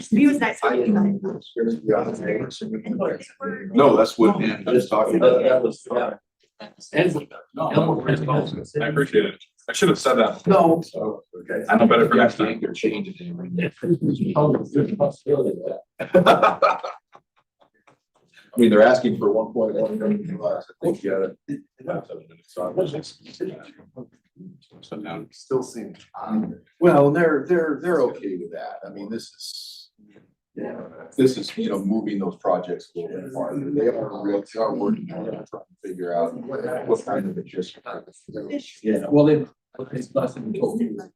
He was nice. No, that's what I was talking about. That was, I appreciate it. I should have said that. no. Okay. I know better for next time. They're changing it. I mean, they're asking for 1.1 million. I think you got it. Still seems. Well, they're okay with that. I mean, this is, you know, moving those projects a little bit farther. They are working on it, trying to figure out what kind of adjustment. Yeah, well, it's not something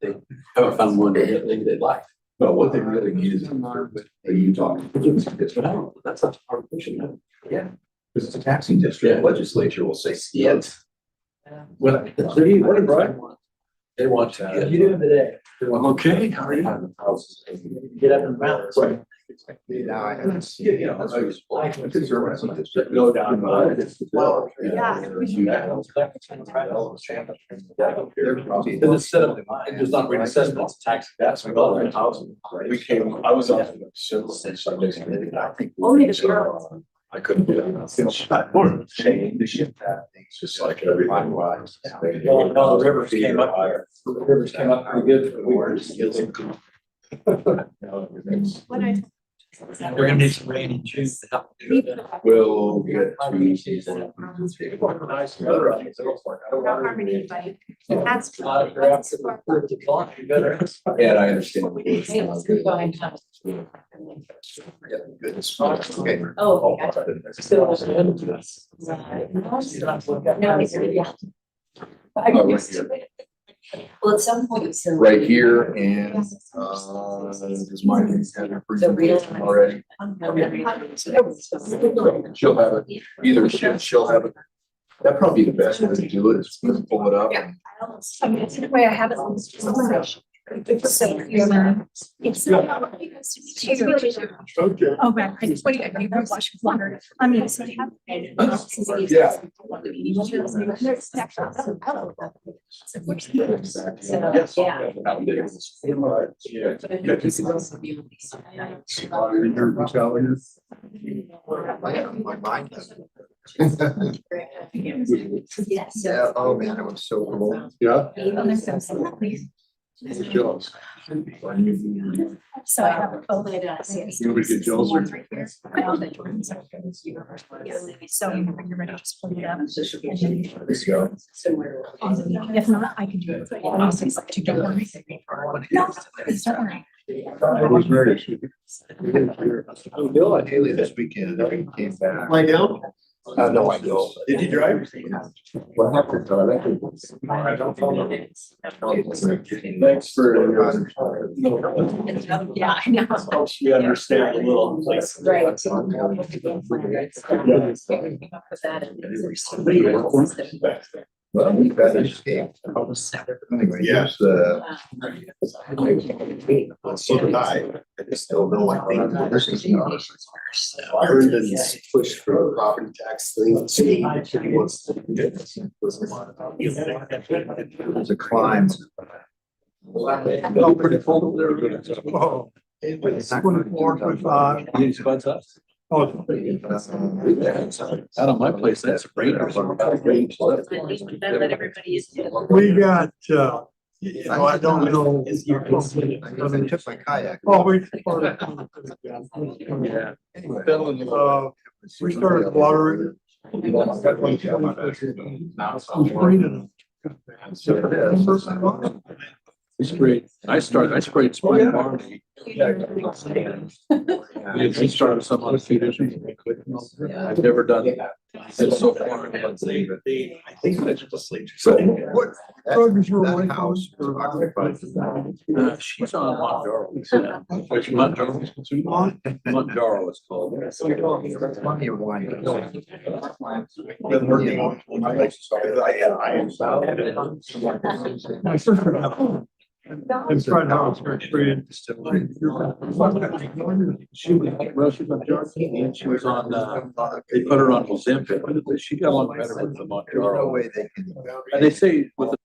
they haven't found one that they like. But what they really need is a Utah. That's not our mission. Yeah. Because it's a taxing district. Legislature will say, yes. Well, so you, what did Brian want? They want to. How you doing today? I'm okay. How are you? Get up in the mountains. Right. Now I haven't seen, you know, I go down. Well, yeah. It's set up, it's not really assessment, it's tax. That's we got in housing. We came, I was on the civil Sundays. Only the girls. I couldn't do that. Change the ship that. It's just like everything was. Well, no, the rivers came up higher. The rivers came up pretty good for the words. When I. We're gonna need some rain in June. We'll get to. Nice weather out here. Don't harm anybody. That's. You better. And I understand. Goodness. Okay. Oh. Well, at some point. So. Right here and, does mine have a presentation already? She'll have it, either she'll have it. That'd probably be the best way to do it, is pull it up. Yeah. I mean, it's the way I have it. Okay. Oh, man, I just want to get you to watch water. I mean, so I have. Yeah. My mind. Yes. Yeah, oh man, it was so cool. Yeah. So I have a COVID. Nobody get jealous or- So you're ready to just put it up. Let's go. If not, I can do it. I'll say something. Don't worry. No, please don't worry. Bill and Haley this weekend, they came back. Lie down. No, I don't. Did you drive? What happened? Thanks for. Yeah, I know. Helps me understand a little. Right. Well, we got this game. Anyway, yes, so did I just don't know what things. I heard that he's pushed for a property tax thing. He wants to do it. There's a climb. Pretty full there. Oh. It's 24, 25. You spots us? Oh. Out of my place, that's a brain. We got, you know, I don't know. I took my kayak. Oh, we. Yeah. We started watering. We sprayed, I sprayed spring barley. We started some on a few days. I've never done that. It's so far. I think legislature. So What drugs were That we? house was occupied. she's on Montjaro. Which Montjaro? Montjaro is called. Plenty of wine. Been working on. My sister. I'm trying to house her free. She was Montjaro and she was on, they put her on Ozempic, but she got along better with the There's no Montjaro. way they can. And they say with the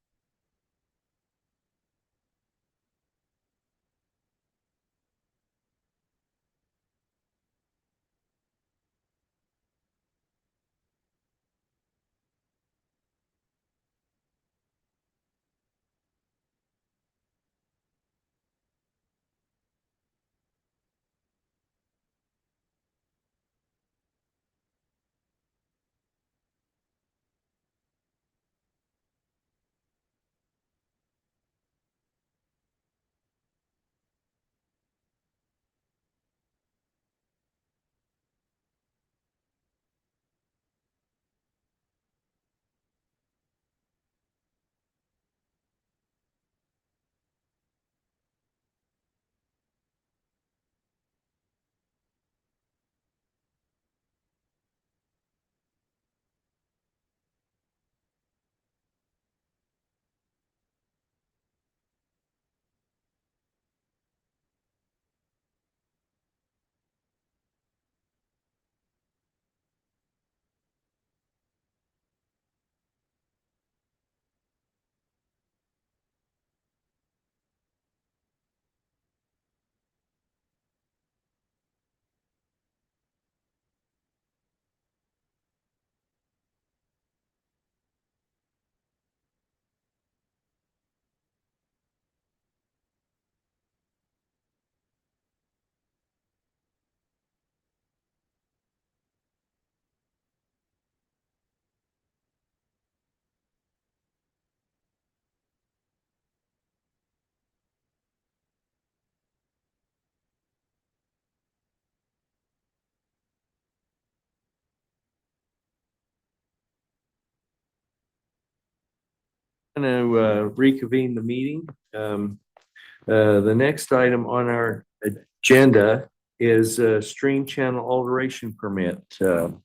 going to reconvene the meeting. The next item on our agenda is a stream channel alteration permit. Who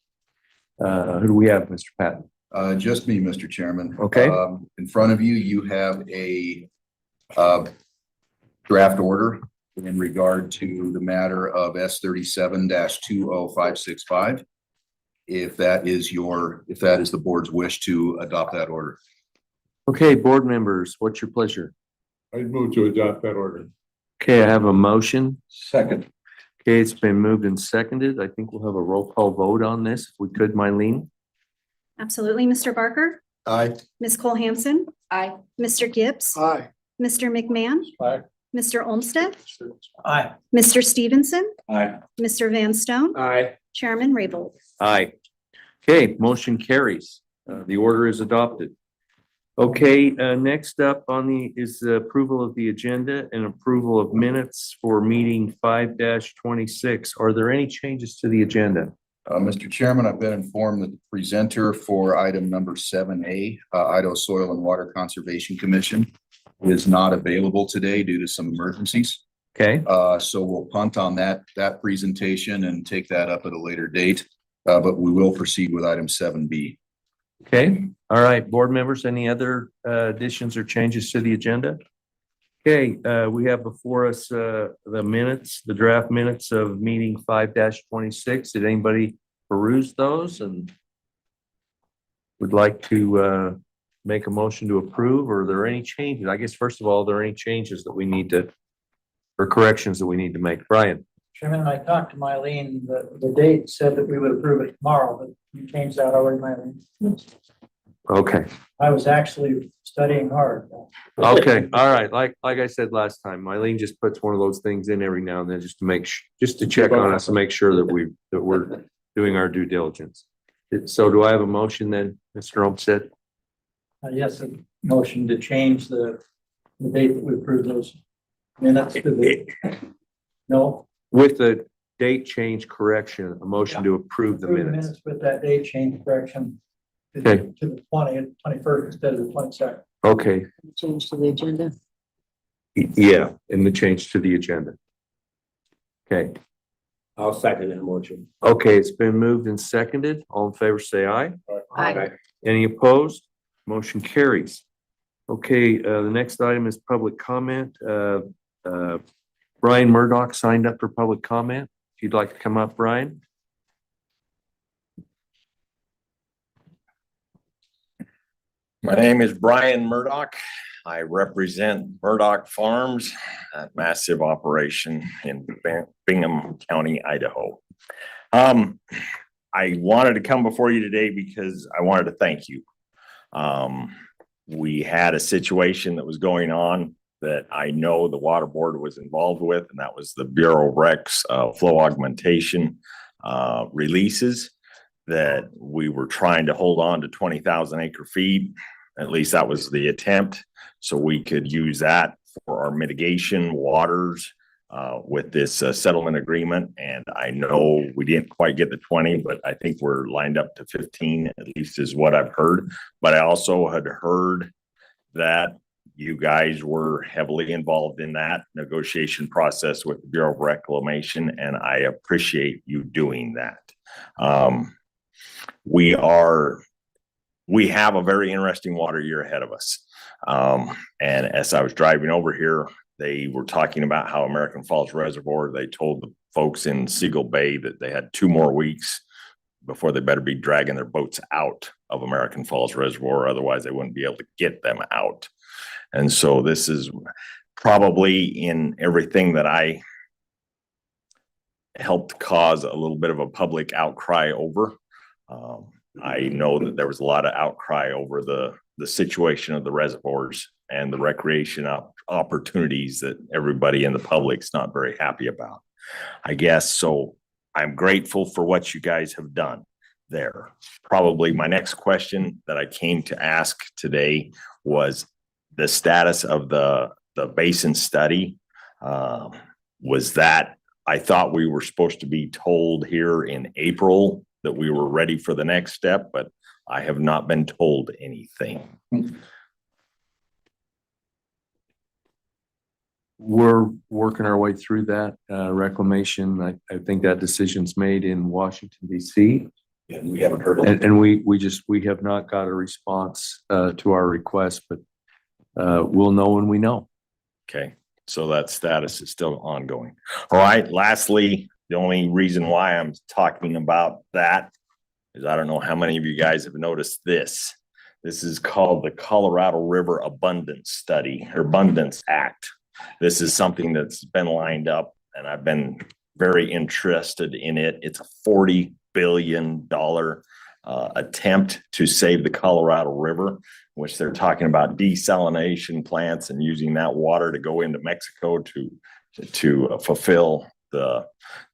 do we have, Mr. Patton? Just me, Mr. Chairman. Okay. In front of you, you have a draft order in regard to the matter of S37-20565. If that is the board's wish to adopt that order. Okay, board members, what's your pleasure? I move to adopt that order. Okay, I have a motion. Second. Okay, it's been moved and seconded. I think we'll have a roll call vote on this. If we could, Mylene. Absolutely. Mr. Barker, Aye. Ms. Cole-Hansen, Aye. Mr. Gibbs, Aye. Mr. McMahon, Aye. Mr. Olmstead, Aye. Mr. Stevenson, Aye. Mr. Van Stone, Aye. Chairman Raybould. Aye. Okay, motion carries. The order is adopted. Okay, next up is the approval of the agenda and approval of minutes for meeting 5-26. Are there any changes to the agenda? Mr. Chairman, I've been informed that the presenter for item number 7A, Idaho Soil and Water Conservation Commission, is not available today due to some emergencies. Okay, So we'll punt on that presentation and take that up at a later date. But we will proceed with item 7B. okay. All right, board members, any other additions or changes to the agenda? Okay, we have before us the draft minutes of meeting 5-26. Did anybody peruse those and would like to make a motion to approve, or are there any changes? I guess, first of all, are there any changes that we need to, or corrections that we need to make? Brian? Chairman, I talked to Mylene, the date said that we would approve it tomorrow, but you changed that already, Mylene. Okay, I was actually studying hard. okay, all right. Like I said last time, Mylene just puts one of those things in every now and then just to just to check on us and make sure that we're doing our due diligence. So do I have a motion then, Mr. Olmstead? Yes, a motion to change the date that we approved those minutes to the, no? With the date change correction, a motion to approve the Approve minutes. with that date change correction. To Okay. the 21st instead of the 22nd. Okay, Change to the agenda. yeah, and the change to the agenda. Okay, I'll second that motion. okay, it's been moved and seconded. All in favor, say aye. Aye. Any opposed? Motion carries. Okay, the next item is public comment. Brian Murdoch signed up for public comment. If you'd like to come up, Brian. My name is Brian Murdoch. I represent Murdoch Farms, a massive operation in Bingham County, Idaho. I wanted to come before you today because I wanted to thank you. We had a situation that was going on that I know the water board was involved with, and that was the Bureau of Recs flow augmentation releases that we were trying to hold on to 20,000 acre feet. At least that was the attempt. So we could use that for our mitigation waters with this settlement agreement. And I know we didn't quite get the 20, but I think we're lined up to 15, at least is what I've heard. But I also had heard that you guys were heavily involved in that negotiation process with the Bureau of Reclamation, and I appreciate you doing that. We have a very interesting water year ahead of us. And as I was driving over here, they were talking about how American Falls Reservoir, they told the folks in Seagull Bay that they had 2 more weeks before they better be dragging their boats out of American Falls Reservoir. Otherwise, they wouldn't be able to get them out. And so this is probably in everything that I helped cause a little bit of a public outcry over. I know that there was a lot of outcry over the situation of the reservoirs and the recreation opportunities that everybody in the public's not very happy about, I guess. So I'm grateful for what you guys have done there. Probably my next question that I came to ask today was the status of the basin study. Was that, I thought we were supposed to be told here in April that we were ready for the next step, but I have not been told anything. We're working our way through that reclamation. I think that decision's made in Washington DC. And we haven't heard. And we have not got a response to our request, but we'll know when we know. Okay, so that status is still ongoing. All right, lastly, the only reason why I'm talking about that is I don't know how many of you guys have noticed this. This is called the Colorado River Abundance Study or Abundance Act. This is something that's been lined up and I've been very interested in it. It's a $40 billion attempt to save the Colorado River, which they're talking about desalination plants and using that water to go into Mexico to fulfill the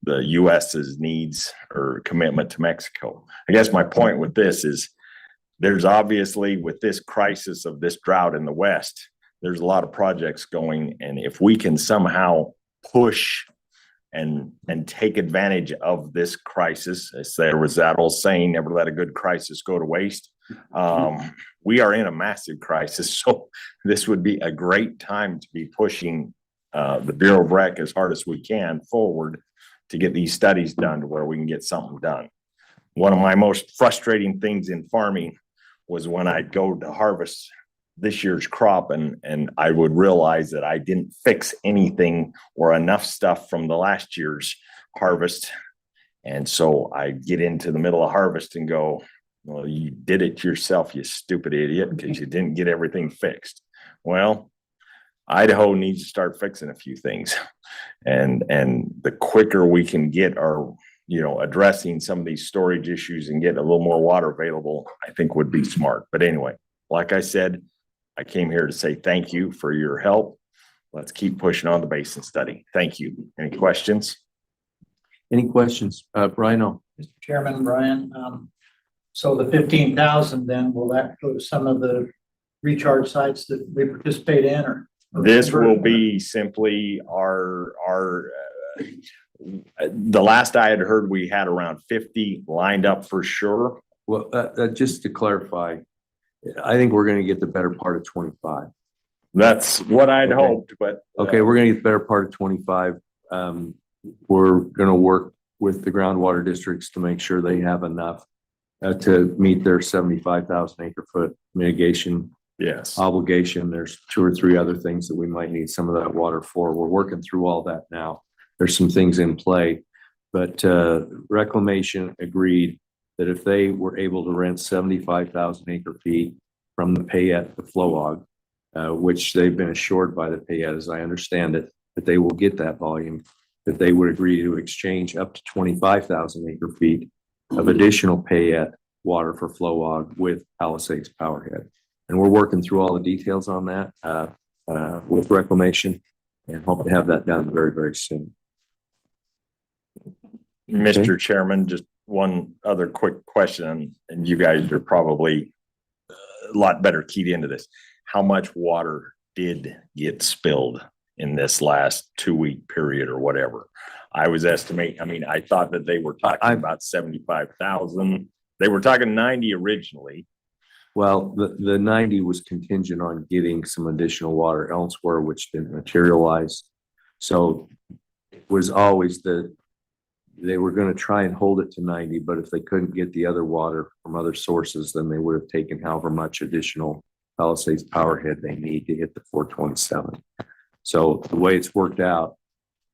US's needs or commitment to Mexico. I guess my point with this is there's obviously with this crisis of this drought in the West, there's a lot of projects going. And if we can somehow push and take advantage of this crisis, as there was that old saying, never let a good crisis go to waste. We are in a massive crisis. So this would be a great time to be pushing the Bureau of Rec as hard as we can forward to get these studies done to where we can get something done. One of my most frustrating things in farming was when I'd go to harvest this year's crop and I would realize that I didn't fix anything or enough stuff from the last year's harvest. And so I get into the middle of harvest and go, well, you did it yourself, you stupid idiot, because you didn't get everything fixed. Well, Idaho needs to start fixing a few things. And the quicker we can get our, addressing some of these storage issues and get a little more water available, I think would be smart. But anyway, like I said, I came here to say thank you for your help. Let's keep pushing on the basin study. Thank you. Any questions? Any questions? Brian? Mr. Chairman, Brian, so the 15,000 then, will that go to some of the recharge sites that we participate in or? This will be simply the last I had heard, we had around 50 lined up for sure. Well, just to clarify, I think we're going to get the better part of 25. That's what I'd hoped, but. Okay, we're going to get the better part of 25. We're going to work with the groundwater districts to make sure they have enough to meet their 75,000 acre foot mitigation obligation. There's 2 or 3 other things that we might need some of that water for. We're working through all that now. There's some things in play, but Reclamation agreed that if they were able to rent 75,000 acre feet from the Payette to Flowog, which they've been assured by the Payette, as I understand it, that they will get that volume, that they would agree to exchange up to 25,000 acre feet of additional Payette water for Flowog with Palisades Powerhead. And we're working through all the details on that with Reclamation and hope to have that done very, very soon. Mr. Chairman, just one other quick question, and you guys are probably a lot better keyed into this. How much water did get spilled in this last 2-week period or whatever? I was estimating, I thought that they were talking about 75,000. They were talking 90 originally. Well, the 90 was contingent on getting some additional water elsewhere, which didn't materialize. So it was always they were going to try and hold it to 90, but if they couldn't get the other water from other sources, then they would have taken however much additional Palisades Powerhead they need to hit the 427. So the way it's worked out,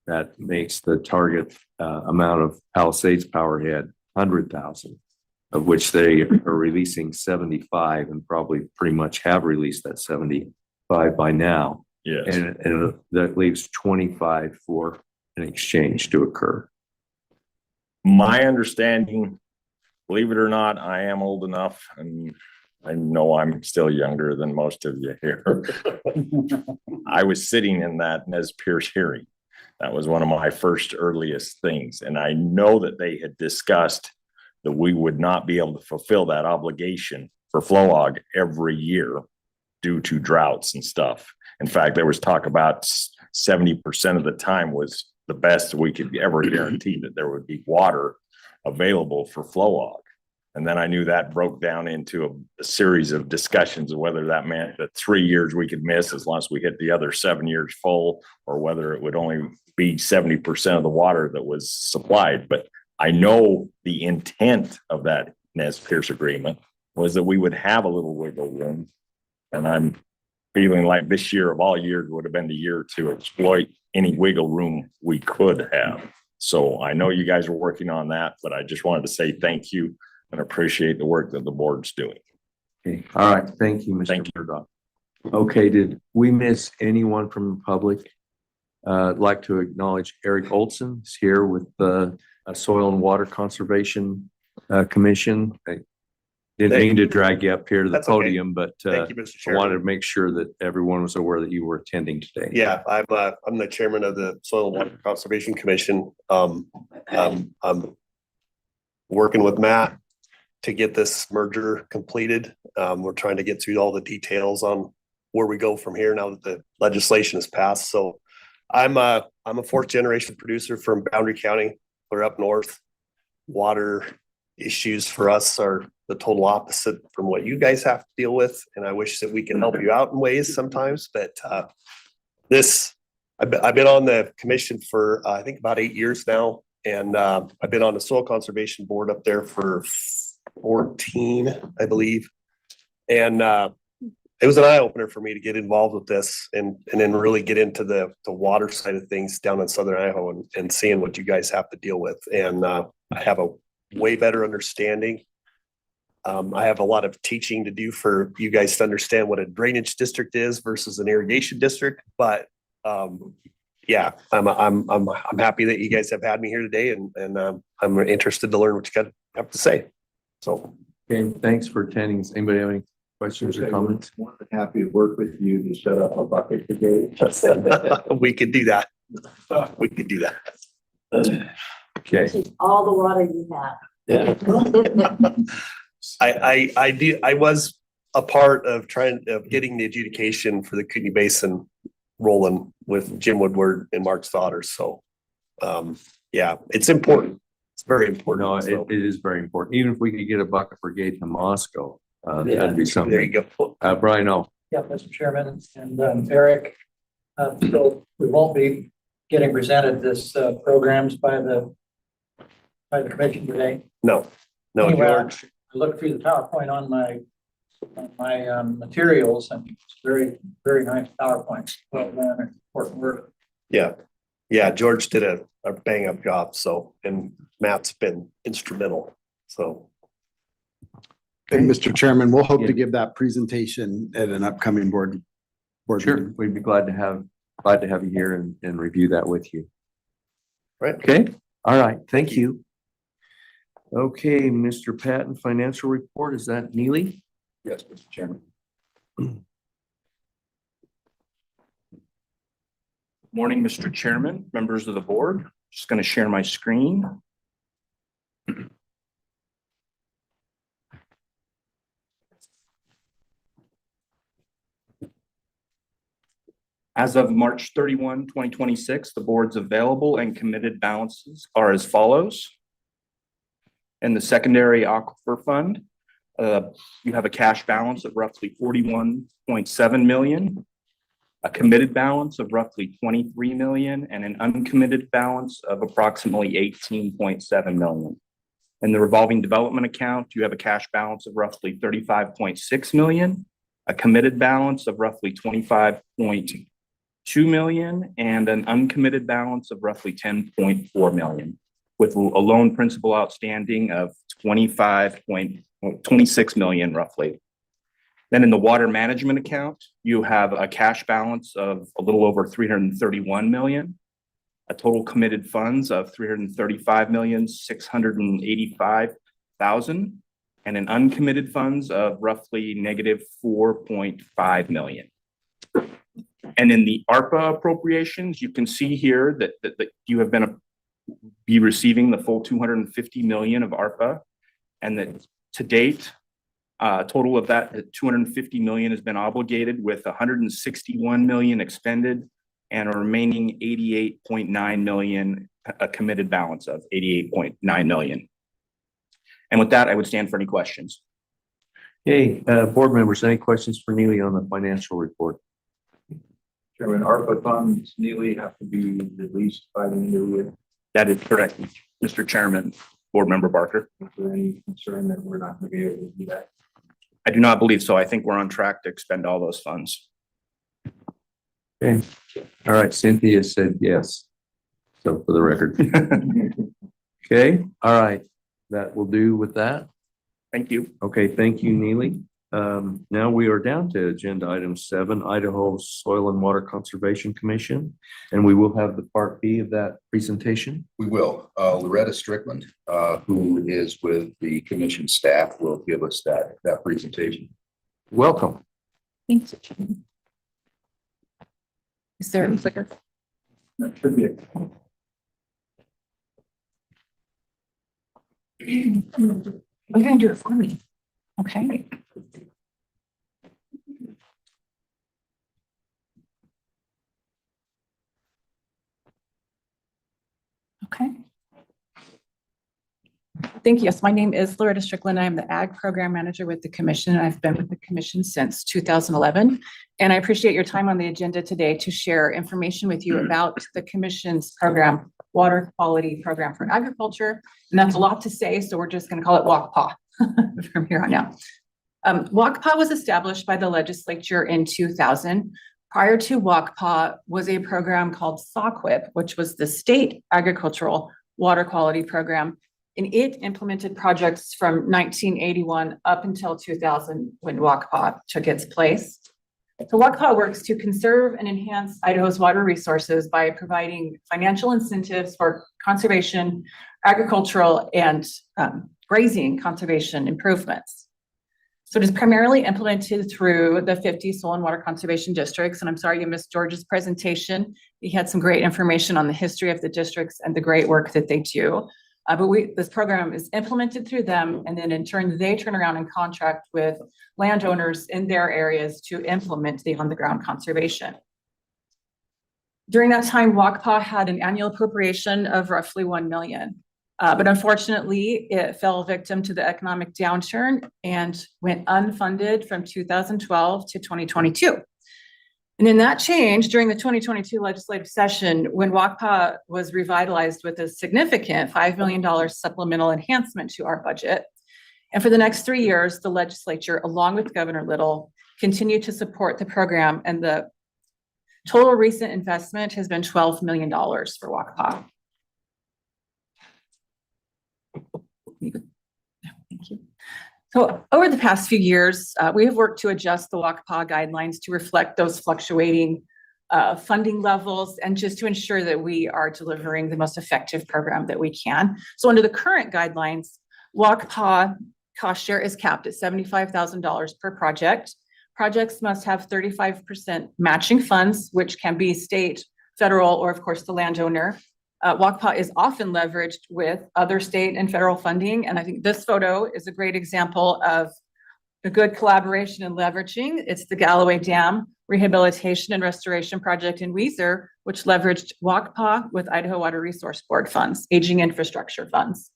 that makes the target amount of Palisades Powerhead 100,000, of which they are releasing 75 and probably pretty much have released that 75 by now. Yes. And that leaves 25 for an exchange to occur. My understanding, believe it or not, I am old enough, and I know I'm still younger than most of you here. I was sitting in that Nez Perce hearing. That was one of my first earliest things. And I know that they had discussed that we would not be able to fulfill that obligation for Flowog every year due to droughts and stuff. In fact, there was talk about 70% of the time was the best we could ever guarantee that there would be water available for Flowog. And then I knew that broke down into a series of discussions of whether that meant that 3 years we could miss as long as we hit the other 7 years full, or whether it would only be 70% of the water that was supplied. But I know the intent of that Nez Perce agreement was that we would have a little wiggle room. And I'm feeling like this year of all years would have been the year to exploit any wiggle room we could have. So I know you guys are working on that, but I just wanted to say thank you and appreciate the work that the board's doing. Okay, all right, thank you, Mr. Thank you. Murdoch. Okay, did we miss anyone from the public? I'd like to acknowledge Eric Olson is here with the Soil and Water Conservation Commission. I didn't mean to drag you up here to the That's okay. podium, but Thank you, Mr. I Chairman. wanted to make sure that everyone was aware that you were attending today. Yeah, I'm the chairman of the Soil and Water Conservation Commission. I'm working with Matt to get this merger completed. We're trying to get through all the details on where we go from here now that the legislation is passed. So I'm a fourth generation producer from Boundary County. We're up north. Water issues for us are the total opposite from what you guys have to deal with. And I wish that we can help you out in ways sometimes, but I've been on the commission for I think about 8 years now. And I've been on the soil conservation board up there for 14, I believe. And it was an eye opener for me to get involved with this and then really get into the water side of things down in Southern Idaho and seeing what you guys have to deal with. And I have a way better understanding. I have a lot of teaching to do for you guys to understand what a drainage district is versus an irrigation district. But yeah, I'm happy that you guys have had me here today, and I'm interested to learn what you have to say. So, Okay, thanks for attending. Does anybody have any questions or comments? More than happy to work with you to set up a bucket today. we could do that. We could do that. Okay, All the water you have. I was a part of getting the adjudication for the Kootenai Basin rolling with Jim Woodward and Mark's daughter. So, yeah, it's important. It's very important. no, So, it is very important. Even if we could get a bucket brigade to Moscow, that'd be there something. you go. Brian, no. Yeah, Mr. Chairman and Eric, so we won't be getting presented this programs by the commission today. No, Anyway, George. I looked through the PowerPoint on my materials, and it's very, very nice PowerPoint. Well done, important work. Yeah, George did a bang up job. So, and Matt's been instrumental. So, And Mr. Chairman, we'll hope Yeah. to give that presentation at an upcoming board. Sure, meeting. we'd be glad to have you here and review that with you. right. Okay, all right, thank you. Okay, Mr. Patton, financial report, is that Neely? Yes, Mr. Chairman. Morning, Mr. Chairman, members of the board. Just going to share my screen. As of March 31, 2026, the board's available and committed balances are as follows. In the secondary aquifer fund, you have a cash balance of roughly 41.7 million, a committed balance of roughly 23 million, and an uncommitted balance of approximately 18.7 million. In the revolving development account, you have a cash balance of roughly 35.6 million, a committed balance of roughly 25.2 million, and an uncommitted balance of roughly 10.4 million, with a loan principal outstanding of 26 million roughly. Then in the water management account, you have a cash balance of a little over 331 million, a total committed funds of 335,685,000, and an uncommitted funds of roughly negative 4.5 million. And in the ARPA appropriations, you can see here that you have be receiving the full 250 million of ARPA, and that to date, total of that 250 million has been obligated, with 161 million expended and a remaining 88.9 million, a committed balance of 88.9 million. And with that, I would stand for any questions. Okay, board members, any questions for Neely on the financial report? Chairman, ARPA funds nearly have to be released by the end of the year. That is correct, Mr. Chairman, Board Member Barker. Is there any concern that we're not going to be able to do that? I do not believe so. I think we're on track to expend all those funds. Okay, all right, Cynthia said yes. So for the record. Okay, all right, that will do with that. Thank you. Okay, thank you, Neely. Now we are down to agenda item 7, Idaho Soil and Water Conservation Commission, and we will have the part B of that presentation. We will. Loretta Strickland, who is with the commission staff, will give us that presentation. Welcome. Thanks. Is there a clicker? That should be it. Are you gonna do it for me? Okay. Okay. Thank you. Yes, my name is Loretta Strickland. I'm the Ag Program Manager with the Commission. I've been with the Commission since 2011. And I appreciate your time on the agenda today to share information with you about the Commission's program, Water Quality Program for Agriculture. And that's a lot to say, so we're just going to call it WAQPA from here on out. WAQPA was established by the legislature in 2000. Prior to WAQPA was a program called SAQWIP, which was the State Agricultural Water Quality Program. And it implemented projects from 1981 up until 2000 when WAQPA took its place. So WAQPA works to conserve and enhance Idaho's water resources by providing financial incentives for conservation, agricultural, and grazing conservation improvements. So it is primarily implemented through the 50 soil and water conservation districts. And I'm sorry you missed George's presentation. He had some great information on the history of the districts and the great work that they do. But this program is implemented through them, and then in turn, they turn around and contract with landowners in their areas to implement the on-the-ground conservation. During that time, WAQPA had an annual appropriation of roughly $1 million. But unfortunately, it fell victim to the economic downturn and went unfunded from 2012 to 2022. And then that changed during the 2022 legislative session when WAQPA was revitalized with a significant $5 million supplemental enhancement to our budget. And for the next 3 years, the legislature, along with Governor Little, continued to support the program, and the total recent investment has been $12 million for WAQPA. Thank you. So over the past few years, we have worked to adjust the WAQPA guidelines to reflect those fluctuating funding levels and just to ensure that we are delivering the most effective program that we can. So under the current guidelines, WAQPA cost share is capped at $75,000 per project. Projects must have 35% matching funds, which can be state, federal, or of course the landowner. WAQPA is often leveraged with other state and federal funding. And I think this photo is a great example of a good collaboration and leveraging. It's the Galloway Dam Rehabilitation and Restoration Project in Weiser, which leveraged WAQPA with Idaho Water Resource Board funds, aging infrastructure funds.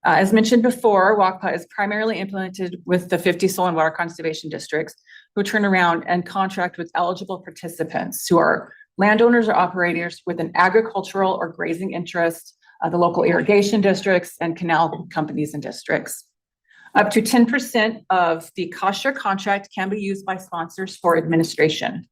As mentioned before, WAQPA is primarily implemented with the 50 soil and water conservation districts, who turn around and contract with eligible participants who are landowners or operators with an agricultural or grazing interest, the local irrigation districts, and canal companies and districts. Up to 10% of the cost share contract can be used by sponsors for administration.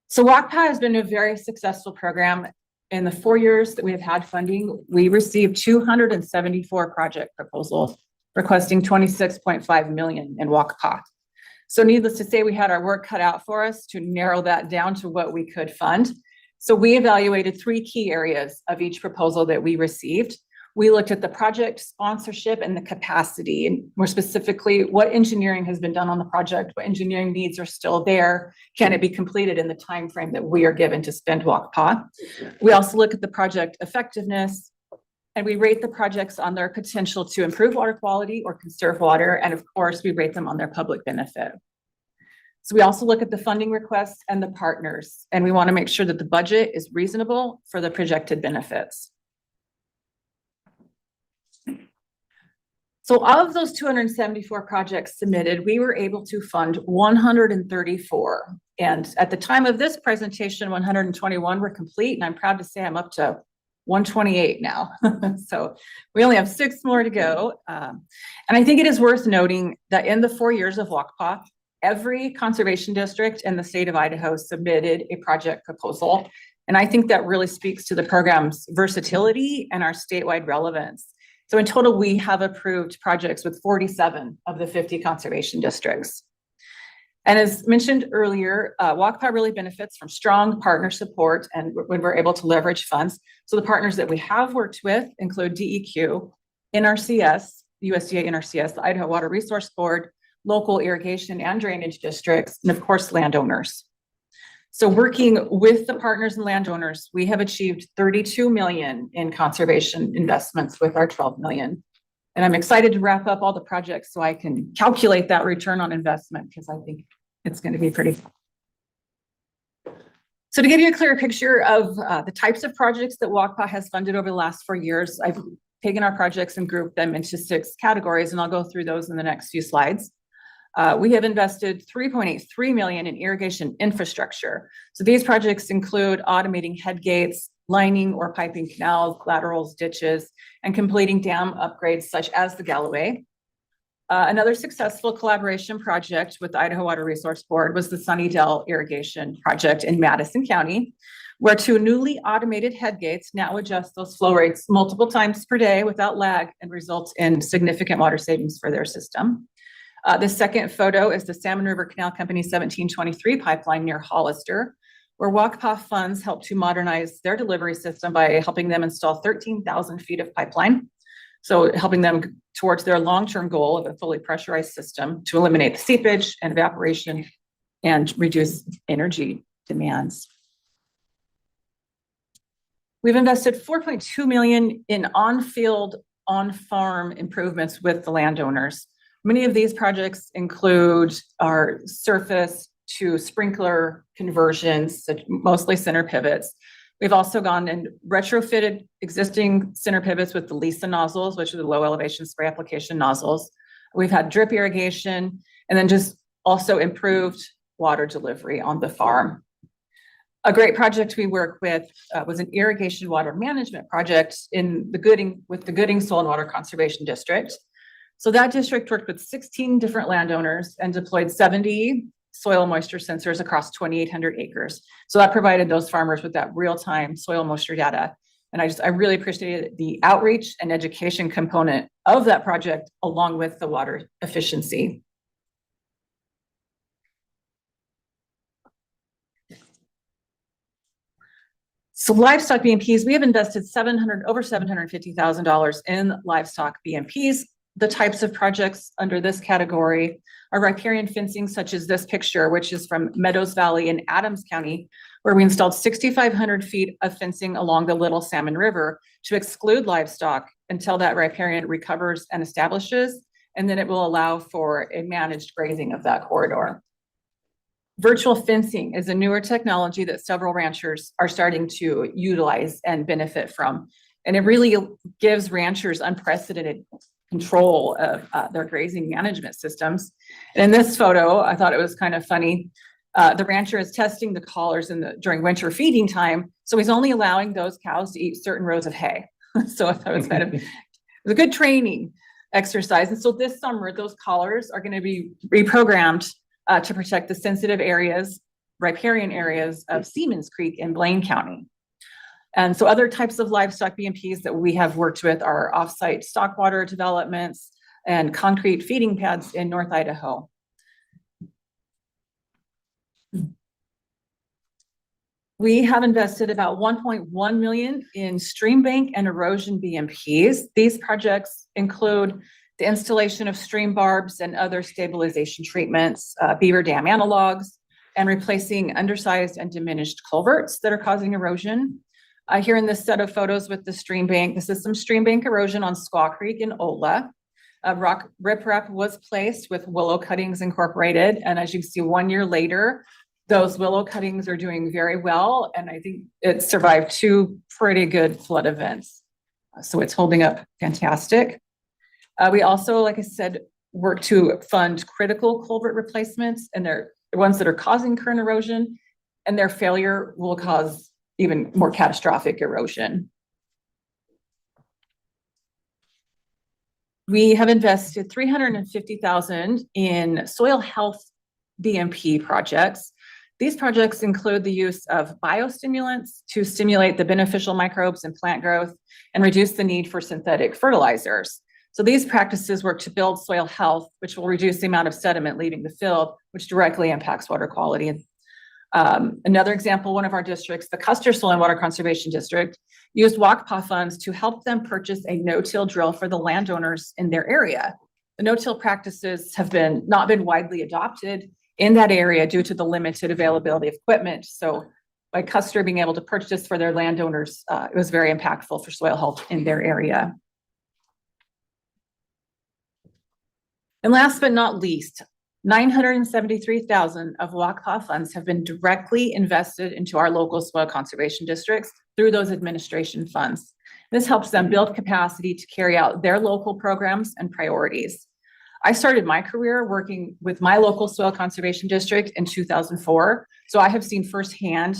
So WAQPA has been a very successful program. In the 4 years that we have had funding, we received 274 project proposals requesting $26.5 million in WAQPA. So needless to say, we had our work cut out for us to narrow that down to what we could fund. So we evaluated 3 key areas of each proposal that we received. We looked at the project sponsorship and the capacity, and more specifically, what engineering has been done on the project, what engineering needs are still there, can it be completed in the time frame that we are given to spend WAQPA. We also look at the project effectiveness, and we rate the projects on their potential to improve water quality or conserve water. And of course, we rate them on their public benefit. So we also look at the funding requests and the partners, and we want to make sure that the budget is reasonable for the projected benefits. So of those 274 projects submitted, we were able to fund 134. And at the time of this presentation, 121 were complete, and I'm proud to say I'm up to 128 now. So we only have 6 more to go. And I think it is worth noting that in the 4 years of WACPA, every conservation district in the state of Idaho submitted a project proposal. And I think that really speaks to the program's versatility and our statewide relevance. So in total, we have approved projects with 47 of the 50 conservation districts. And as mentioned earlier, WACPA really benefits from strong partner support and when we're able to leverage funds. So the partners that we have worked with include DEQ, NRCS, USDA NRCS, the Idaho Water Resource Board, local irrigation and drainage districts, and of course, landowners. So working with the partners and landowners, we have achieved 32 million in conservation investments with our 12 million. And I'm excited to wrap up all the projects so I can calculate that return on investment because I think it's going to be pretty. So to give you a clearer picture of the types of projects that WACPA has funded over the last 4 years, I've taken our projects and grouped them into 6 categories, and I'll go through those in the next few slides. We have invested $3.83 million in irrigation infrastructure. So these projects include automating head gates, lining or piping canals, laterals, ditches, and completing dam upgrades such as the Galloway. Another successful collaboration project with the Idaho Water Resource Board was the Sunnydale Irrigation Project in Madison County, where 2 newly automated head gates now adjust those flow rates multiple times per day without lag and results in significant water savings for their system. The second photo is the Salmon River Canal Company 1723 pipeline near Hollister, where WACPA funds helped to modernize their delivery system by helping them install 13,000 feet of pipeline. So helping them towards their long-term goal of a fully pressurized system to eliminate the seepage and evaporation and reduce energy demands. We've invested $4.2 million in on-field, on-farm improvements with the landowners. Many of these projects include our surface to sprinkler conversions, mostly center pivots. We've also gone and retrofitted existing center pivots with the Lisa nozzles, which are the low elevation spray application nozzles. We've had drip irrigation and then just also improved water delivery on the farm. A great project we work with was an irrigation water management project in the Gooding Soil and Water Conservation District. So that district worked with 16 different landowners and deployed 70 soil moisture sensors across 2,800 acres. So that provided those farmers with that real-time soil moisture data. And I really appreciated the outreach and education component of that project along with the water efficiency. So livestock BMPs, we have invested over $750,000 in livestock BMPs. The types of projects under this category are riparian fencing, such as this picture, which is from Meadows Valley in Adams County, where we installed 6,500 feet of fencing along the Little Salmon River to exclude livestock until that riparian recovers and establishes, and then it will allow for a managed grazing of that corridor. Virtual fencing is a newer technology that several ranchers are starting to utilize and benefit from, and it really gives ranchers unprecedented control of their grazing management systems. And in this photo, I thought it was kind of funny. The rancher is testing the collars during winter feeding time. So he's only allowing those cows to eat certain rows of hay. So I thought it was it was a good training exercise. And so this summer, those collars are going to be reprogrammed to protect the sensitive areas, riparian areas of Siemens Creek in Blaine County. And so other types of livestock BMPs that we have worked with are offsite stockwater developments and concrete feeding pads in North Idaho. We have invested about 1.1 million in stream bank and erosion BMPs. These projects include the installation of stream barbs and other stabilization treatments, beaver dam analogs, and replacing undersized and diminished culverts that are causing erosion. Here in this set of photos with the stream bank, this is some stream bank erosion on Squaw Creek in Ola. Rock riprap was placed with willow cuttings incorporated. And as you can see, 1 year later, those willow cuttings are doing very well. And I think it survived 2 pretty good flood events. So it's holding up fantastic. We also, like I said, work to fund critical culvert replacements, and they're the ones that are causing current erosion, and their failure will cause even more catastrophic erosion. We have invested $350,000 in soil health BMP projects. These projects include the use of biostimulants to stimulate the beneficial microbes in plant growth and reduce the need for synthetic fertilizers. So these practices work to build soil health, which will reduce the amount of sediment leaving the field, which directly impacts water quality. Another example, one of our districts, the Custer Soil and Water Conservation District, used WACPA funds to help them purchase a no-till drill for the landowners in their area. The no-till practices have not been widely adopted in that area due to the limited availability of equipment. So by Custer being able to purchase for their landowners, it was very impactful for soil health in their area. And last but not least, $973,000 of WACPA funds have been directly invested into our local soil conservation districts through those administration funds. This helps them build capacity to carry out their local programs and priorities. I started my career working with my local soil conservation district in 2004. So I have seen firsthand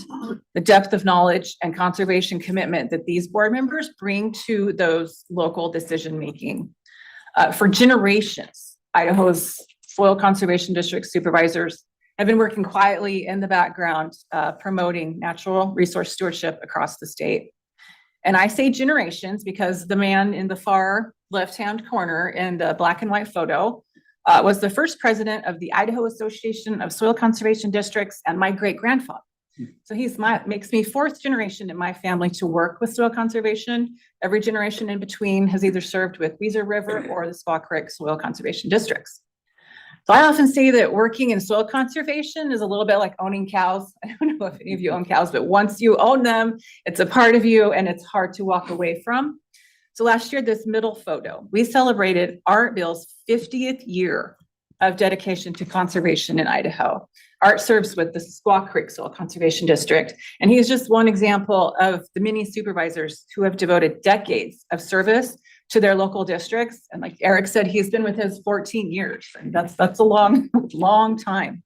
the depth of knowledge and conservation commitment that these board members bring to those local decision-making. For generations, Idaho's soil conservation district supervisors have been working quietly in the background, promoting natural resource stewardship across the state. And I say generations because the man in the far left-hand corner in the black and white photo was the first president of the Idaho Association of Soil Conservation Districts and my great-grandfather. So makes me fourth generation in my family to work with soil conservation. Every generation in between has either served with Weezer River or the Squaw Creek Soil Conservation Districts. So I often say that working in soil conservation is a little bit like owning cows. I don't know if any of you own cows, but once you own them, it's a part of you and it's hard to walk away from. So last year, this middle photo, we celebrated Art Bill's 50th year of dedication to conservation in Idaho. Art serves with the Squaw Creek Soil Conservation District, and he's just one example of the many supervisors who have devoted decades of service to their local districts. And like Eric said, he's been with his 14 years, and that's a long, long time.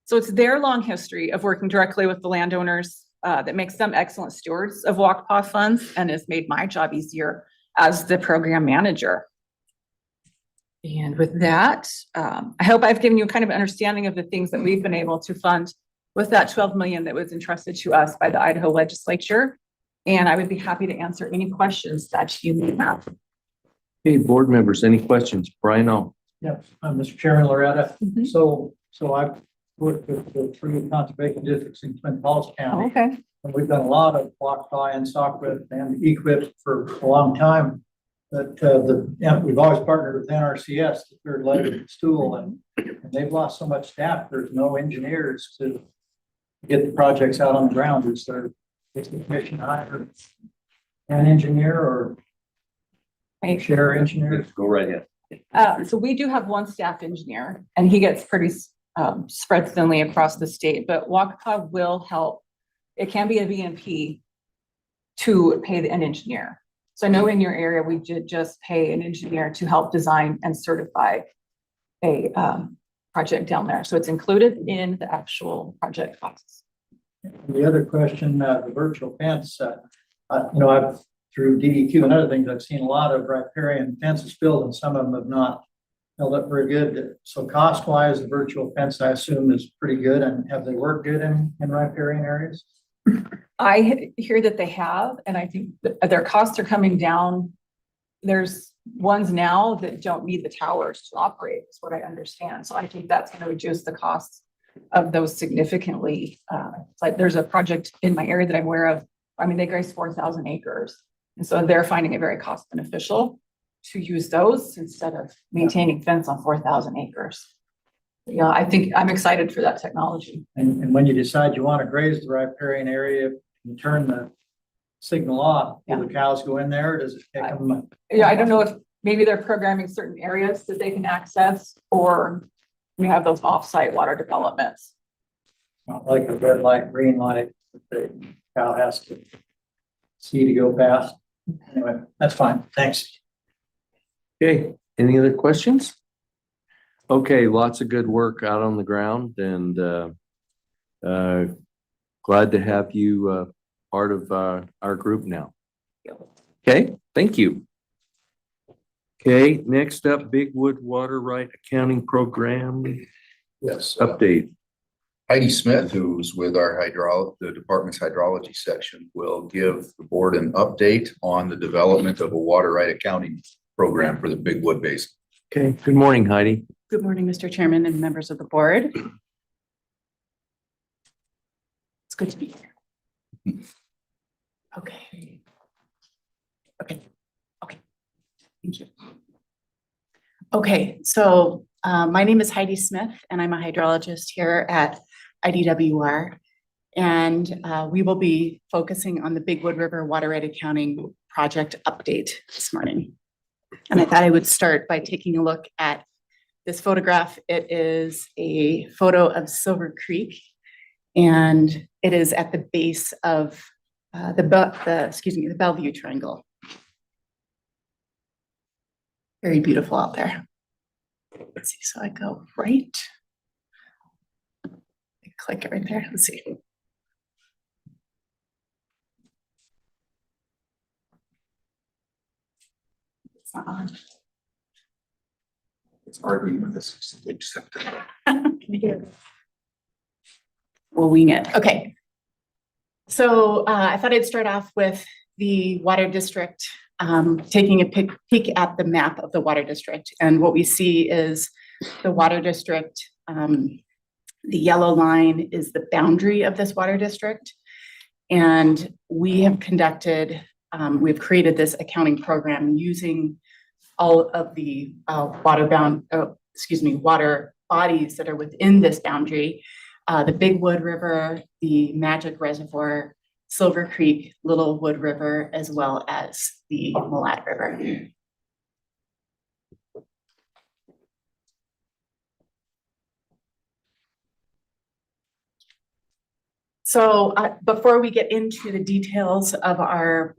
So it's their long history of working directly with the landowners that makes them excellent stewards of WACPA funds and has made my job easier as the program manager. And with that, I hope I've given you kind of an understanding of the things that we've been able to fund with that 12 million that was entrusted to us by the Idaho legislature. And I would be happy to answer any questions that you may have. Hey, board members, any questions? Brian, Yeah, Mr. Chairman, Loretta. Mhm. So I've worked with the 3 conservation districts in Twin Falls County. Okay. And we've done a lot of WACPA and SOCWIP and EQIP for a long time. But we've always partnered with NRCS, the third leg of the stool, and they've lost so much staff. There's no engineers to get the projects out on the ground. Is the commission hire an engineer or share engineer? go right ahead. So we do have one staff engineer, and he gets pretty spread thinly across the state, but WACPA will help. It can be a VNP to pay an engineer. So I know in your area, we did just pay an engineer to help design and certify a project down there. So it's included in the actual project costs. The other question, the virtual fence, I've through DEQ and other things, I've seen a lot of riparian fences built, and some of them have not held up very good. So cost wise, the virtual fence, I assume, is pretty good. And have they worked good in riparian areas? I hear that they have, and I think their costs are coming down. There's ones now that don't need the towers to operate, is what I understand. So I think that's going to reduce the costs of those significantly. It's like there's a project in my area that I'm aware of. I mean, they graze 4,000 acres. And so they're finding it very cost beneficial to use those instead of maintaining fence on 4,000 acres. Yeah, I think I'm excited for that technology. And when you decide you want to graze the riparian area, you turn the signal off. Do the cows go in there? Or does it take them? Yeah, I don't know if maybe they're programming certain areas that they can access, or we have those off-site water developments. Not like a red light, green light, that the cow has to see to go past. Anyway, that's fine. Thanks. Okay, any other questions? Okay, lots of good work out on the ground and glad to have you part of our group now. Okay, thank you. Okay, next up, Bigwood Water Right Accounting Program Yes. update. Heidi Smith, who's with the department's hydrology section, will give the board an update on the development of a water right accounting program for the Big Wood Basin. Okay, good morning, Heidi. Good morning, Mr. Chairman and members of the board. It's good to be here. Okay. Okay. Thank you. Okay, so my name is Heidi Smith and I'm a hydrologist here at IDWR. And we will be focusing on the Bigwood River Water Right Accounting Project update this morning. And I thought I would start by taking a look at this photograph. It is a photo of Silver Creek, and it is at the base of the Bellevue Triangle. Very beautiful out there. Let's see, so I go right. I click it right there. Let's see. It's not on. It's arguing with this. Accept it. We'll wing it. Okay. So I thought I'd start off with the water district, taking a peek at the map of the water district. And what we see is the water district. The yellow line is the boundary of this water district. And we have conducted, we've created this accounting program using all of the water bodies that are within this boundary. The Big Wood River, the Magic Reservoir, Silver Creek, Little Wood River, as well as the Malad River. So before we get into the details of our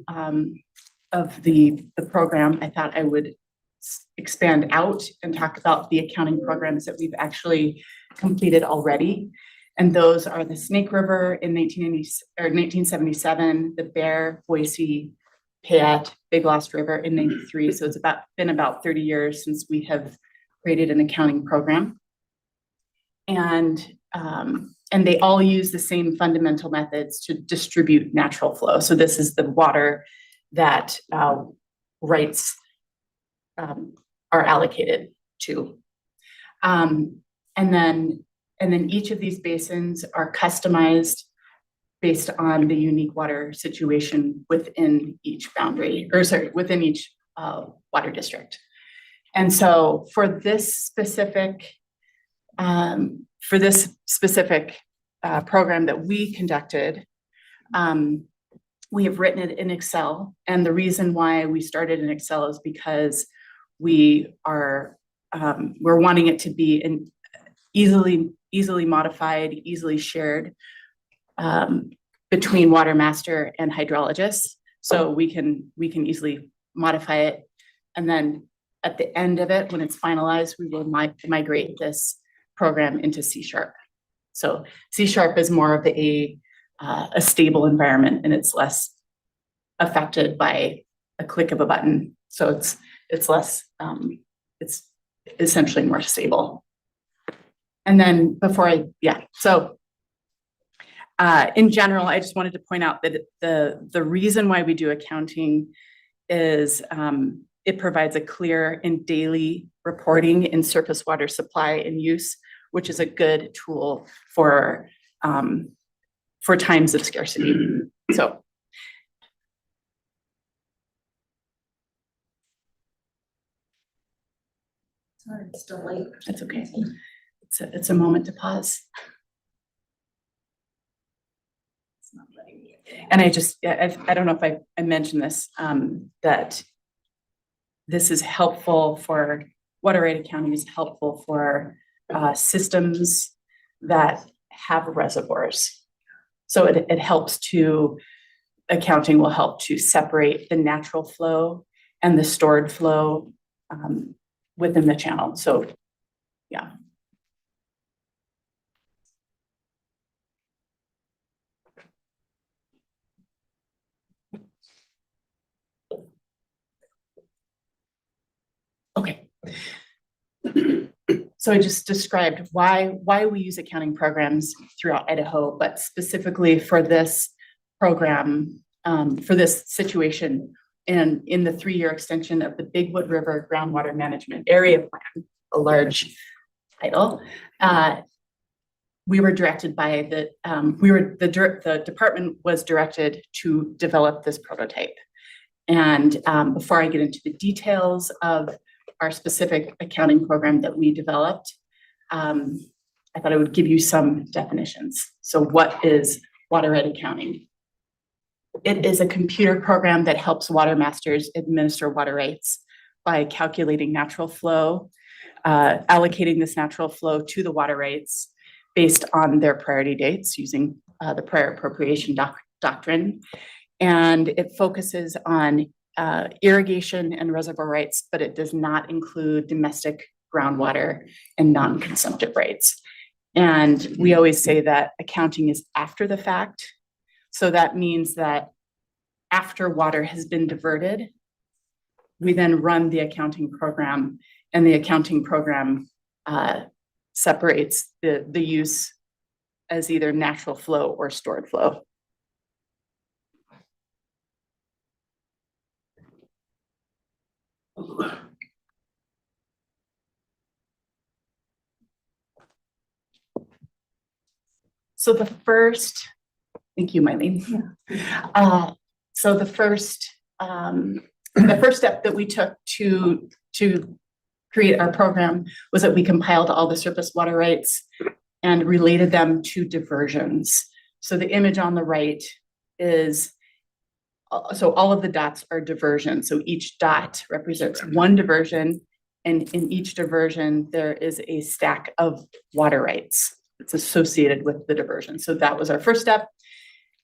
of the program, I thought I would expand out and talk about the accounting programs that we've actually completed already. And those are the Snake River in 1977, the Bear, Boise, Payette, Big Lost River in 93. So it's been about 30 years since we have created an accounting program. And they all use the same fundamental methods to distribute natural flow. So this is the water that rights are allocated to. And then each of these basins are customized based on the unique water situation within each boundary, within each water district. And so for this specific program that we conducted, we have written it in Excel. And the reason why we started in Excel is because we're wanting it to be an easily modified, easily shared between water master and hydrologists. So we can easily modify it. And then at the end of it, when it's finalized, we will migrate this program into C#. So C# is more of a stable environment, and it's less affected by a click of a button. So it's less, it's essentially more stable. And then in general, I just wanted to point out that the reason why we do accounting is it provides a clear and daily reporting in surface water supply and use, which is a good tool for times of scarcity. So. Sorry, it's still late. It's okay. It's a moment to pause. It's not letting me. And I don't know if I mentioned this, that this is helpful for water right accounting is helpful for systems that have reservoirs. So it helps accounting will help to separate the natural flow and the stored flow within the channel. So, yeah. Okay. So I just described why we use accounting programs throughout Idaho, but specifically for this program, for this situation, and in the 3-year extension of the Bigwood River Groundwater Management Area Plan, a large title. We were directed by the department was directed to develop this prototype. And before I get into the details of our specific accounting program that we developed, I thought I would give you some definitions. So what is water right accounting? It is a computer program that helps water masters administer water rights by calculating natural flow, allocating this natural flow to the water rights based on their priority dates using the prior appropriation doctrine. And it focuses on irrigation and reservoir rights, but it does not include domestic groundwater and non-consumptive rights. And we always say that accounting is after the fact. So that means that after water has been diverted, we then run the accounting program, and the accounting program separates the use as either natural flow or stored flow. So the first, thank you, Mylene. So the first step that we took to create our program was that we compiled all the surface water rights and related them to diversions. So the image on the right is, so all of the dots are diversions. So each dot represents one diversion, and in each diversion, there is a stack of water rights that's associated with the diversion. So that was our first step.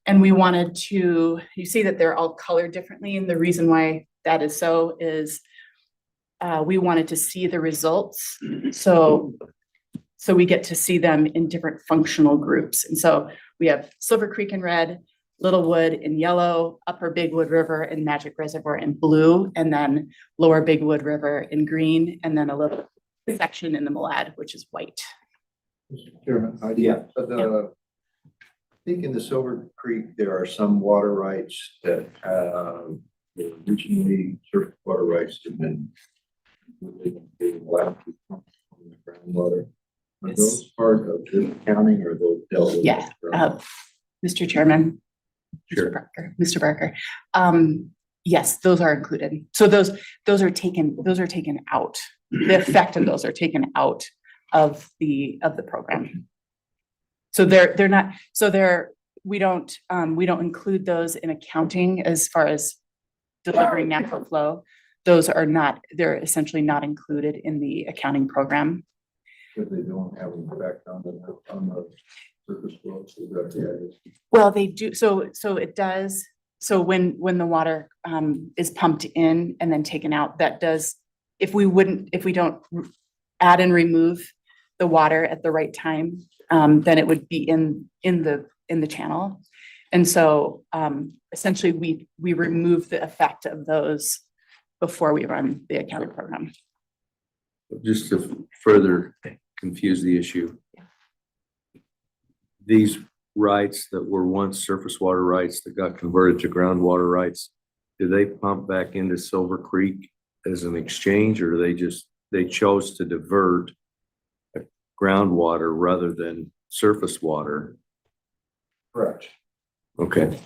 And we wanted to, you see that they're all colored differently. And the reason why that is so is we wanted to see the results. So we get to see them in different functional groups. And so we have Silver Creek in red, Littlewood in yellow, Upper Bigwood River and Magic Reservoir in blue, and then Lower Bigwood River in green, and then a little section in the Malad, which is white. Mr. Chairman, idea. I think in the Silver Creek, there are some water rights that originally surface water rights have been allowed to come from the groundwater. Are Yes. those part of this counting, or those dealt with? Yeah, Mr. Chairman. Sure. Mr. Barker. Yes, those are included. So those are taken out. The effect of those are taken out of the program. So they're not, we don't include those in accounting as far as delivering natural flow. Those are not, they're essentially not included in the accounting program. Because they don't have an effect on the surface flow. So that's the idea. Well, they do, so it does, so when the water is pumped in and then taken out, that does, if we don't add and remove the water at the right time, then it would be in the channel. And so essentially we remove the effect of those before we run the accounting program. Just to further confuse the issue. These rights that were once surface water rights that got converted to groundwater rights, do they pump back into Silver Creek as an exchange, or do they chose to divert groundwater rather than surface water? Correct. Okay.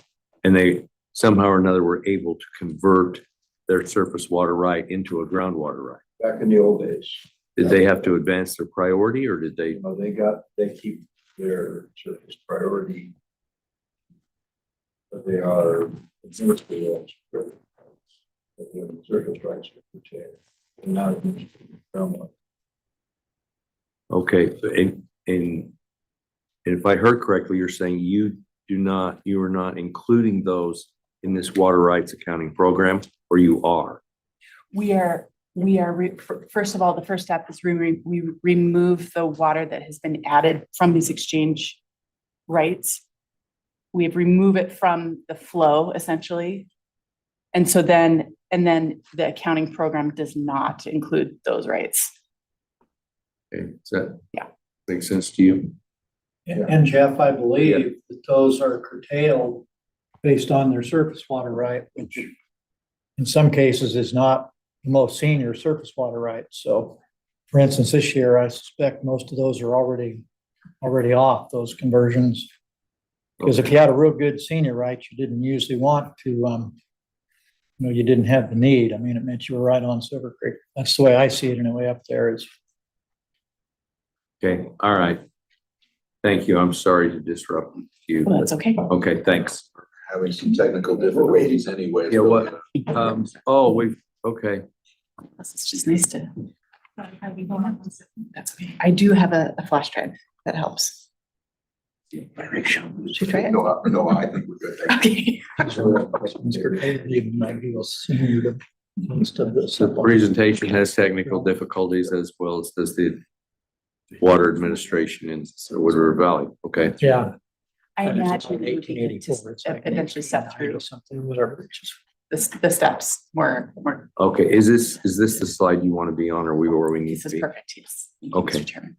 And they somehow or another were able to convert their surface water right into a groundwater right. Back in the old days. Did they have to advance their priority, or did they? You know, they keep their surface priority. But they are. Surface rights are protected. And not groundwater. Okay, and if I heard correctly, you're saying you are not including those in this water rights accounting program, or you are? We are We are, first of all, the first step is we remove the water that has been added from these exchange rights. We remove it from the flow essentially. And so then the accounting program does not include those rights. Okay, does that? Yeah. Make sense to you? And Jeff, I believe that those are curtailed based on their surface water right, which in some cases is not the most senior surface water right. So for instance, this year, I suspect most of those are already off those conversions. Because if you had a real good senior right, you didn't usually want to, you didn't have the need. I mean, it meant you were right on Silver Creek. That's the way I see it anyway up there is. Okay, all right. Thank you. I'm sorry to disrupt you. Well, that's okay. Okay, thanks. Having some technical difficulties anyway. Yeah, what, okay. It's just nice to. That's okay. I do have a flash drive that helps. Should we try it? No, I think we're good. Okay. The presentation has technical difficulties as well as does the water administration in Woodward Valley. Okay. Yeah. I imagine it would be good to eventually step through Something, whatever. the steps more. Okay, is this the slide you want to be on or where we need This to is be? perfect, yes. Thank you, Okay. Mr. Chairman.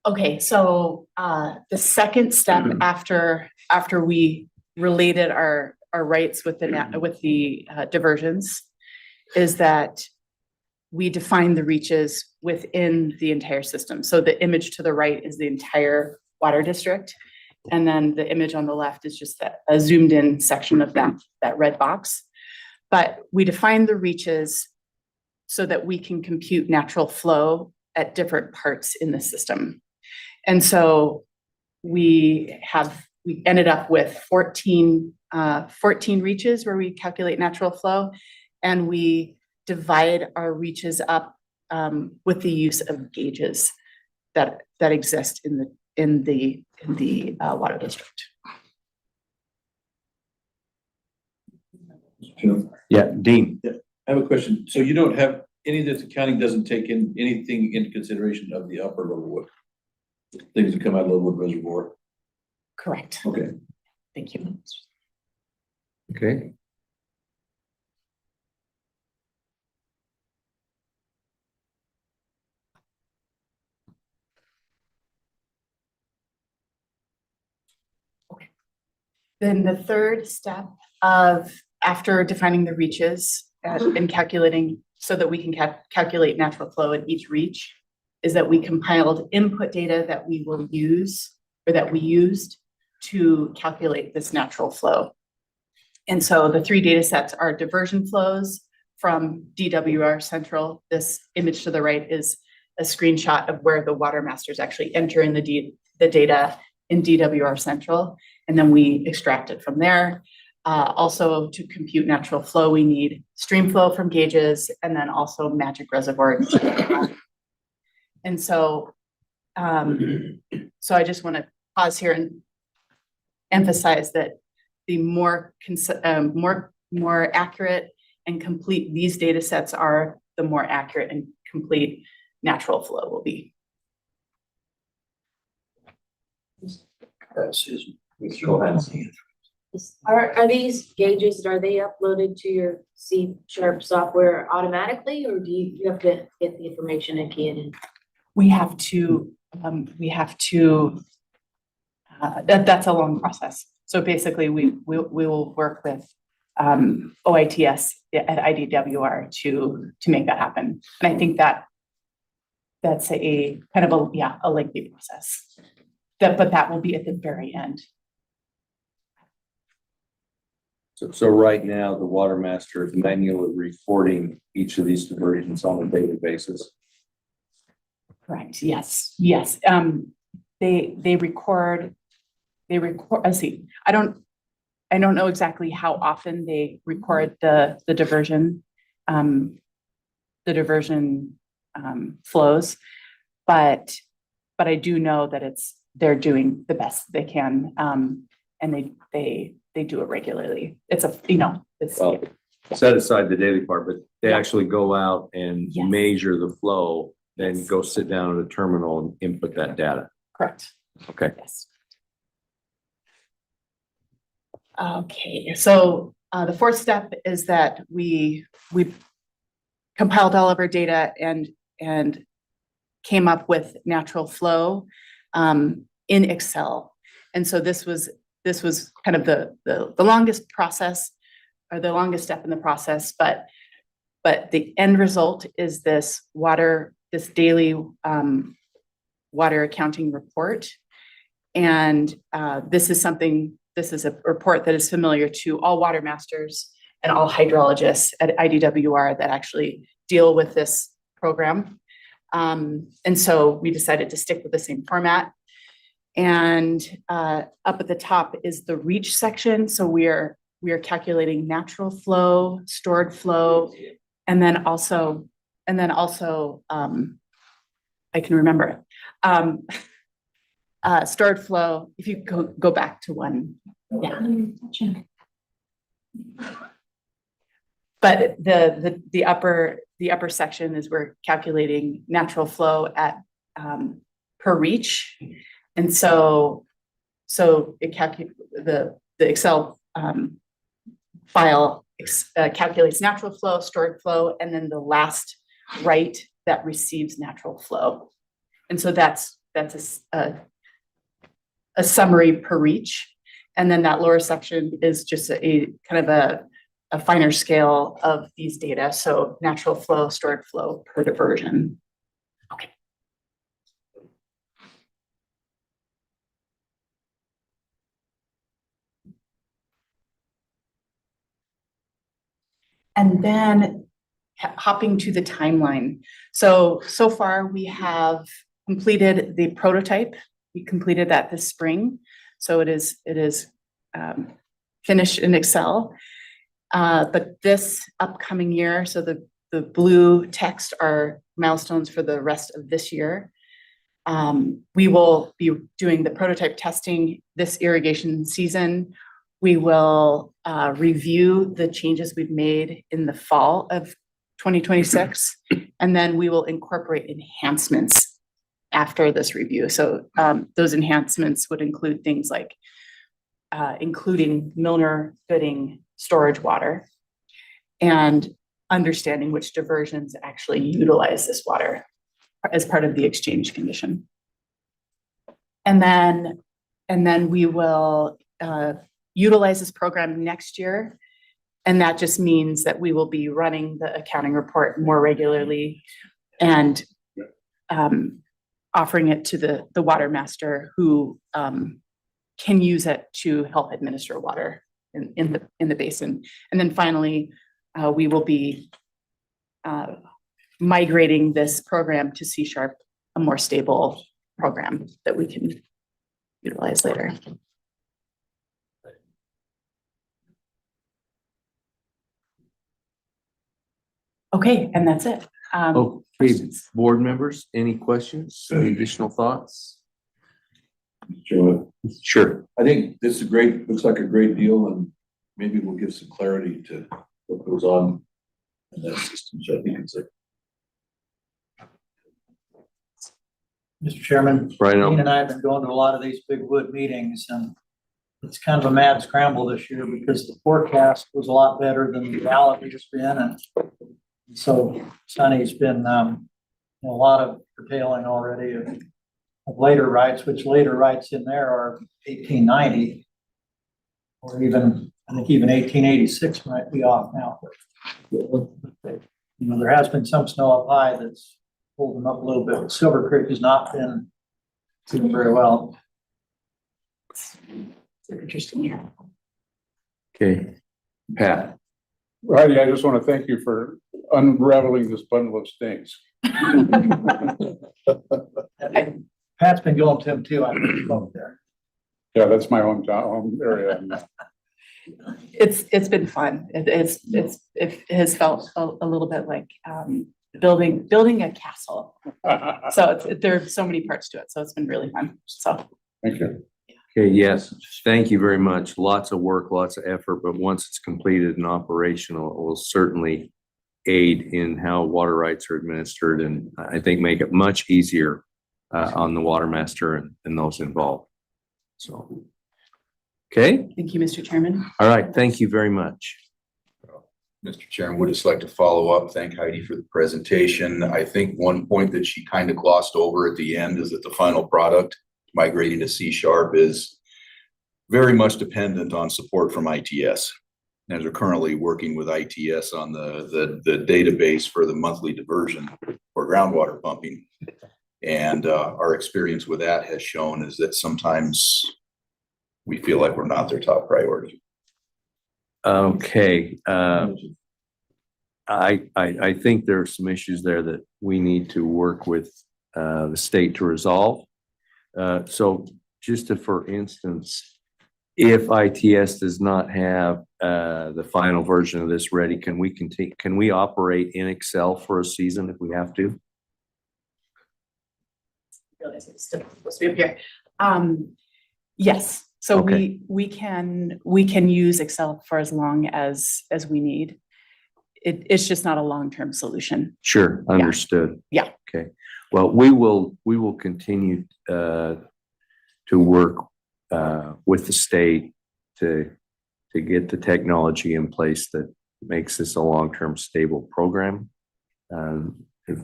Okay, so the second step after we related our rights with the diversions is that we define the reaches within the entire system. So the image to the right is the entire water district. And then the image on the left is just a zoomed in section of that red box. But we define the reaches so that we can compute natural flow at different parts in the system. And so we ended up with 14 reaches where we calculate natural flow, and we divide our reaches up with the use of gauges that exist in the water district. Yeah, Dean. I have a question. So you don't have, any of this accounting doesn't take in anything into consideration of the upper Levelwood? Things that come out of Levelwood Reservoir? Correct. Okay. Thank you. Okay. Then the third step after defining the reaches and calculating so that we can calculate natural flow at each reach is that we compiled input data that we will use or that we used to calculate this natural flow. And so the three data sets are diversion flows from DWR Central. This image to the right is a screenshot of where the water masters actually enter in the data in DWR Central, and then we extract it from there. Also, to compute natural flow, we need stream flow from gauges and then also magic reservoir. And so, so I just want to pause here and emphasize that the more accurate and complete these data sets are, the more accurate and complete natural flow will be. Are these gauges, are they uploaded to your C# software automatically, or do you have to get the information and key it in? We have to, that's a long process. So basically we will work with OITS at IDWR to make that happen. And I think that's a kind of a lengthy process. But that will be at the very end. So right now, the water master is manually recording each of these diversions on a daily basis. Correct. Yes. They record. Let's see. I don't know exactly how often they record the diversion flows, but I do know that they're doing the best they can, and they do it regularly. It's set aside the daily part, but they Yeah. actually go out and Yes. measure the flow, then Yes. go sit down at a terminal and input that data. Correct. Okay. Yes. Okay, so the fourth step is that we compiled all of our data and came up with natural flow in Excel. And so this was kind of the longest process, or the longest step in the process, but the end result is this daily water accounting report. And this is a report that is familiar to all water masters and all hydrologists at IDWR that actually deal with this program. And so we decided to stick with the same format. And up at the top is the reach section. So we are calculating natural flow, stored flow, and then also I can remember it. Stored flow, if you go back to one. Yeah. But the upper section is we're calculating natural flow at per reach. And so it the Excel file calculates natural flow, stored flow, and then the last right that receives natural flow. And so that's a summary per reach. And then that lower section is just a kind of a finer scale of these data. So natural flow, stored flow per diversion. Okay. And then hopping to the timeline. So far we have completed the prototype. We completed that this spring. So it is finished in Excel. But this upcoming year, so the blue text are milestones for the rest of this year. We will be doing the prototype testing this irrigation season. We will review the changes we've made in the fall of 2026, and then we will incorporate enhancements after this review. So those enhancements would include things like including Milner Gooding storage water and understanding which diversions actually utilize this water as part of the exchange condition. And then we will utilize this program next year. And that just means that we will be running the accounting report more regularly and offering it to the water master who can use it to help administer water in the basin. And then finally, we will be migrating this program to C#, a more stable program that we can utilize later. Okay, and that's it. Okay, board members, any questions, any additional thoughts? Sure. Sure. I think this is looks like a great deal, and maybe we'll give some clarity to what goes on in that system. So I think it's Mr. Chairman, Right on. Dean and I have been going to a lot of these big wood meetings, and it's kind of a mad scramble this year because the forecast was a lot better than the reality has been. And so Sonny's been a lot of curtailing already of later rights, which later rights in there are 1890 or even, I think even 1886 might be off now. There has been some snow up high that's holding up a little bit. Silver Creek has not been doing very well. It's an interesting year. Okay, Pat. Right, I just want to thank you for unraveling this bundle of stinks. Pat's been going to him too. I think up there. Yeah, that's my home area. It's been fun. It has felt a little bit like building a castle. So there's so many parts to it. So it's been really fun. So Thank you. Okay, yes, thank you very much. Lots of work, lots of effort, but once it's completed and operational, it will certainly aid in how water rights are administered and I think make it much easier on the water master and those involved. So, okay, Thank you, Mr. Chairman. all right, thank you very much. Mr. Chairman, would just like to follow up, thank Heidi for the presentation. I think one point that she kind of glossed over at the end is that the final product, migrating to C# is very much dependent on support from ITS. As we're currently working with ITS on the database for the monthly diversion for groundwater pumping. And our experience with that has shown is that sometimes we feel like we're not their top priority. Okay, I think there are some issues there that we need to work with the state to resolve. So just to, for instance, if ITS does not have the final version of this ready, can we continue? Can we operate in Excel for a season if we have to? Realize it's still supposed to be up here. Yes, so Okay. we can use Excel for as long as we need. It's just not a long-term solution. Sure, understood. Yeah. Okay, well, we will continue to work with the state to get the technology in place that makes this a long-term stable program. If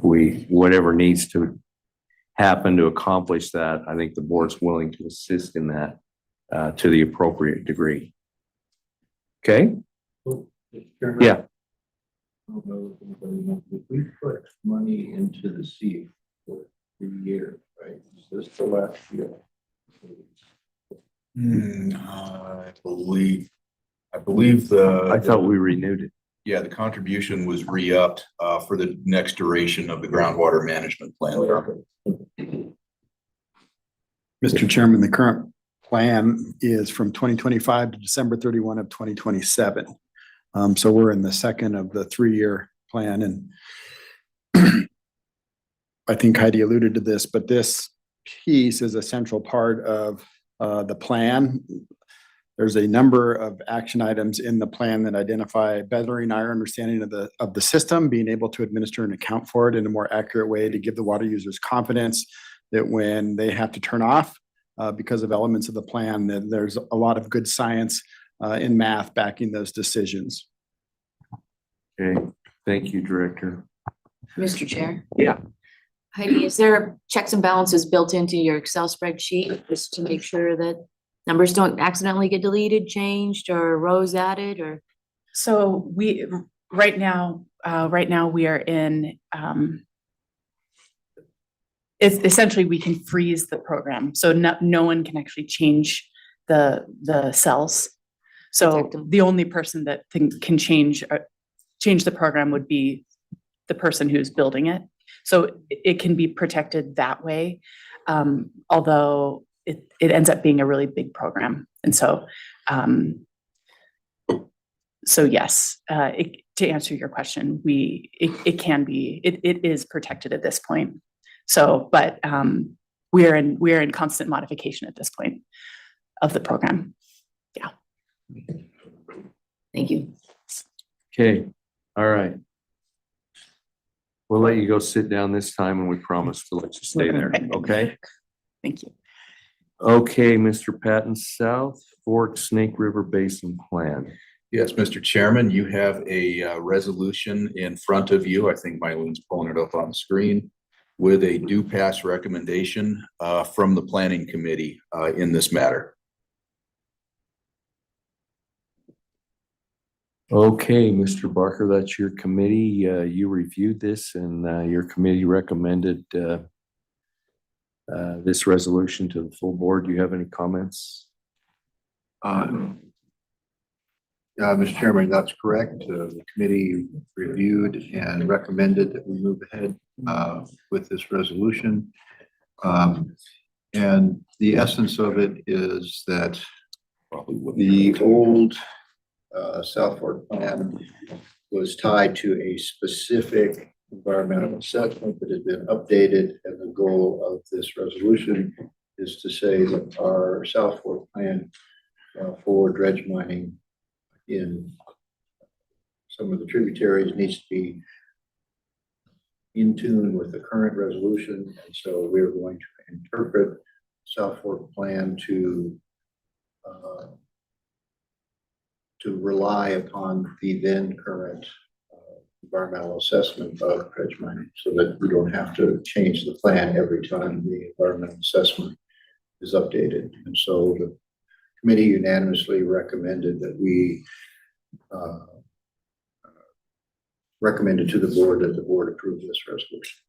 whatever needs to happen to accomplish that, I think the board's willing to assist in that to the appropriate degree. Okay? Yeah. If we put money into the seed for the year, right? Is this the last year? I believe I thought we renewed it. yeah, the contribution was re-upped for the next duration of the groundwater management plan. Mr. Chairman, the current plan is from 2025 to December 31 of 2027. So we're in the second of the 3-year plan, and I think Heidi alluded to this, but this piece is a central part of the plan. There's a number of action items in the plan that identify bettering our understanding of the system, being able to administer and account for it in a more accurate way to give the water users confidence that when they have to turn off because of elements of the plan, that there's a lot of good science in math backing those decisions. Okay, thank you, Director. Mr. Chair. Yeah. Heidi, is there checks and balances built into your Excel spreadsheet just to make sure that numbers don't accidentally get deleted, changed, or rows added, or? So right now we are in, it's essentially we can freeze the program. So no one can actually change the cells. So Protect them. the only person that can change the program would be the person who's building it. So it can be protected that way. Although it ends up being a really big program. And so, yes, to answer your question, it is protected at this point. So, but we're in constant modification at this point of the program. Yeah. Thank you. Okay, all right. We'll let you go sit down this time and we promise to let you stay there, okay? Thank you. Okay, Mr. Patton, South Fork Snake River Basin Plan. Yes, Mr. Chairman, you have a resolution in front of you. I think Mylene's pulling it up on the screen with a due pass recommendation from the planning committee in this matter. Okay, Mr. Barker, that's your committee. You reviewed this and your committee recommended this resolution to the full board. Do you have any comments? Mr. Chairman, that's correct. The committee reviewed and recommended that we move ahead with this resolution. And the essence of it is that the old South Fork plan was tied to a specific environmental assessment that has been updated, and the goal of this resolution is to say that our South Fork plan for dredge mining in some of the tributaries needs to be in tune with the current resolution. And so we're going to interpret South Fork plan to rely upon the then current environmental assessment of dredge mining, so that we don't have to change the plan every time the environmental assessment is updated. And so the committee unanimously recommended that we recommended to the board that the board approve this resolution.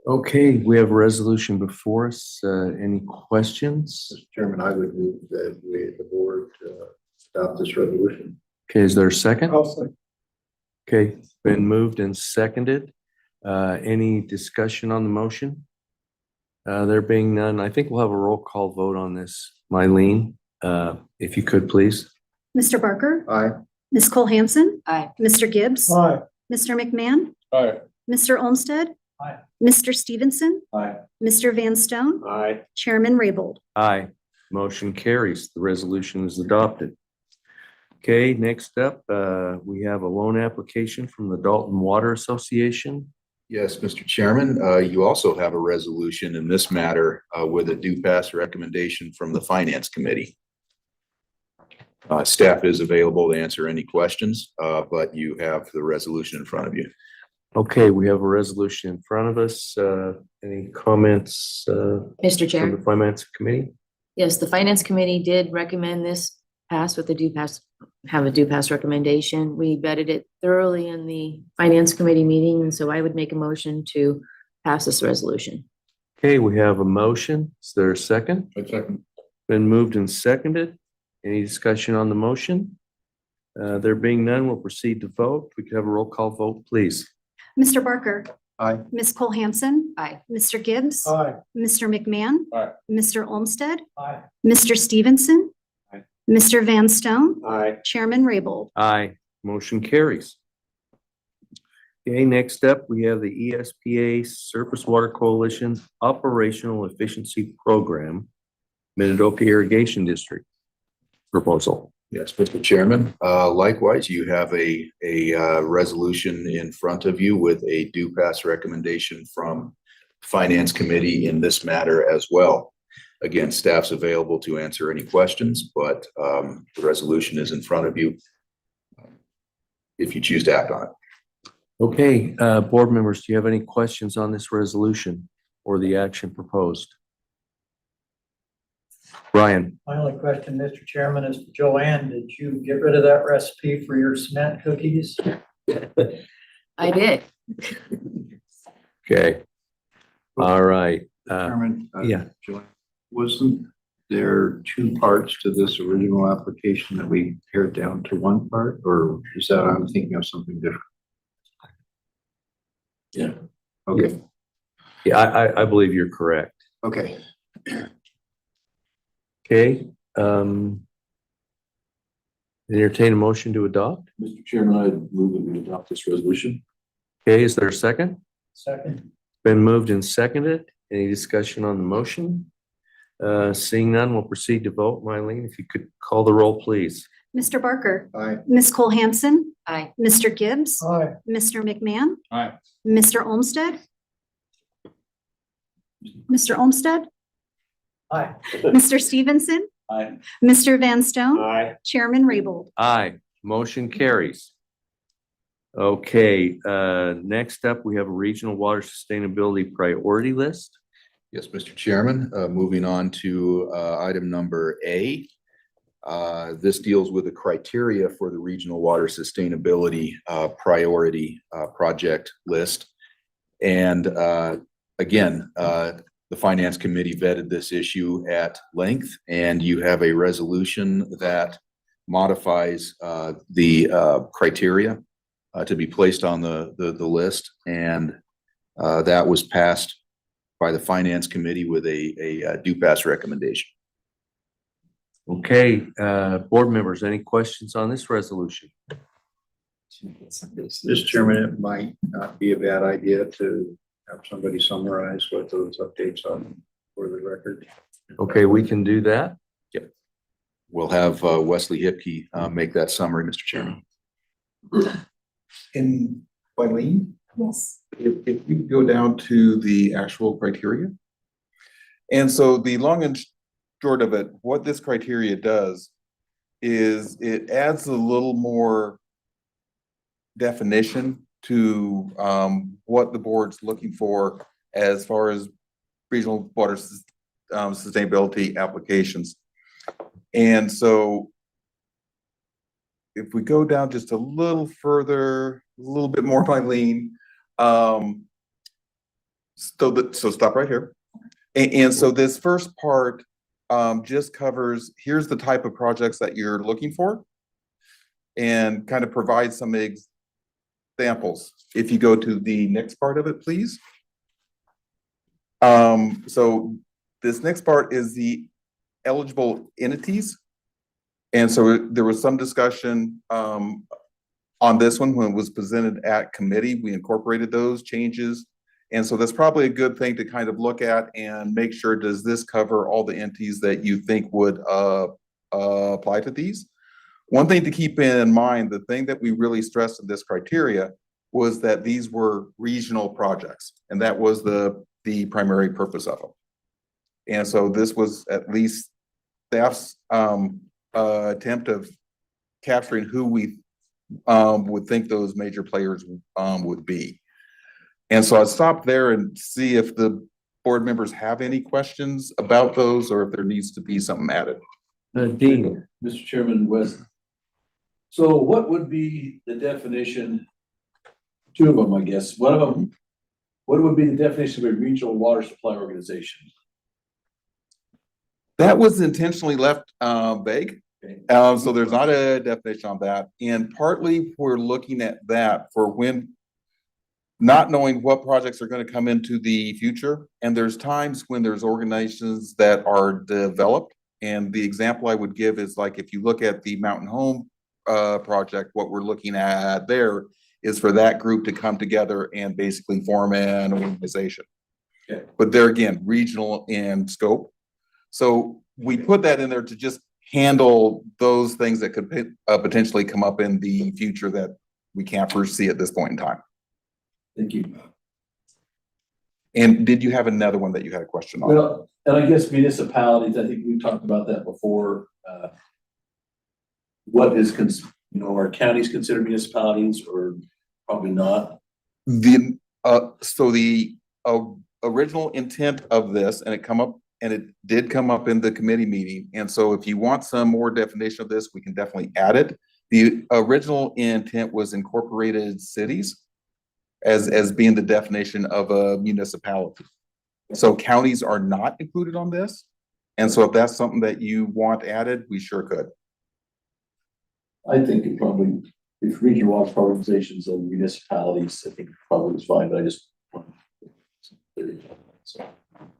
Okay, we have a resolution before us. Any questions? Mr. Chairman, I would move that the board adopt this resolution. Okay, is there a second? Okay, been moved and seconded. Any discussion on the motion? There being none, I think we'll have a roll call vote on this. Mylene, if you could, please. Mr. Barker, Aye. Ms. Cole-Hansen, Aye. Mr. Gibbs, Aye. Mr. McMahon, Aye. Mr. Olmstead, Aye. Mr. Stevenson, Aye. Mr. Van Stone, Aye. Chairman Raybould. Aye. Motion carries. The resolution is adopted. Okay, next up, we have a loan application from the Dalton Water Association. Yes, Mr. Chairman, you also have a resolution in this matter with a due pass recommendation from the Finance Committee. Staff is available to answer any questions, but you have the resolution in front of you. Okay, we have a resolution in front of us. Any comments Mr. Chair? from the Finance Committee? Yes, the Finance Committee did recommend this pass with the due pass, have a due pass recommendation. We vetted it thoroughly in the Finance Committee meeting, and so I would make a motion to pass this resolution. Okay, we have a motion. Is there a second? A second. Been moved and seconded. Any discussion on the motion? There being none, we'll proceed to vote. We could have a roll call vote, please. Mr. Barker. Aye. Ms. Cole-Hansen. Aye. Mr. Gibbs. Aye. Mr. McMahon. Aye. Mr. Olmstead. Aye. Mr. Stevenson. Aye. Mr. Van Stone. Aye. Chairman Raybould. Aye. Motion carries. Okay, next up, we have the ESPA Surface Water Coalition Operational Efficiency Program, Minidoka Irrigation District proposal. Yes, Mr. Chairman. Likewise, you have a resolution in front of you with a due pass recommendation from Finance Committee in this matter as well. Again, staff's available to answer any questions, but the resolution is in front of you if you choose to act on it. Okay, board members, do you have any questions on this resolution or the action proposed? Brian? My only question, Mr. Chairman, is to Joanne, did you get rid of that recipe for your cement cookies? I did. Okay. All right. Chairman. Yeah. Joanne, wasn't there two parts to this original application that we pared down to one part, or is that I'm thinking of something different? Yeah. Okay. Yeah, I believe you're correct. Okay. Okay. Entertain a motion to adopt. Mr. Chairman, I move that we adopt this resolution. Okay, is there a second? Second. Been moved and seconded. Any discussion on the motion? Seeing none, we'll proceed to vote. Mylene, if you could call the roll, please. Mr. Barker. Aye. Ms. Cole-Hansen. Aye. Mr. Gibbs. Aye. Mr. McMahon. Aye. Mr. Olmstead. Mr. Olmstead. Aye. Mr. Stevenson. Aye. Mr. Van Stone. Aye. Chairman Raybould. Aye, motion carries. Okay, next up, we have a regional water sustainability priority list. Yes, Mr. Chairman, moving on to item number A. This deals with the criteria for the regional water sustainability priority project list. And again, the Finance Committee vetted this issue at length, and you have a resolution that modifies the criteria to be placed on the list. And that was passed by the Finance Committee with a due pass recommendation. Okay, board members, any questions on this resolution? Mr. Chairman, it might not be a bad idea to have somebody summarize what those updates are. for the record. Okay, we can do that. We'll have Wesley Hipke make that summary, Mr. Chairman. And Eileen, Yes. if you go down to the actual criteria. And so the long and short of it, what this criteria does is it adds a little more definition to what the board's looking for as far as regional water sustainability applications. And so if we go down just a little further, a little bit more Eileen, so stop right here. And so this first part just covers, here's the type of projects that you're looking for and kind of provide some examples. If you go to the next part of it, please. So this next part is the eligible entities. And so there was some discussion on this one when it was presented at committee. We incorporated those changes. And so that's probably a good thing to kind of look at and make sure, does this cover all the entities that you think would apply to these? One thing to keep in mind, the thing that we really stressed in this criteria was that these were regional projects, and that was the primary purpose of them. And so this was at least staff's attempt of capturing who we would think those major players would be. And so I'll stop there and see if the board members have any questions about those or if there needs to be something added. Dean. Mr. Chairman, Wes. So what would be the definition? Two of them, I guess. One of them, what would be the definition of a regional water supply organization? That was intentionally left vague. So there's not a definition on that. And partly we're looking at that for when not knowing what projects are going to come into the future. And there's times when there's organizations that are developed. And the example I would give is like, if you look at the Mountain Home project, what we're looking at there is for that group to come together and basically form an organization. Okay. But they're again, regional in scope. So we put that in there to just handle those things that could potentially come up in the future that we can't foresee at this point in time. Thank you. And did you have another one that you had a question on? Well, and I guess municipalities, I think we talked about that before. What is, are counties considered municipalities or probably not? So the original intent of this, and it did come up in the committee meeting. And so if you want some more definition of this, we can definitely add it. The original intent was incorporated cities as being the definition of a municipality. So counties are not included on this. And so if that's something that you want added, we sure could. I think it probably, if regional water organizations and municipalities, I think it probably is fine, but I just.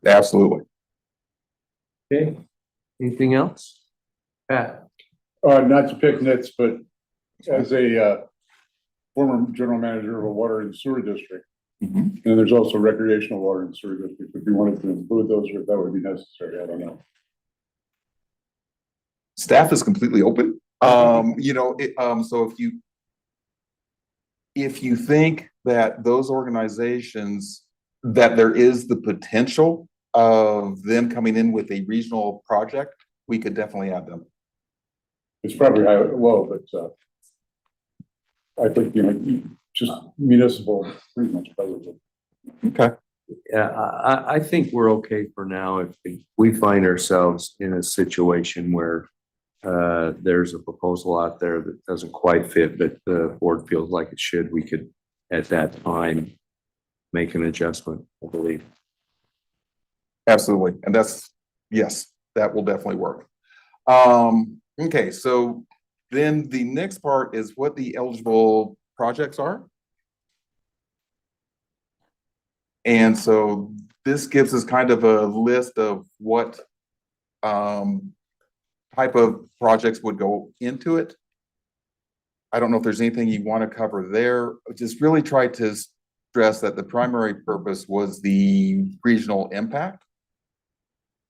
Absolutely. Okay, anything else? Pat? Not to pick nits, but as a former general manager of a water and sewer district, and there's also recreational water and sewer districts, if you wanted to include those, or if that would be necessary, I don't know. Staff is completely open. So if you think that those organizations, that there is the potential of them coming in with a regional project, we could definitely add them. It's probably low, but I think, just municipal, pretty much probably. Okay. Yeah, I think we're okay for now. If we find ourselves in a situation where there's a proposal out there that doesn't quite fit, but the board feels like it should, we could at that time make an adjustment, I believe. Absolutely. And yes, that will definitely work. Okay, so then the next part is what the eligible projects are. And so this gives us kind of a list of what type of projects would go into it. I don't know if there's anything you want to cover there. Just really try to stress that the primary purpose was the regional impact.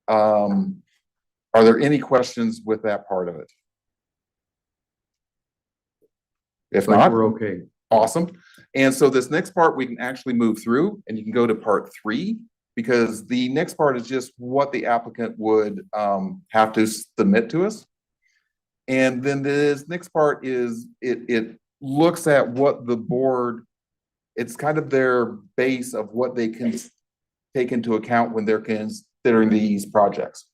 Are there any questions with that part of it? If Like not, we're okay. awesome. And so this next part, we can actually move through and you can go to part 3, because the next part is just what the applicant would have to submit to us. And then this next part is, it looks at what the board, it's kind of their base of what they can take into account when they're considering these projects.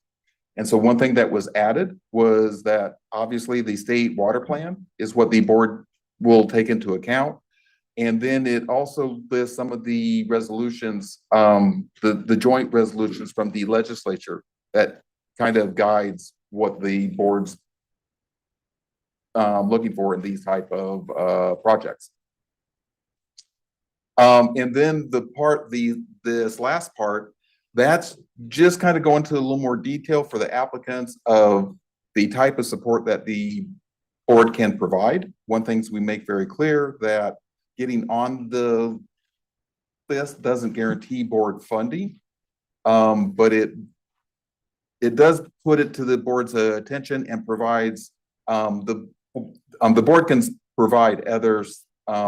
And so one thing that was added was that obviously the state water plan is what the board will take into account. And then it also lists some of the resolutions, the joint resolutions from the legislature that kind of guides what the board's looking for in these type of projects. And then this last part, that's just kind of go into a little more detail for the applicants of the type of support that the board can provide. One thing we make very clear that getting on the list doesn't guarantee board funding, but it does put it to the board's attention and provides the board can provide other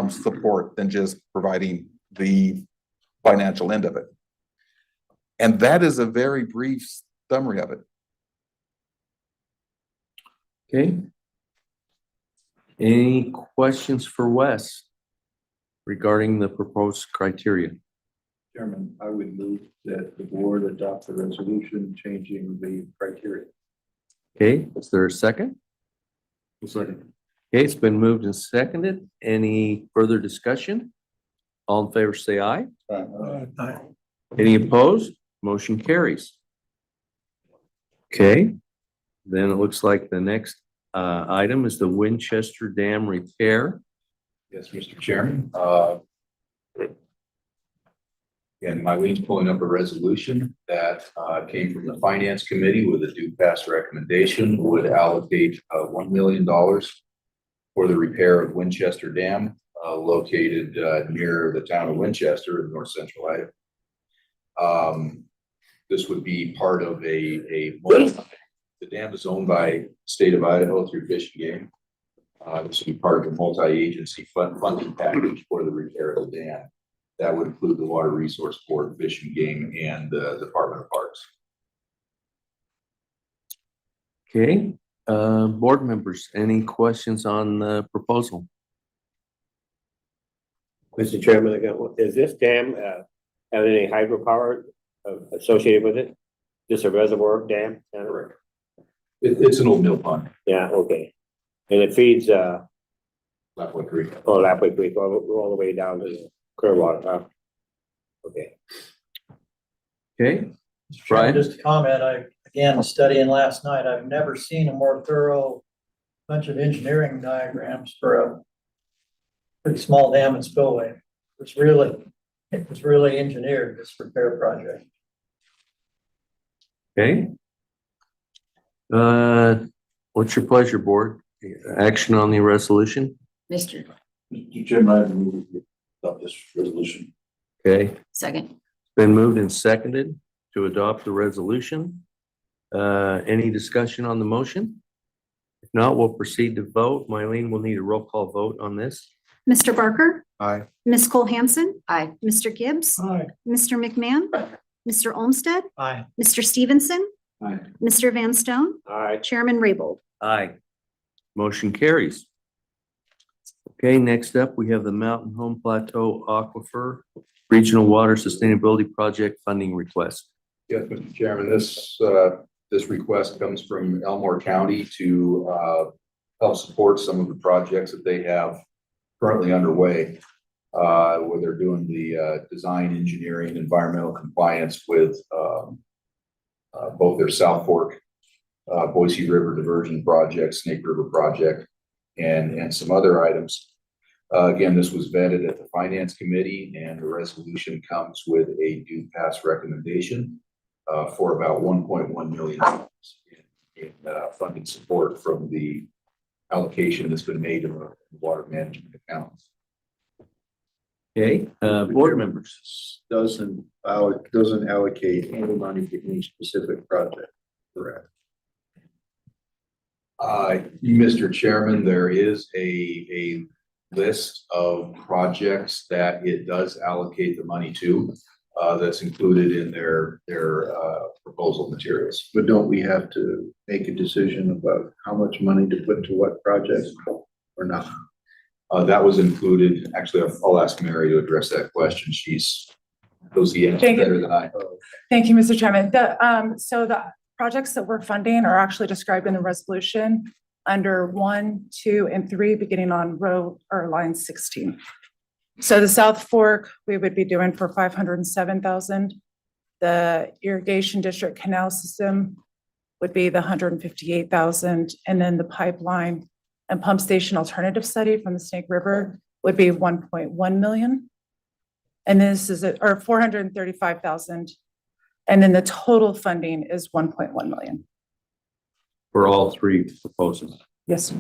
support than just providing the financial end of it. And that is a very brief summary of it. Okay. Any questions for Wes regarding the proposed criteria? Chairman, I would move that the board adopt the resolution changing the criteria. Okay, is there a second? Second. Okay, it's been moved and seconded. Any further discussion? All in favor, say aye. Any opposed? Motion carries. Okay, then it looks like the next item is the Winchester Dam repair. Yes, Mr. Chairman. And Eileen's pulling up a resolution that came from the Finance Committee with a due pass recommendation, would allocate $1 million for the repair of Winchester Dam located near the town of Winchester in north central Idaho. This would be part of the dam is owned by state of Idaho through Fish and Game. This would be part of a multi-agency funding package for the repair of the dam. That would include the Water Resource Board, Fish and Game, and the Department of Parks. Okay, board members, any questions on the proposal? Mr. Chairman, again, is this dam have any hydropower associated with it? Just a reservoir dam? Correct. It's an old mill pond. Yeah, okay. And it feeds Lapway Creek. Lapway Creek all the way down to Clearwater. Okay. Okay, Mr. Chairman, Brian? just a comment, again, studying last night, I've never seen a more thorough bunch of engineering diagrams for a pretty small dam and spillway. It was really engineered, this repair project. Okay. What's your pleasure, board? Action on the resolution? Mr. Mr. Chairman, I move to adopt this resolution. Okay, Second. been moved and seconded to adopt the resolution. Any discussion on the motion? If not, we'll proceed to vote. Mylene will need a roll call vote on this. Mr. Barker, Aye. Ms. Cole-Hansen, Aye. Mr. Gibbs, Aye. Mr. McMahon, Mr. Olmstead, Aye. Mr. Stevenson, Aye. Mr. Van Stone, All right. Chairman Raybould. Aye. Motion carries. Okay, next up, we have the Mountain Home Plateau Aquifer Regional Water Sustainability Project Funding Request. Yes, Mr. Chairman, this request comes from Elmore County to help support some of the projects that they have currently underway, where they're doing the design, engineering, environmental compliance with both their South Fork, Boise River Diversion Project, Snake River Project, and some other items. Again, this was vetted at the Finance Committee, and the resolution comes with a due pass recommendation for about $1.1 million in funding support from the allocation that's been made in the water management accounts. Okay, board members. Doesn't allocate any money to any specific project, correct? Mr. Chairman, there is a list of projects that it does allocate the money to, that's included in their proposal materials. But don't we have to make a decision about how much money to put to what project or not? That was included, actually, I'll ask Mary to address that question. She's knows the answer Thank you. better than I. Thank you, Mr. Chairman. So the projects that we're funding are actually described in the resolution under 1, 2, and 3, beginning on row or line 16. So the South Fork, we would be doing for 507,000. The irrigation district canal system would be the 158,000. And then the pipeline and pump station alternative study from the Snake River would be 1.1 million. And this is, or 435,000. And then the total funding is 1.1 million. For all three proposals. Yes, sir.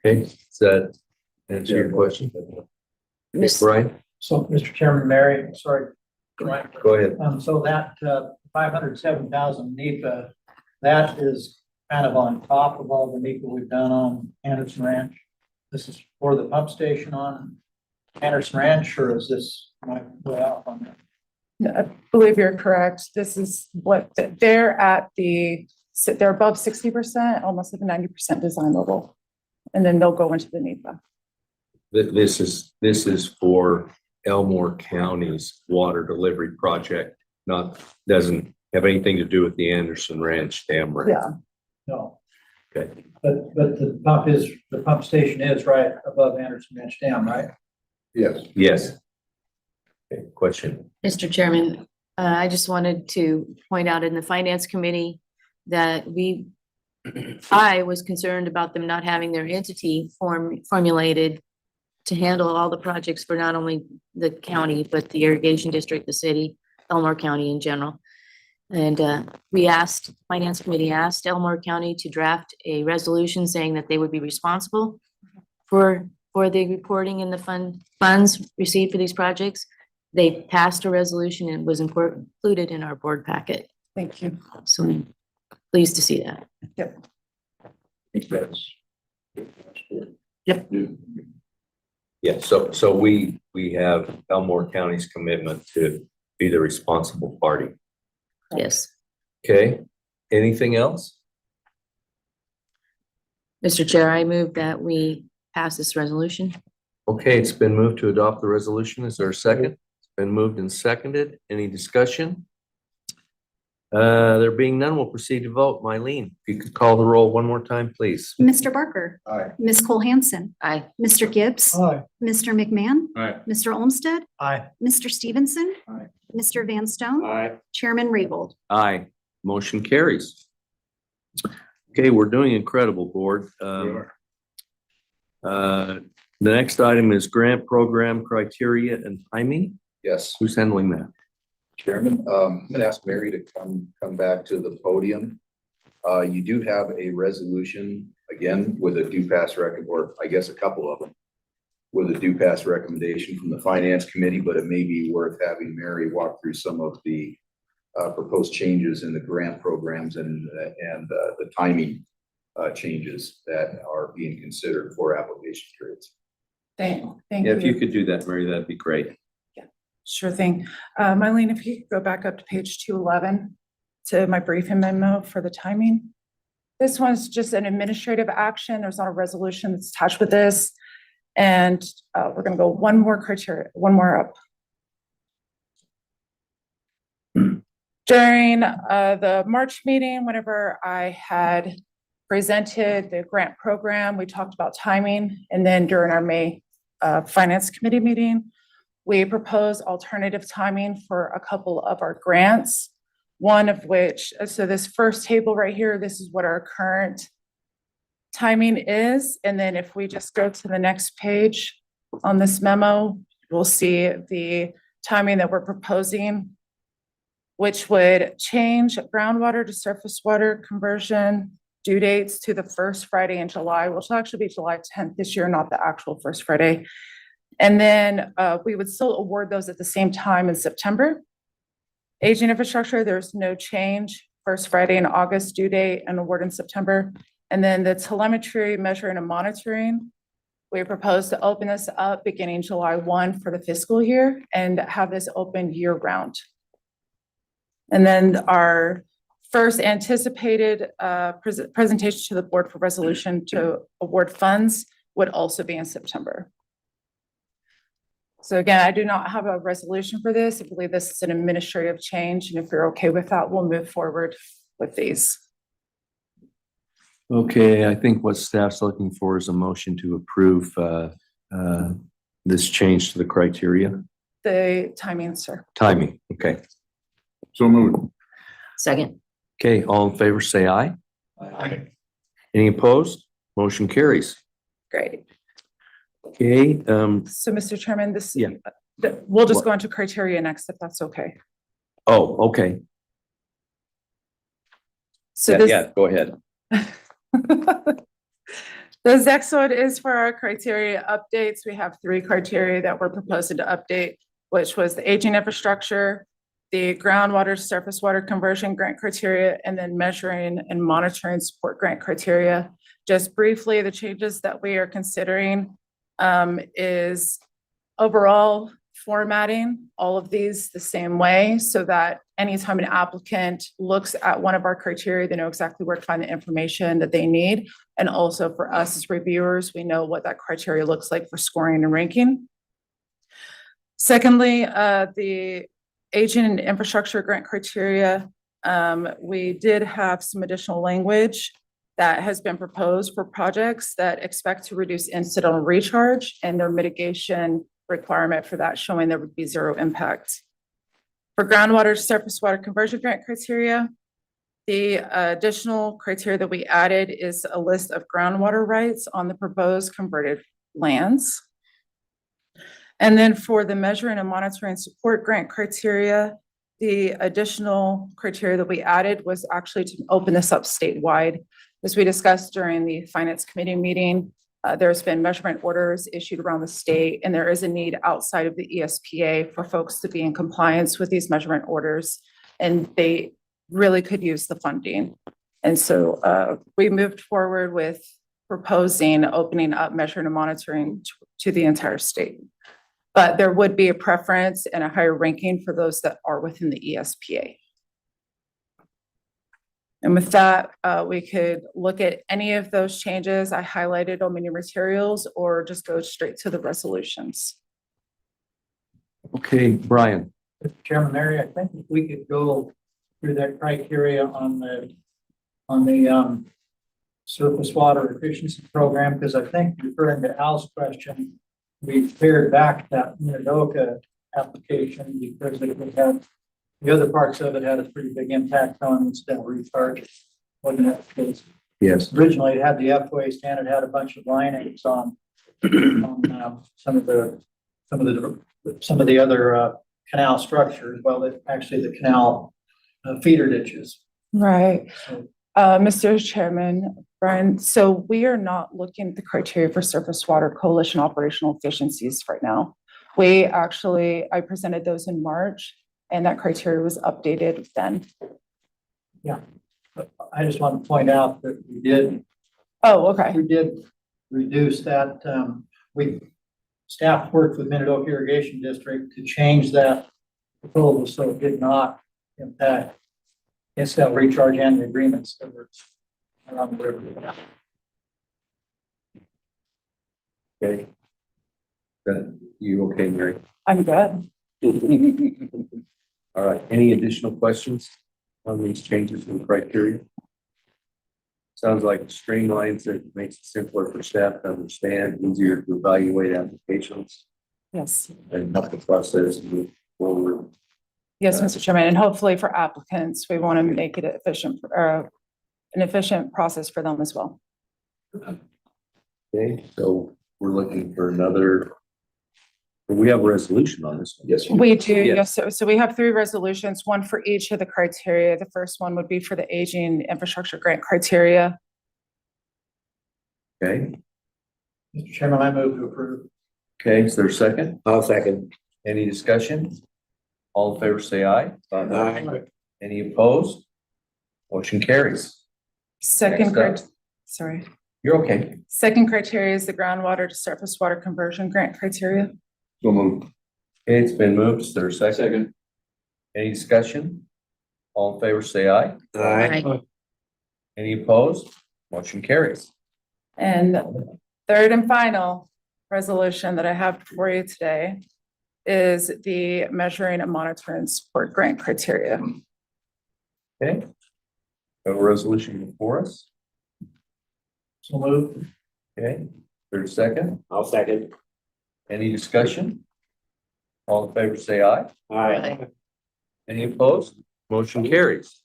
Okay, does that answer your question? Miss- Brian, So, Mr. Chairman, Mary, sorry. Right. go ahead. So that 507,000 NEPA, that is kind of on top of all the NEPA we've done on Anderson Ranch. This is for the pump station on Anderson Ranch, or is this my way off on that? I believe you're correct. This is what they're at they're above 60%, almost at the 90% design level. And then they'll go into the NEPA. This is for Elmore County's water delivery project, doesn't have anything to do with the Anderson Ranch dam, right? Yeah. No. Okay. But the pump station is right above Anderson Ranch Dam, right? Yes. Yes. Okay, question. Mr. Chairman, I just wanted to point out in the finance committee that I was concerned about them not having their entity formulated to handle all the projects for not only the county, but the irrigation district, the city, Elmore County in general. And finance committee asked Elmore County to draft a resolution saying that they would be responsible for the reporting and the funds received for these projects. They passed a resolution and was included in our board packet. Thank you. So I'm pleased to see that. Yep. Yep. Yeah, so we have Elmore County's commitment to be the responsible party. Yes. Okay, anything else? Mr. Chair, I move that we pass this resolution. Okay, it's been moved to adopt the resolution. Is there a second? It's been moved and seconded. Any discussion? There being none, we'll proceed to vote. Mylene, if you could call the roll one more time, please. Mr. Barker. Aye. Ms. Cole-Hansen. Aye. Mr. Gibbs. Aye. Mr. McMahon. Aye. Mr. Olmstead. Aye. Mr. Stevenson. Aye. Mr. Van Stone. Aye. Chairman Raybould. Aye, motion carries. Okay, we're doing incredible, board. The next item is grant program criteria and timing. Yes, Who's handling that? Chairman, I'm gonna ask Mary to come back to the podium. You do have a resolution, again, with a due pass record, or I guess a couple of them, with a due pass recommendation from the finance committee, but it may be worth having Mary walk through some of the proposed changes in the grant programs and the timing changes that are being considered for application periods. Thank Yeah, if you you. could do that, Mary, that'd be great. Sure thing. Mylene, if you could go back up to page 211 to my briefing memo for the timing. This one's just an administrative action. There's not a resolution that's attached with this. And we're gonna go one more up. During the March meeting, whenever I had presented the grant program, we talked about timing. And then during our May Finance Committee meeting, we proposed alternative timing for a couple of our grants. One of which, so this first table right here, this is what our current timing is. And then if we just go to the next page on this memo, we'll see the timing that we're proposing, which would change groundwater to surface water conversion due dates to the first Friday in July, which will actually be July 10th this year, not the actual first Friday. And then we would still award those at the same time in September. Aging infrastructure, there's no change. First Friday in August due date and award in September. And then the telemetry measuring and monitoring, we propose to open this up beginning July 1 for the fiscal year and have this open year round. And then our first anticipated presentation to the board for resolution to award funds would also be in September. So again, I do not have a resolution for this. I believe this is an administrative change, and if you're okay with that, we'll move forward with these. Okay, I think what staff's looking for is a motion to approve this change to the criteria. The timing, sir. Timing, okay. So moved. Second. Okay, all in favor, say aye. Aye. Any opposed? Motion carries. Great. Okay, So, Mr. Chairman, this, Yeah. We'll just What? go into criteria next, if that's okay. oh, okay. So Yeah, this, yeah, go ahead. this next one is for our criteria updates. We have 3 criteria that we're proposing to update, which was the aging infrastructure, the groundwater surface water conversion grant criteria, and then measuring and monitoring support grant criteria. Just briefly, the changes that we are considering is overall formatting all of these the same way so that anytime an applicant looks at one of our criteria, they know exactly where to find the information that they need. And also for us as reviewers, we know what that criteria looks like for scoring and ranking. Secondly, the aging and infrastructure grant criteria, we did have some additional language that has been proposed for projects that expect to reduce incidental recharge and their mitigation requirement for that showing there would be 0 impact. For groundwater surface water conversion grant criteria, the additional criteria that we added is a list of groundwater rights on the proposed converted lands. And then for the measuring and monitoring support grant criteria, the additional criteria that we added was actually to open this up statewide. As we discussed during the finance committee meeting, there's been measurement orders issued around the state, and there is a need outside of the ESPA for folks to be in compliance with these measurement orders, and they really could use the funding. And so we moved forward with proposing opening up measuring and monitoring to the entire state. But there would be a preference and a higher ranking for those that are within the ESPA. And with that, we could look at any of those changes I highlighted on many materials or just go straight to the resolutions. Okay, Brian. Mr. Chairman, Mary, I think if we could go through that criteria on the surface water efficiency program, because I think referring to Al's question, we pared back that Minidoka application because it had, the other parts of it had a pretty big impact on incidental recharge. Wasn't it? Because Yes. originally it had the F waste and it had a bunch of linings on some of the other canal structures. Well, actually the canal feeder ditches. Right. So, Mr. Chairman, Brian, so we are not looking at the criteria for surface water coalition operational efficiencies right now. I presented those in March and that criteria was updated then. yeah, but I just want to point out that we did Okay. reduce that. Staff worked with Minidoka Irrigation District to change that proposal so it did not impact incidental recharge and the agreements that were around the river. Okay. You okay, Mary? I'm good. All right, any additional questions on these changes in criteria? Sounds like it streamlines it, makes it simpler for staff to understand, easier to evaluate applications Yes. and help the process move forward. Yes, Mr. Chairman, and hopefully for applicants, we want to make it an efficient process for them as well. Okay, so we're looking for another. We have a resolution on this one. Yes. We do, Yeah. yes. So we have 3 resolutions, one for each of the criteria. The first one would be for the aging infrastructure grant criteria. Okay, Mr. Chairman, I move to approve. okay, is there a second? I'll second. Any discussion? All in favor, say aye. Aye. Any opposed? Motion carries. Second, Next up. sorry. You're okay. Second criteria is the groundwater to surface water conversion grant criteria. So moved. Okay, it's been moved. Is there a second? Second. Any discussion? All in favor, say aye. Aye. Any opposed? Motion carries. And third and final resolution that I have for you today is the measuring and monitoring support grant criteria. Okay. Have a resolution before us. So moved. Okay, there's a second. I'll second. Any discussion? All in favor, say aye. Aye. Any opposed? Motion carries.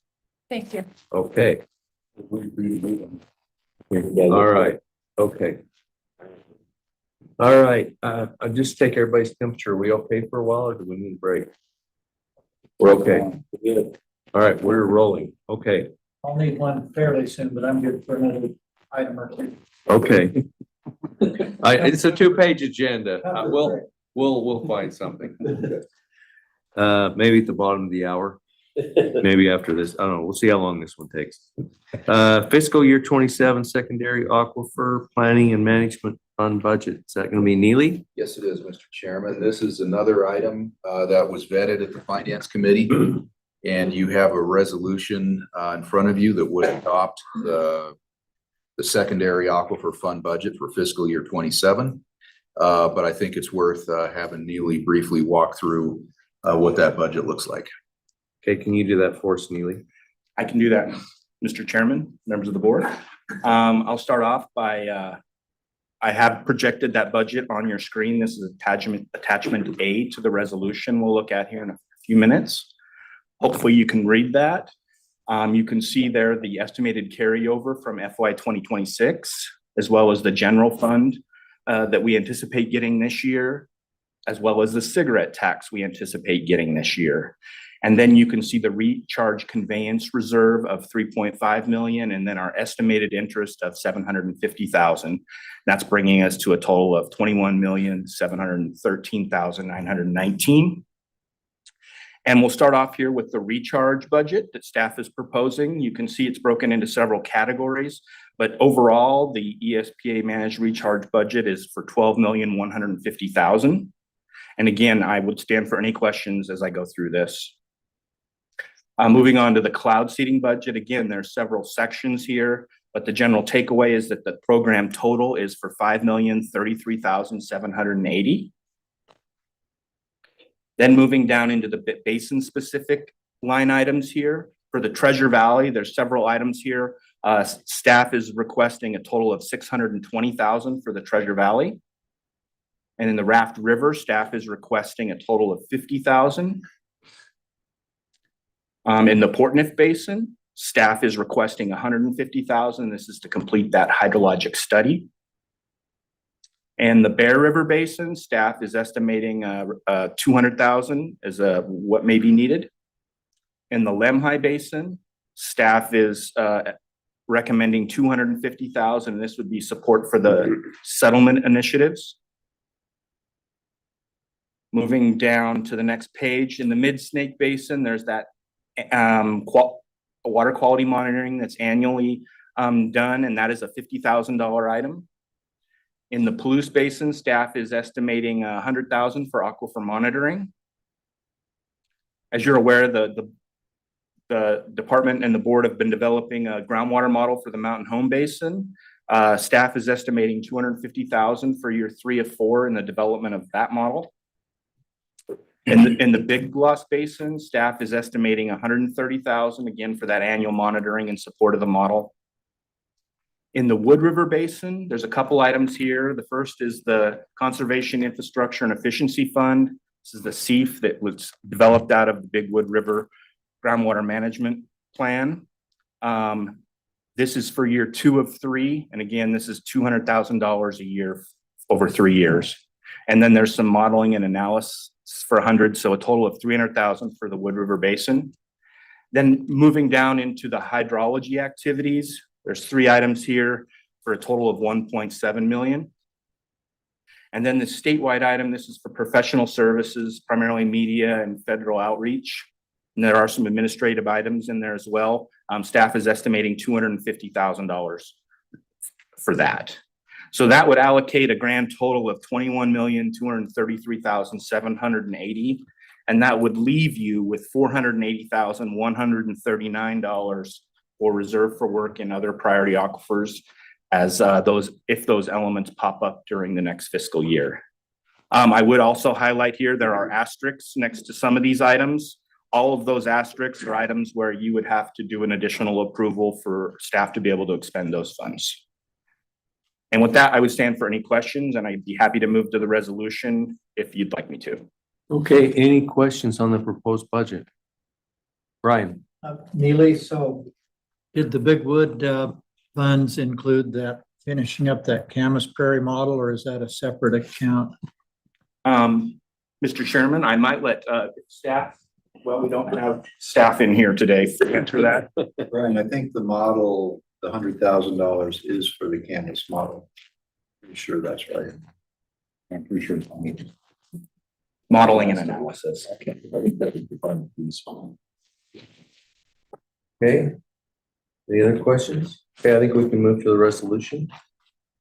Thank you. Okay. All right, okay. All right, I'll just take everybody's temperature. Are we okay for a while or do we need a break? We're okay. Good. All right, we're rolling. Okay, I'll need one fairly soon, but I'm good for another item or two. okay. It's a 2-page agenda. We'll find something. Maybe at the bottom of the hour, maybe after this. I don't know. We'll see how long this one takes. Fiscal year 27 secondary aquifer planning and management fund budget. Is that going to be Neely? Yes, it is, Mr. Chairman. This is another item that was vetted at the Finance Committee. And you have a resolution in front of you that would adopt the secondary aquifer fund budget for fiscal year 27. But I think it's worth having Neely briefly walk through what that budget looks like. Okay, can you do that for us, Neely? I can do that, Mr. Chairman, members of the board. I'll start off by, I have projected that budget on your screen. This is attachment A to the resolution we'll look at here in a few minutes. Hopefully you can read that. You can see there the estimated carryover from FY 2026, as well as the general fund that we anticipate getting this year, as well as the cigarette tax we anticipate getting this year. And then you can see the recharge conveyance reserve of 3.5 million, and then our estimated interest of 750,000. That's bringing us to a total of 21,713,919. And we'll start off here with the recharge budget that staff is proposing. You can see it's broken into several categories, but overall, the ESPA managed recharge budget is for 12,150,000. And again, I would stand for any questions as I go through this. Moving on to the cloud seeding budget. Again, there's several sections here, but the general takeaway is that the program total is for 5,033,780. Then moving down into the basin specific line items here. For the Treasure Valley, there's several items here. Staff is requesting a total of 620,000 for the Treasure Valley. And in the Raft River, staff is requesting a total of 50,000. In the Portneuf Basin, staff is requesting 150,000. This is to complete that hydrologic study. And the Bear River Basin, staff is estimating 200,000 as what may be needed. In the Lemhi Basin, staff is recommending 250,000. This would be support for the settlement initiatives. Moving down to the next page, in the Mid-Snake Basin, there's that water quality monitoring that's annually done, and that is a $50,000 item. In the Palouse Basin, staff is estimating 100,000 for aquifer monitoring. As you're aware, the department and the board have been developing a groundwater model for the Mountain Home Basin. Staff is estimating 250,000 for year 3 of 4 in the development of that model. In the Big Gloss Basin, staff is estimating 130,000 again for that annual monitoring and support of the model. In the Wood River Basin, there's a couple items here. The first is the Conservation Infrastructure and Efficiency Fund. This is the CEF that was developed out of the Big Wood River Groundwater Management Plan. This is for year 2 of 3. And again, this is $200,000 a year over 3 years. And then there's some modeling and analysis for 100, so a total of 300,000 for the Wood River Basin. Then moving down into the hydrology activities, there's 3 items here. for a total of 1.7 million. And then the statewide item, this is for professional services, primarily media and federal outreach. And there are some administrative items in there as well. Staff is estimating $250,000 for that. So that would allocate a grand total of 21,233,780. And that would leave you with $480,139 for reserve for work and other priority aquifers as if those elements pop up during the next fiscal year. I would also highlight here, there are asterisks next to some of these items. All of those asterisks are items where you would have to do an additional approval for staff to be able to expend those funds. And with that, I would stand for any questions, and I'd be happy to move to the resolution if you'd like me to. Okay, any questions on the proposed budget? Brian? Neely, so did the Big Wood funds include that finishing up that Camas Prairie model, or is that a separate account? Mr. Chairman, I might let staff, well, we don't have staff in here today to answer that. Brian, I think the model, the $100,000 is for the Canvas model. Pretty sure that's right. I'm pretty sure. Modeling and analysis. Okay. Any other questions? Okay, I think we can move to the resolution.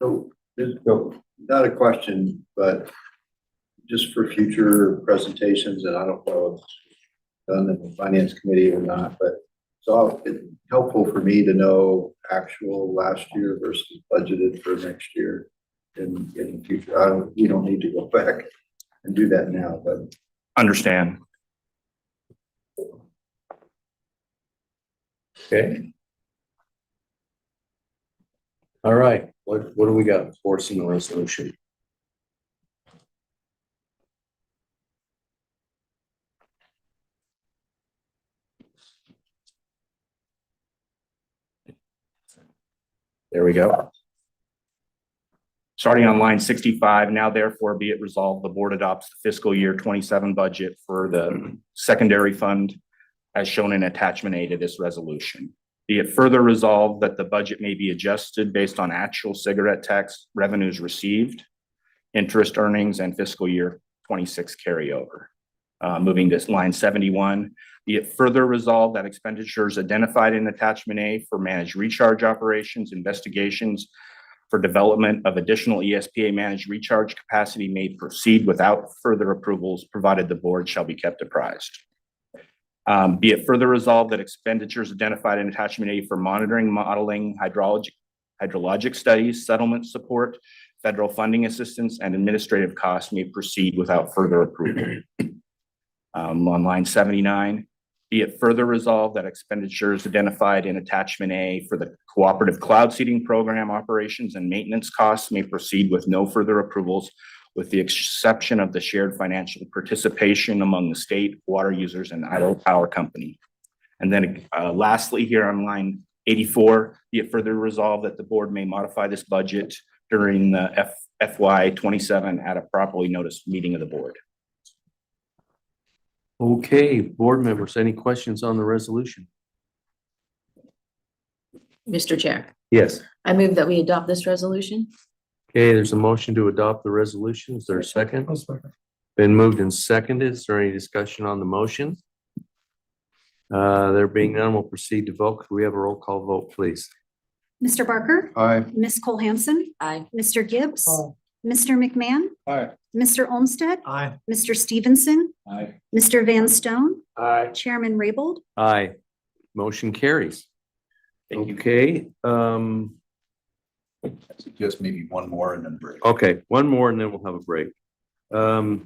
So, not a question, but just for future presentations, and I don't know if it's done in the finance committee or not, but so it's helpful for me to know actual last year versus budgeted for next year in the future. We don't need to go back and do that now, but. Understand. Okay. All right, what do we got for us in the resolution? There we go. Starting on line 65, now therefore be it resolved, the board adopts the fiscal year 27 budget for the secondary fund as shown in attachment A to this resolution. Be it further resolved that the budget may be adjusted based on actual cigarette tax revenues received, interest earnings, and fiscal year 26 carryover. Moving to line 71, be it further resolved that expenditures identified in attachment A for managed recharge operations, investigations for development of additional ESPA managed recharge capacity may proceed without further approvals, provided the board shall be kept apprised. Be it further resolved that expenditures identified in attachment A for monitoring, modeling, hydrologic studies, settlement support, federal funding assistance, and administrative costs may proceed without further approval. On line 79, be it further resolved that expenditures identified in attachment A for the cooperative cloud seeding program operations and maintenance costs may proceed with no further approvals, with the exception of the shared financial participation among the state, water users, and Idaho Power Company. And then lastly, here on line 84, be it further resolved that the board may modify this budget during the FY 27 at a properly noticed meeting of the board. Okay, board members, any questions on the resolution? Mr. Chair, Yes. I move that we adopt this resolution. Okay, there's a motion to adopt the resolution. Is there a second? Been moved and seconded. Is there any discussion on the motion? There being none, we'll proceed to vote. Could we have a roll call vote, please? Mr. Barker, Aye. Ms. Cole-Hansen, Aye. Mr. Gibbs, Mr. McMahon, Aye. Mr. Olmstead, Aye. Mr. Stevenson, Aye. Mr. Van Stone, Aye. Chairman Raybould. Aye. Motion carries. Thank you. Okay, Just maybe one more and then break. okay, one more and then we'll have a break.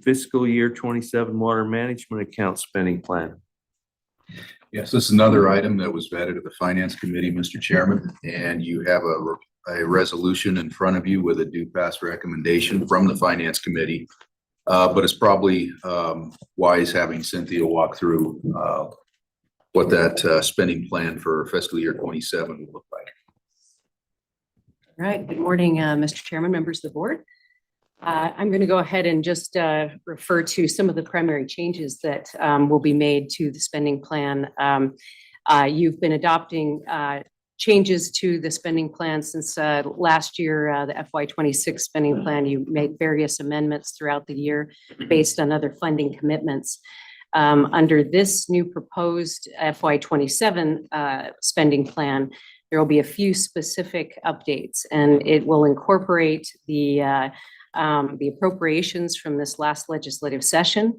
Fiscal year 27 water management account spending plan. Yes, this is another item that was vetted at the finance committee, Mr. Chairman, and you have a resolution in front of you with a due pass recommendation from the finance committee. But it's probably wise having Cynthia walk through what that spending plan for fiscal year 27 will look like. All right, good morning, Mr. Chairman, members of the board. I'm going to go ahead and just refer to some of the primary changes that will be made to the spending plan. You've been adopting changes to the spending plan since last year, the FY26 spending plan. You made various amendments throughout the year based on other funding commitments. Under this new proposed FY27 spending plan, there will be a few specific updates, and it will incorporate the appropriations from this last legislative session.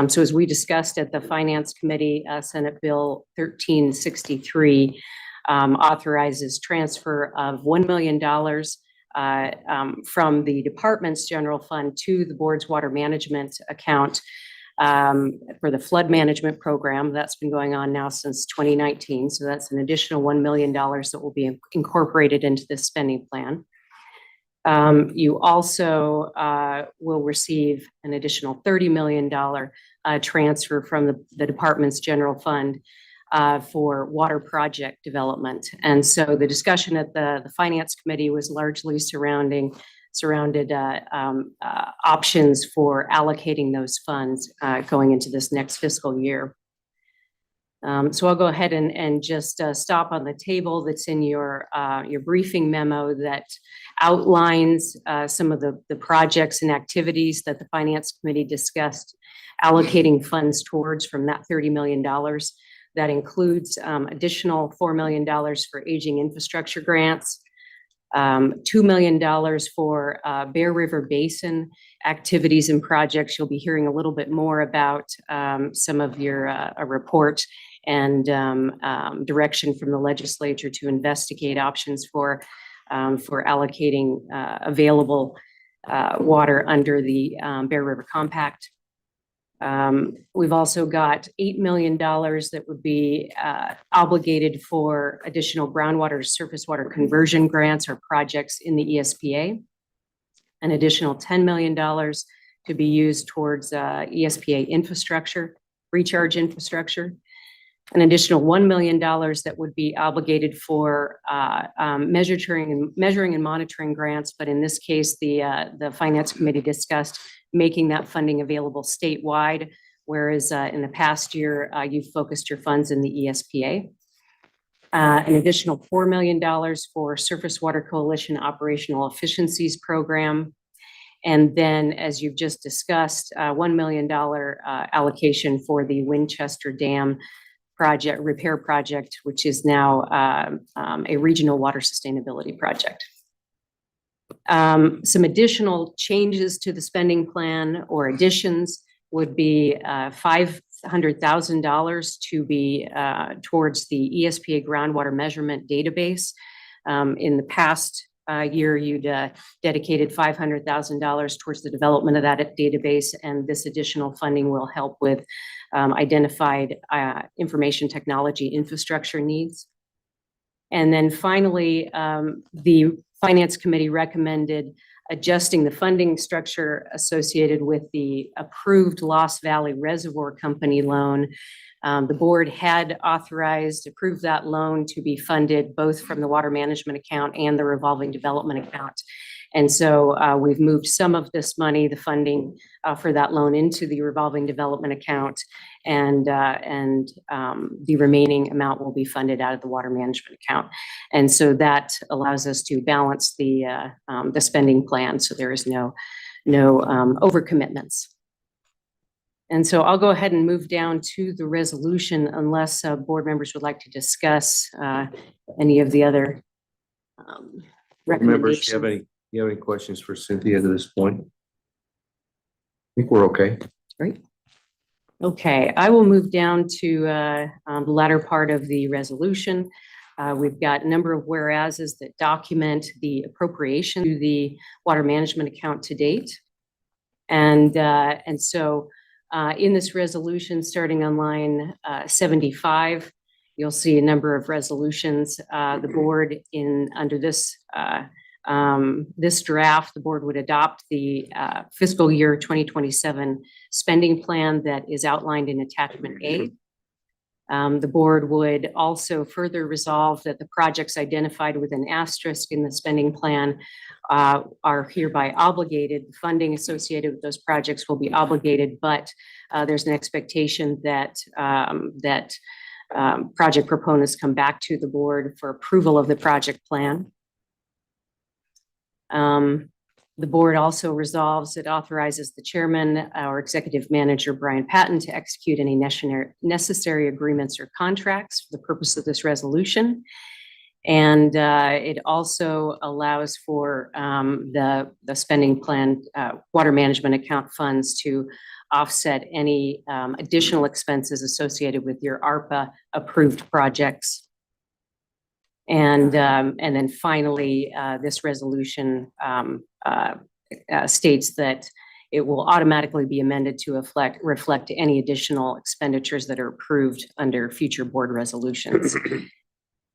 So as we discussed at the Finance Committee, Senate Bill 1363 authorizes transfer of $1 million from the department's general fund to the board's water management account for the flood management program. That's been going on now since 2019. So that's an additional $1 million that will be incorporated into this spending plan. You also will receive an additional $30 million transfer from the department's general fund for water project development. And so the discussion at the Finance Committee was largely surrounded options for allocating those funds going into this next fiscal year. So I'll go ahead and just stop on the table that's in your briefing memo that outlines some of the projects and activities that the Finance Committee discussed allocating funds towards from that $30 million. That includes additional $4 million for aging infrastructure grants, $2 million for Bear River Basin activities and projects. You'll be hearing a little bit more about some of your a report and direction from the legislature to investigate options for allocating available water under the Bear River Compact. We've also got $8 million that would be obligated for additional groundwater to surface water conversion grants or projects in the ESPA. An additional $10 million to be used towards ESPA infrastructure, recharge infrastructure. An additional $1 million that would be obligated for measuring and monitoring grants. But in this case, the Finance Committee discussed making that funding available statewide, whereas in the past year, you've focused your funds in the ESPA. An additional $4 million for Surface Water Coalition Operational Efficiencies Program. And then, as you've just discussed, $1 million allocation for the Winchester Dam project, repair project, which is now a regional water sustainability project. Some additional changes to the spending plan or additions would be $500,000 to be towards the ESPA groundwater measurement database. In the past year, you'd dedicated $500,000 towards the development of that database, and this additional funding will help with identified information technology infrastructure needs. And then finally, the Finance Committee recommended adjusting the funding structure associated with the approved Lost Valley Reservoir Company loan. The board had approved that loan to be funded both from the water management account and the revolving development account. And so we've moved some of this money, the funding for that loan, into the revolving development account, and the remaining amount will be funded out of the water management account. And so that allows us to balance the spending plan, so there is no overcommitments. And so I'll go ahead and move down to the resolution unless board members would like to discuss any of the other Members, recommendations. do you have any questions for Cynthia at this point? I think we're okay. Great. Okay, I will move down to the latter part of the resolution. We've got a number of whereases that document the appropriation to the water management account to date. And so in this resolution, starting on line 75, you'll see a number of resolutions. The board under this draft, the board would adopt the fiscal year 2027 spending plan that is outlined in attachment A. The board would also further resolve that the projects identified with an asterisk in the spending plan are hereby obligated. The funding associated with those projects will be obligated, but there's an expectation that project proponents come back to the board for approval of the project plan. The board also resolves, it authorizes the chairman, our executive manager, Brian Patton, to execute any necessary agreements or contracts for the purpose of this resolution. And it also allows for the spending plan, water management account funds to offset any additional expenses associated with your ARPA approved projects. And then finally, this resolution states that it will automatically be amended to reflect any additional expenditures that are approved under future board resolutions.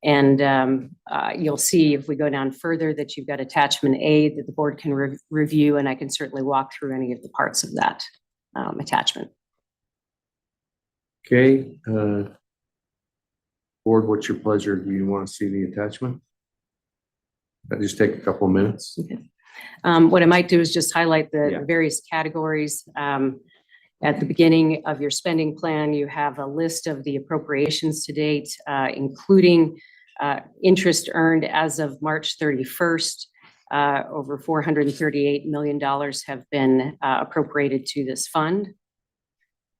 And you'll see if we go down further that you've got attachment A that the board can review, and I can certainly walk through any of the parts of that attachment. Okay, board, what's your pleasure? Do you want to see the attachment? That just take a couple of minutes. Okay. What I might do is just highlight the various categories. At the beginning of your spending plan, you have a list of the appropriations to date, including interest earned as of March 31st. Over $438 million have been appropriated to this fund.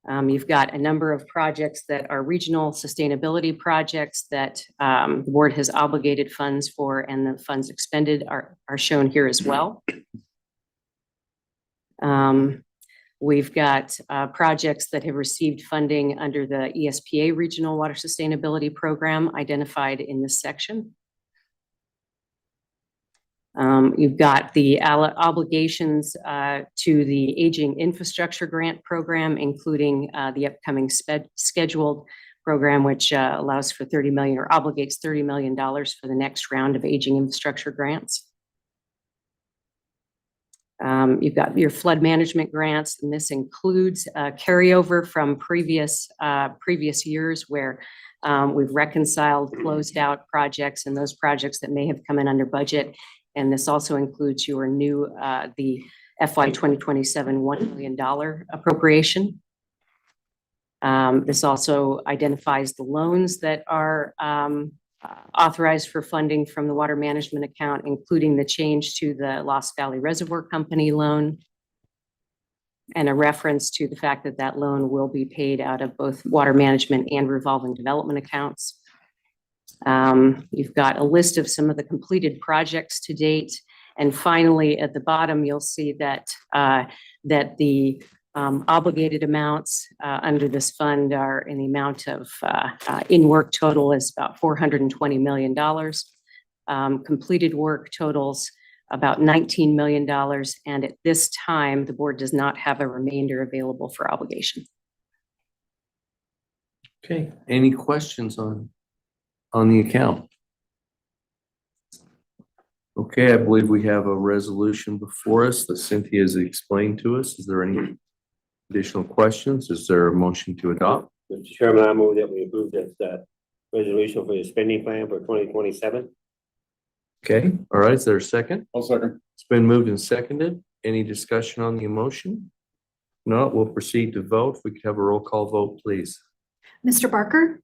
You've got a number of projects that are regional sustainability projects that the board has obligated funds for, and the funds expended are shown here as well. We've got projects that have received funding under the ESPA Regional Water Sustainability Program identified in this section. You've got the obligations to the Aging Infrastructure Grant Program, including the upcoming scheduled program, which allows for $30 million or obligates $30 million for the next round of aging infrastructure grants. You've got your flood management grants, and this includes carryover from previous years where we've reconciled, closed out projects and those projects that may have come in under budget. And this also includes your new, the FY 2027 $1 million appropriation. This also identifies the loans that are authorized for funding from the water management account, including the change to the Lost Valley Reservoir Company loan, and a reference to the fact that that loan will be paid out of both water management and revolving development accounts. You've got a list of some of the completed projects to date. And finally, at the bottom, you'll see that the obligated amounts under this fund are in the amount of in work total is about $420 million. Completed work totals about $19 million. And at this time, the board does not have a remainder available for obligation. Okay, any questions on the account? Okay, I believe we have a resolution before us that Cynthia has explained to us. Is there any additional questions? Is there a motion to adopt? Mr. Chairman, I move that we approve this resolution for the spending plan for 2027. Okay, all right, is there a second? I'll second. It's been moved and seconded. Any discussion on the motion? No, we'll proceed to vote. If we could have a roll call vote, please. Mr. Barker,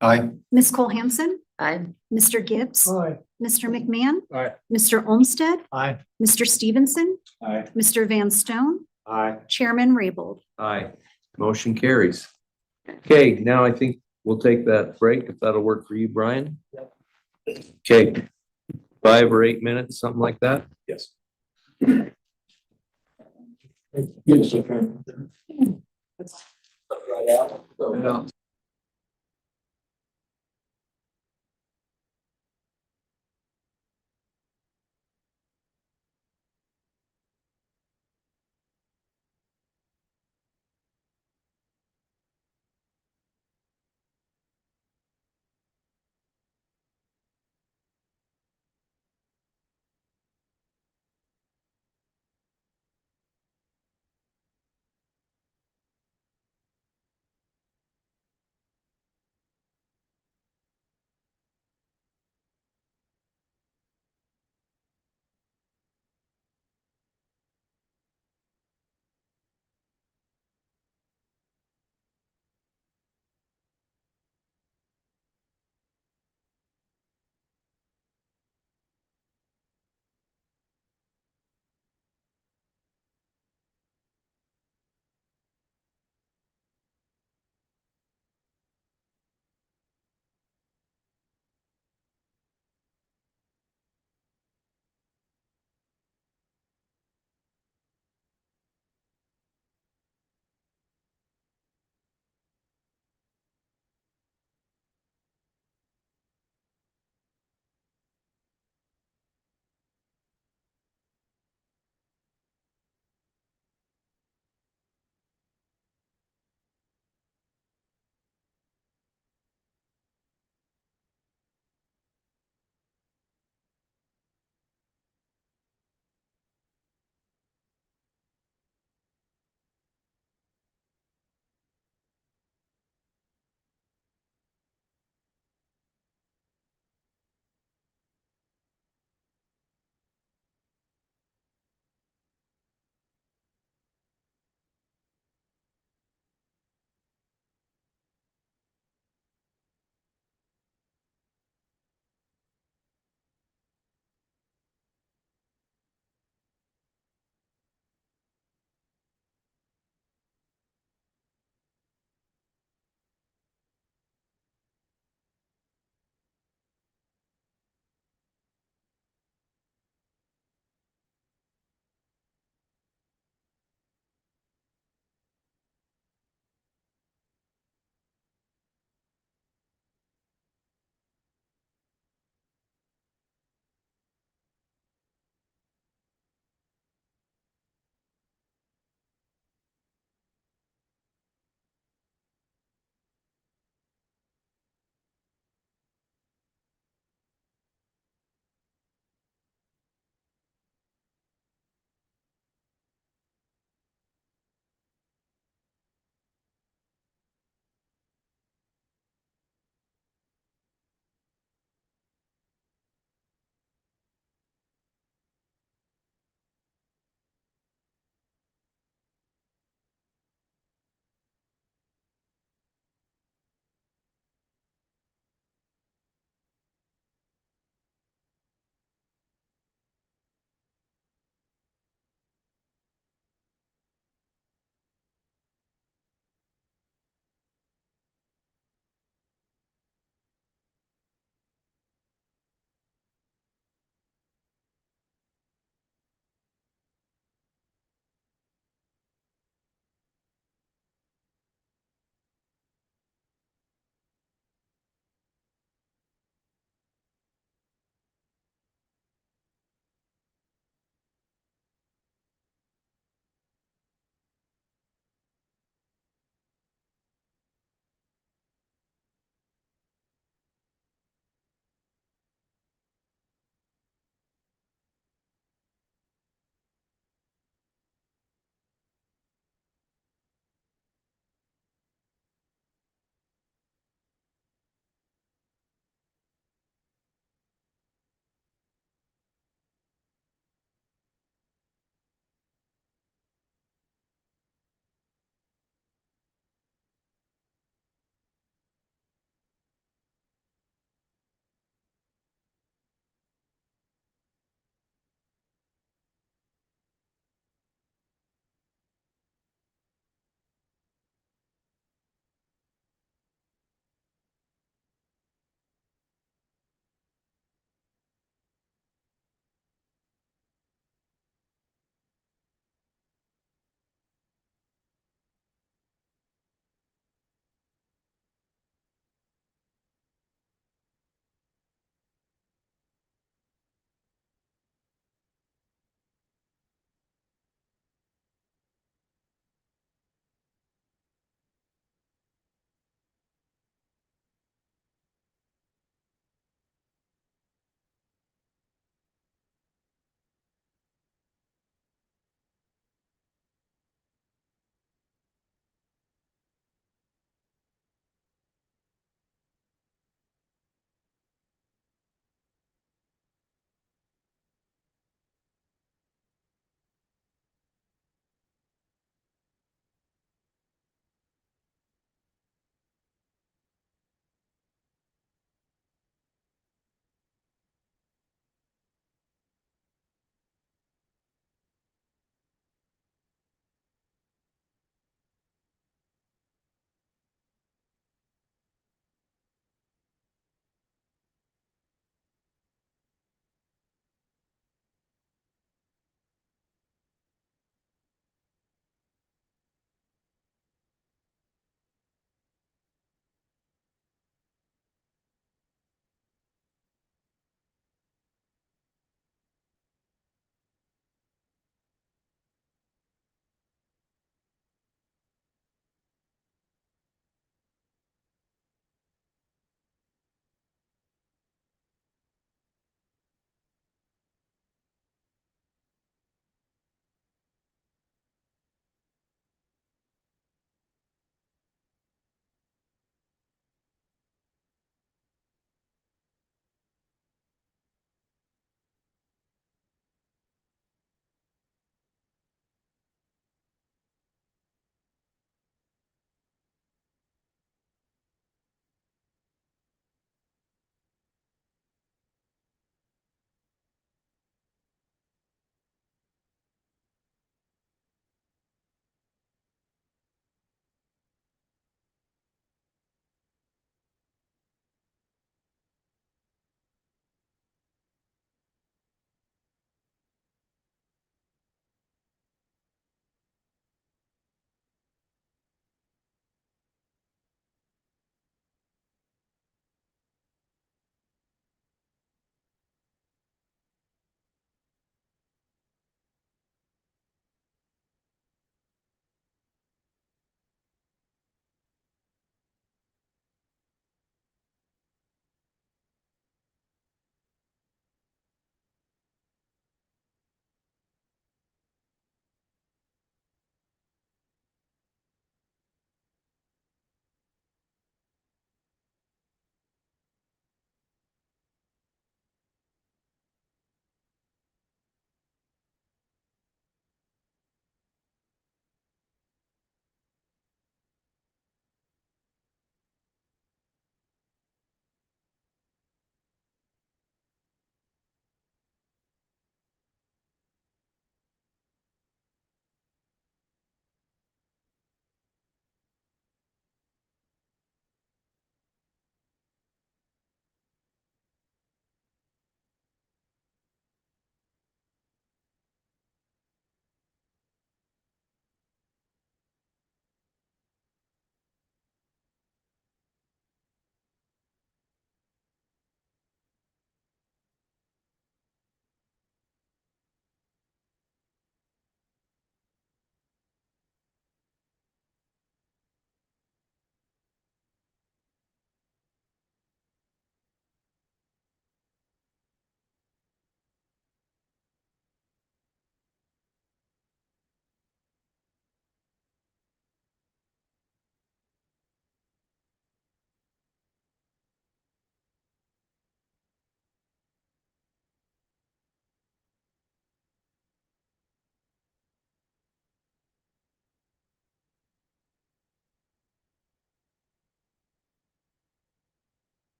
Aye. Ms. Cole-Hansen, Aye. Mr. Gibbs, Aye. Mr. McMahon, Aye. Mr. Olmstead, Aye. Mr. Stevenson, Aye. Mr. Van Stone, Aye. Chairman Raybould. Aye. Motion carries. Okay, now I think we'll take that break if that'll work for you, Brian. Okay, 5 or 8 minutes, something like that. Yes.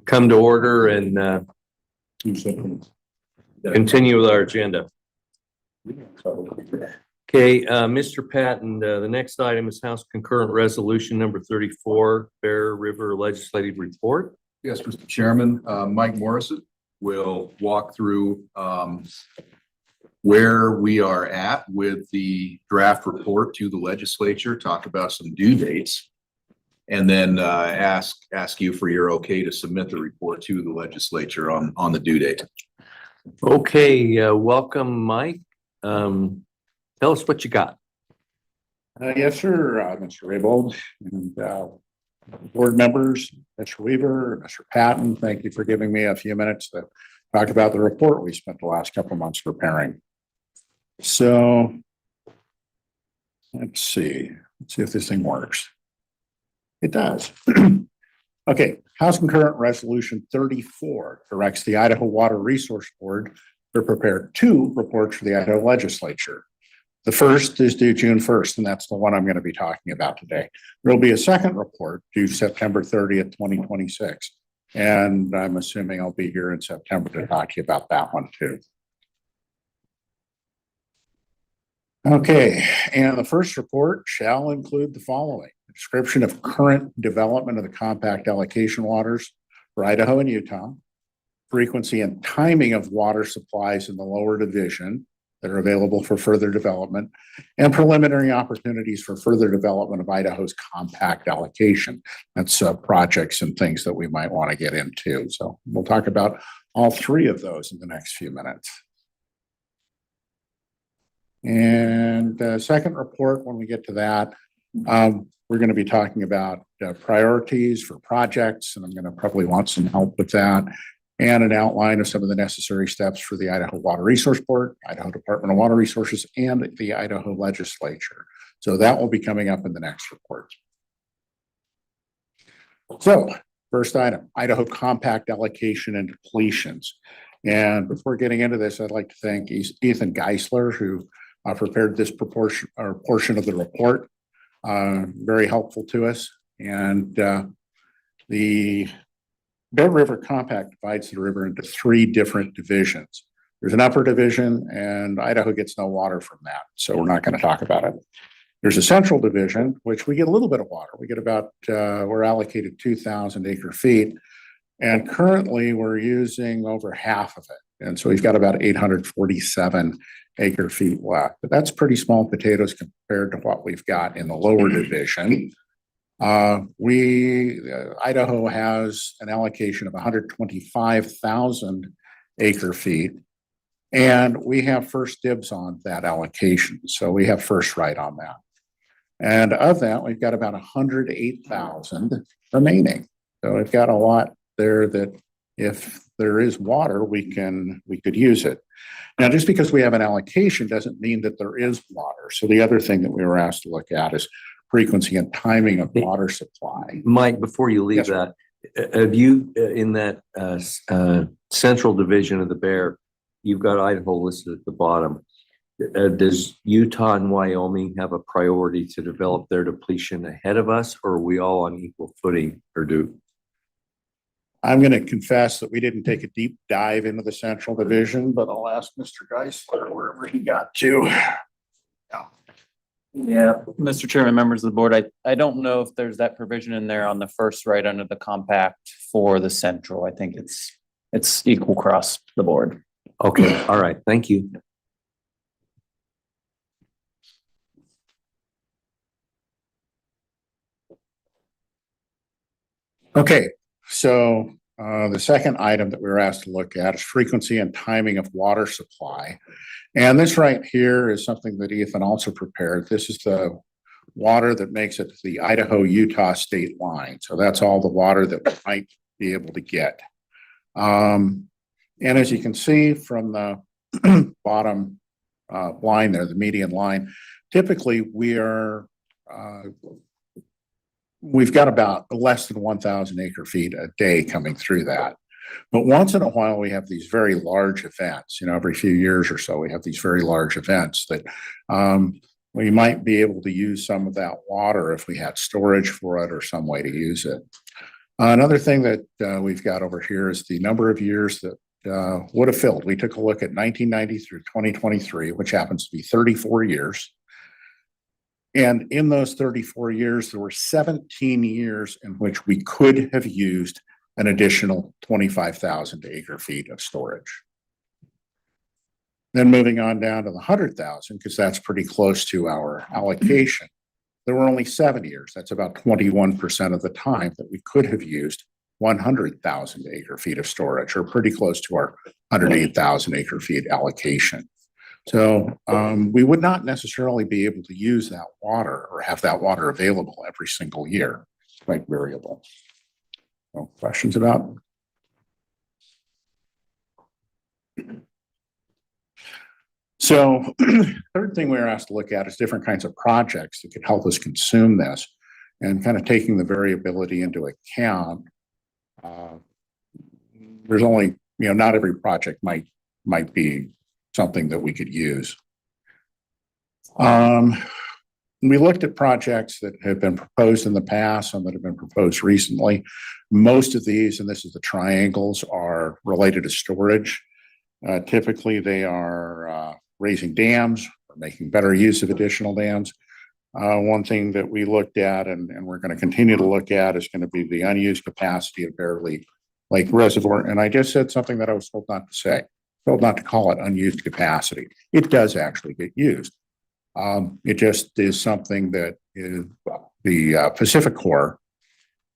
come to order and continue with our agenda. Okay, Mr. Patton, the next item is House Concurrent Resolution number 34, Bear River Legislative Report. Yes, Mr. Chairman, Mike Morrison will walk through where we are at with the draft report to the legislature, talk about some due dates, and then ask you for your okay to submit the report to the legislature on the due date. Okay, welcome, Mike. Tell us what you got. Yes, sir, Mr. Raybould and board members, Mr. Weaver, Mr. Patton, thank you for giving me a few minutes to talk about the report we spent the last couple of months preparing. So let's see if this thing works. It does. Okay, House Concurrent Resolution 34 directs the Idaho Water Resource Board to prepare 2 reports for the Idaho legislature. The first is due June 1st, and that's the one I'm going to be talking about today. There'll be a second report due September 30th, 2026. And I'm assuming I'll be here in September to talk to you about that one too. Okay, and the first report shall include the following: a description of current development of the compact allocation waters for Idaho and Utah, frequency and timing of water supplies in the lower division that are available for further development, and preliminary opportunities for further development of Idaho's compact allocation. That's projects and things that we might want to get into. So we'll talk about all 3 of those in the next few minutes. And the second report, when we get to that, we're going to be talking about priorities for projects, and I'm going to probably want some help with that, and an outline of some of the necessary steps for the Idaho Water Resource Board, Idaho Department of Water Resources, and the Idaho legislature. So that will be coming up in the next report. So first item, Idaho compact allocation and depletions. And before getting into this, I'd like to thank Ethan Geisler, who prepared this portion of the report. Very helpful to us. And the Bear River Compact divides the river into 3 different divisions. There's an upper division, and Idaho gets no water from that, so we're not going to talk about it. There's a central division, which we get a little bit of water. We get about, we're allocated 2,000 acre feet, and currently we're using over half of it. And so we've got about 847 acre feet left, but that's pretty small potatoes compared to what we've got in the lower division. Idaho has an allocation of 125,000 acre feet, and we have first dibs on that allocation. So we have first right on that. And of that, we've got about 108,000 remaining. So we've got a lot there that if there is water, we could use it. Now, just because we have an allocation doesn't mean that there is water. So the other thing that we were asked to look at is frequency and timing of water supply. Mike, before you leave that, have you, in that central division of the Bear, you've got Idaho listed at the bottom. Does Utah and Wyoming have a priority to develop their depletion ahead of us, or are we all on equal footing, or do? I'm going to confess that we didn't take a deep dive into the central division, but I'll ask Mr. Geisler wherever he got to. Yeah, Mr. Chairman, members of the board, I don't know if there's that provision in there on the first right under the compact for the central. I think it's equal across the board. Okay, all right, thank you. Okay, so the second item that we were asked to look at is frequency and timing of water supply. And this right here is something that Ethan also prepared. This is the water that makes it to the Idaho-Utah state line. So that's all the water that we might be able to get. And as you can see from the bottom line there, the median line, typically we've got about less than 1,000 acre feet a day coming through that. But once in a while, we have these very large events, every few years or so, we have these very large events that we might be able to use some of that water if we had storage for it or some way to use it. Another thing that we've got over here is the number of years that would have filled. We took a look at 1990 through 2023, which happens to be 34 years. And in those 34 years, there were 17 years in which we could have used an additional 25,000 acre feet of storage. Then moving on down to the 100,000, because that's pretty close to our allocation. There were only 7 years. That's about 21% of the time that we could have used 100,000 acre feet of storage, or pretty close to our 108,000 acre feet allocation. So we would not necessarily be able to use that water or have that water available every single year. It's quite variable. So questions about? So third thing we were asked to look at is different kinds of projects that could help us consume this, and kind of taking the variability into account. There's only, not every project might be something that we could use. We looked at projects that have been proposed in the past, some that have been proposed recently. Most of these, and this is the triangles, are related to storage. Typically, they are raising dams or making better use of additional dams. One thing that we looked at, and we're going to continue to look at, is going to be the unused capacity of Bear Lake Reservoir. And I just said something that I was told not to say, told not to call it unused capacity. It does actually get used. It just is something that the Pacific Corps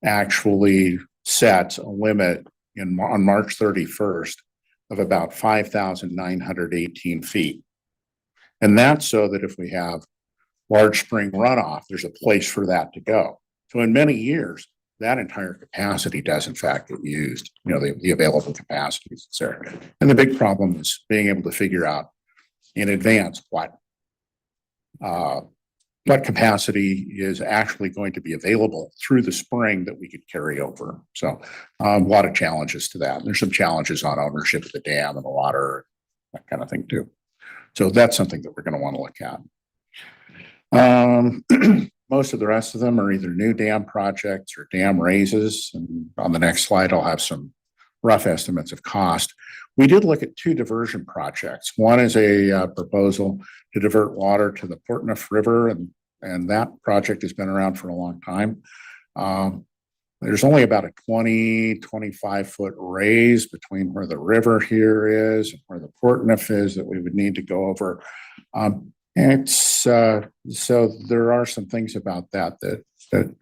actually sets a limit on March 31st of about 5,918 feet. And that's so that if we have large spring runoff, there's a place for that to go. So in many years, that entire capacity does in fact get used, the available capacities there. And the big problem is being able to figure out in advance what capacity is actually going to be available through the spring that we could carry over. So a lot of challenges to that. There's some challenges on ownership of the dam and the water, that kind of thing too. So that's something that we're going to want to look at. Most of the rest of them are either new dam projects or dam raises. And on the next slide, I'll have some rough estimates of cost. We did look at 2 diversion projects. One is a proposal to divert water to the Portneuf River, and that project has been around for a long time. There's only about a 25 foot raise between where the river here is and where the Portneuf is that we would need to go over. So there are some things about that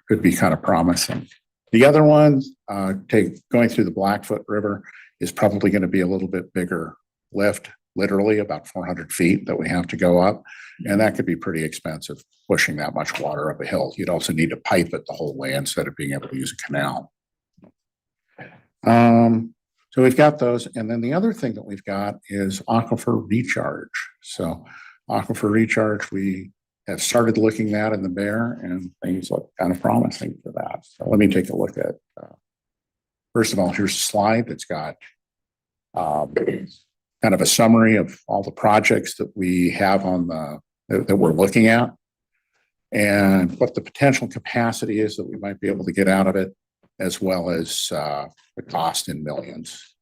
could be kind of promising. The other one, going through the Blackfoot River, is probably going to be a little bit bigger lift, literally about 400 feet that we have to go up. And that could be pretty expensive, pushing that much water up a hill. You'd also need to pipe it the whole way instead of being able to use a canal. So we've got those. And then the other thing that we've got is aquifer recharge. So aquifer recharge, we have started looking at in the Bear, and things look kind of promising for that. So let me take a look at, first of all, here's a slide that's got kind of a summary of all the projects that we have that we're looking at, and what the potential capacity is that we might be able to get out of it, as well as the cost in millions.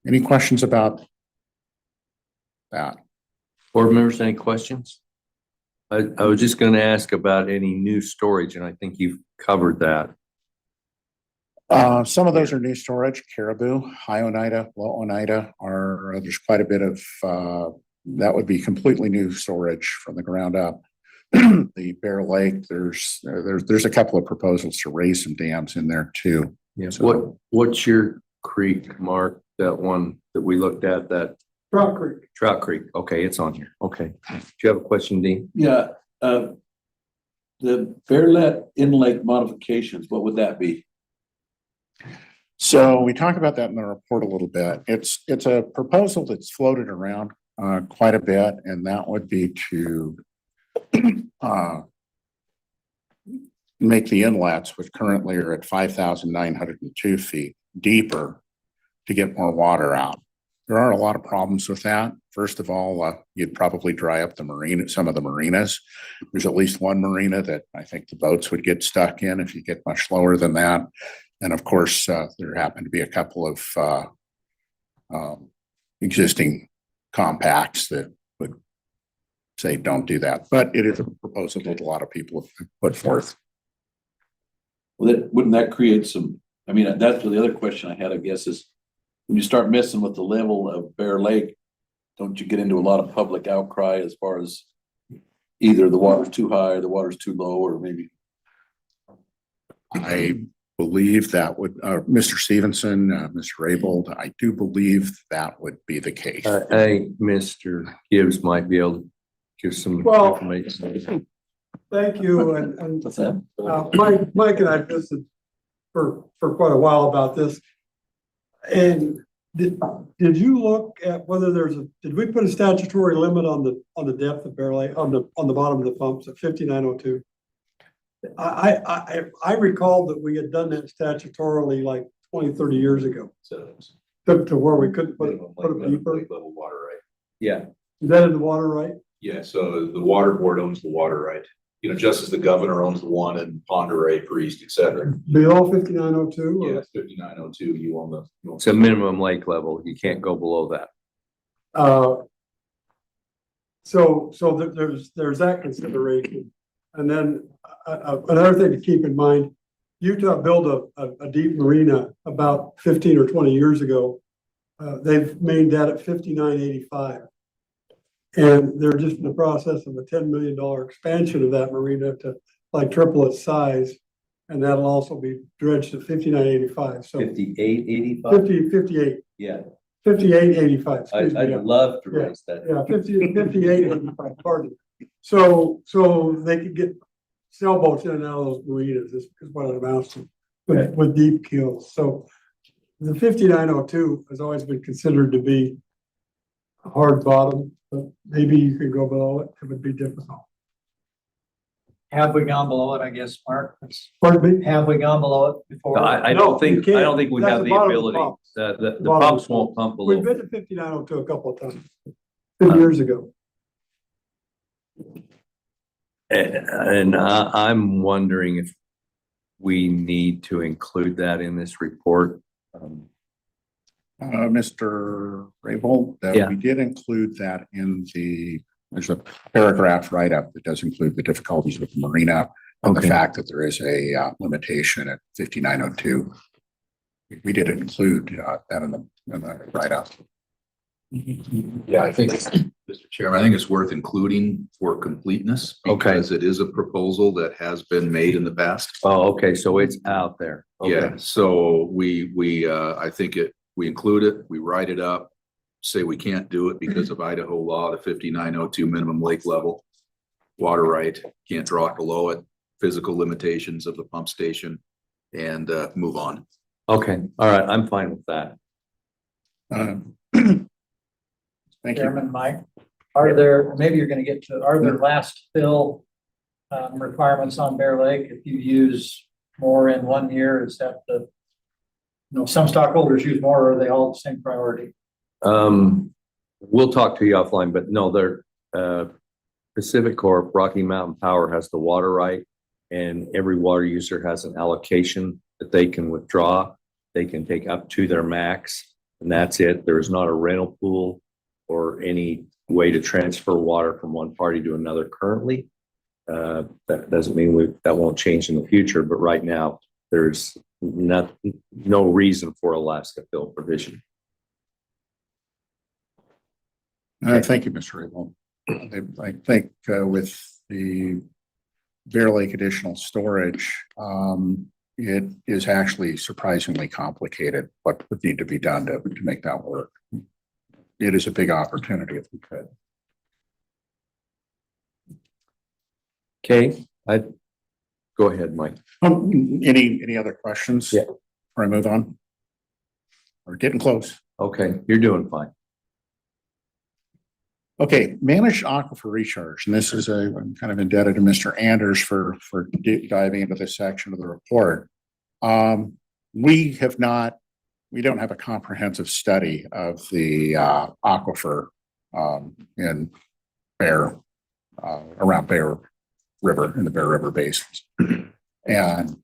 Any questions about that? Board members, any questions? I was just going to ask about any new storage, and I think you've covered that. Some of those are new storage. Caribou, High Oneida, Low Oneida there's quite a bit of that would be completely new storage from the ground up. The Bear Lake, there's a couple of proposals to raise some dams in there too. Yes. So, what's your creek, Mark? That one that we looked at, that Trout Creek. Trout Creek. Okay, it's on here. Okay. Do you have a question, Dean? Yeah, the Bearlet in-lake modifications, what would that be? So we talked about that in the report a little bit. It's a proposal that's floated around quite a bit, and that would be to make the inlets, which currently are at 5,902 feet, deeper to get more water out. There are a lot of problems with that. First of all, you'd probably dry up the marina, some of the marinas. There's at least one marina that I think the boats would get stuck in if you get much lower than that. And of course, there happen to be a couple of existing compacts that would say, don't do that. But it is a proposal that a lot of people have put forth. Well, wouldn't that create some, I mean, that's the other question I had, I guess, is when you start messing with the level of Bear Lake, don't you get into a lot of public outcry as far as either the water's too high or the water's too low, or maybe? I believe that would, Mr. Stevenson, Mr. Raybould, I do believe that would be the case. Mr. Gibbs might be able to give some Well, information. Thank you, and Mike and I visited for quite a while about this. And did you look at whether did we put a statutory limit on the depth of Bear Lake, on the bottom of the pumps at 5902? I recall that we had done that statutorily like 20, 30 years ago. To where we couldn't put it deeper. Level water right. Yeah, Is that in the water right? Yeah, so the water board owns the water right. You know, just as the governor owns the one in Ponderay, Priest, et cetera. Below 5902? Yeah, it's 5902, you own the. It's a minimum lake level. You can't go below that. So there's that consideration. And then another thing to keep in mind, Utah built a deep marina about 15 or 20 years ago. They've made that at 5985. And they're just in the process of a $10 million expansion of that marina to like triple its size. And that'll also be dredged to 5985. So 5885? 58. Yeah. 5885. excuse me. I'd love to raise that. Yeah, 5885, pardon. So they could get sailboats in and out of those marinas, is what it amounts to, with deep keels. So the 5902 has always been considered to be a hard bottom, but maybe you could go below it. It would be difficult. Have we gone below it, I guess, Mark? Pardon me? Have we gone below it before? I No, don't think, you I don't can't. think we That's have the the bottom of the ability. pumps. The Bottom of pumps the won't pump We've below. been to 5902 a couple of times, 2 years ago. And I'm wondering if we need to include that in this report. Mr. Raybould, Yeah. we did include that in there's a paragraph right up that does include the difficulties with the marina and the Okay. fact that there is a limitation at 5902. We did include that in the write up. Yeah, I think, Mr. Chairman, I think it's worth including for completeness. Okay. Because it is a proposal that has been made in the past. Oh, okay, so it's out there. Okay. Yeah, so I think we include it, we write it up, say we can't do it because of Idaho law, the 5902 minimum lake level. Water right, can't draw it below it, physical limitations of the pump station, and move on. Okay, all right, I'm fine with that. Thank you. Chairman, Mike, are there last fill requirements on Bear Lake? If you use more in 1 year, is that some stockholders use more, or are they all the same priority? We'll talk to you offline, but no, they're Pacific Corp, Rocky Mountain Power has the water right, and every water user has an allocation that they can withdraw. They can take up to their max, and that's it. There is not a rental pool or any way to transfer water from one party to another currently. That doesn't mean that won't change in the future, but right now there's no reason for a last fill provision. Thank you, Mr. Raybould. I think with the Bear Lake additional storage, it is actually surprisingly complicated what would need to be done to make that work. It is a big opportunity if we could. Okay, go ahead, Mike. Any other questions? Yeah. Before I move on? We're getting close. Okay, you're doing fine. Okay, managed aquifer recharge, and this is I'm kind of indebted to Mr. Anders for deep diving into this section of the report. We have not we don't have a comprehensive study of the aquifer in Bear, around Bear River, in the Bear River basins. And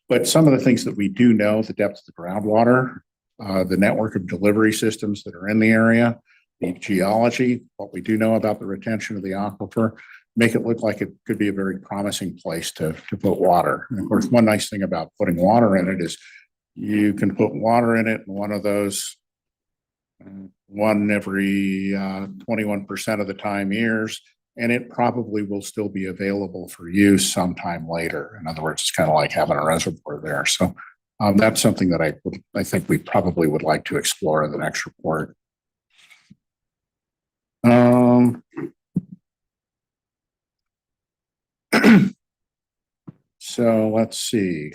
but some of the things that we do know, the depth of the groundwater, the network of delivery systems that are in the area, the geology, what we do know about the retention of the aquifer, make it look like it could be a very promising place to put water. And of course, one nice thing about putting water in it is you can put water in it in one of those one every 21% of the time years, and it probably will still be available for use sometime later. In other words, it's kind of like having a reservoir there. So that's something that I think we probably would like to explore in the next report. So let's see.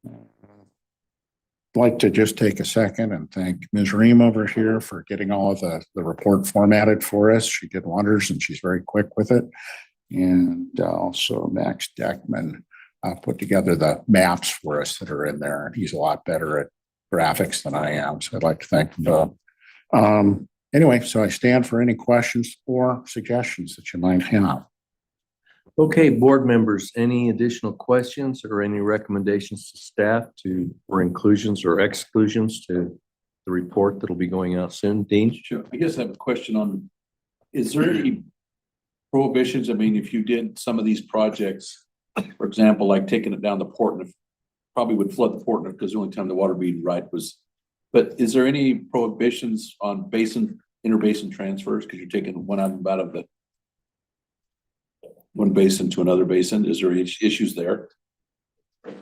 I'd like to just take a second and thank Ms. Ream over here for getting all of the report formatted for us. She did wonders and she's very quick with it. And also Max Deckman put together the maps for us that are in there. And he's a lot better at graphics than I am. So I'd like to thank them both. Anyway, so I stand for any questions or suggestions that you might have. Okay, board members, any additional questions or any recommendations to staff for inclusions or exclusions to the report that'll be going out soon? Dean? Sure. I guess I have a question on, is there any prohibitions? I mean, if you did some of these projects, for example, like taking it down the Portneuf, probably would flood the Portneuf because the only time the water being right was, but is there any prohibitions on interbasin transfers? Because you're taking one out of the one basin to another basin. Is there issues there?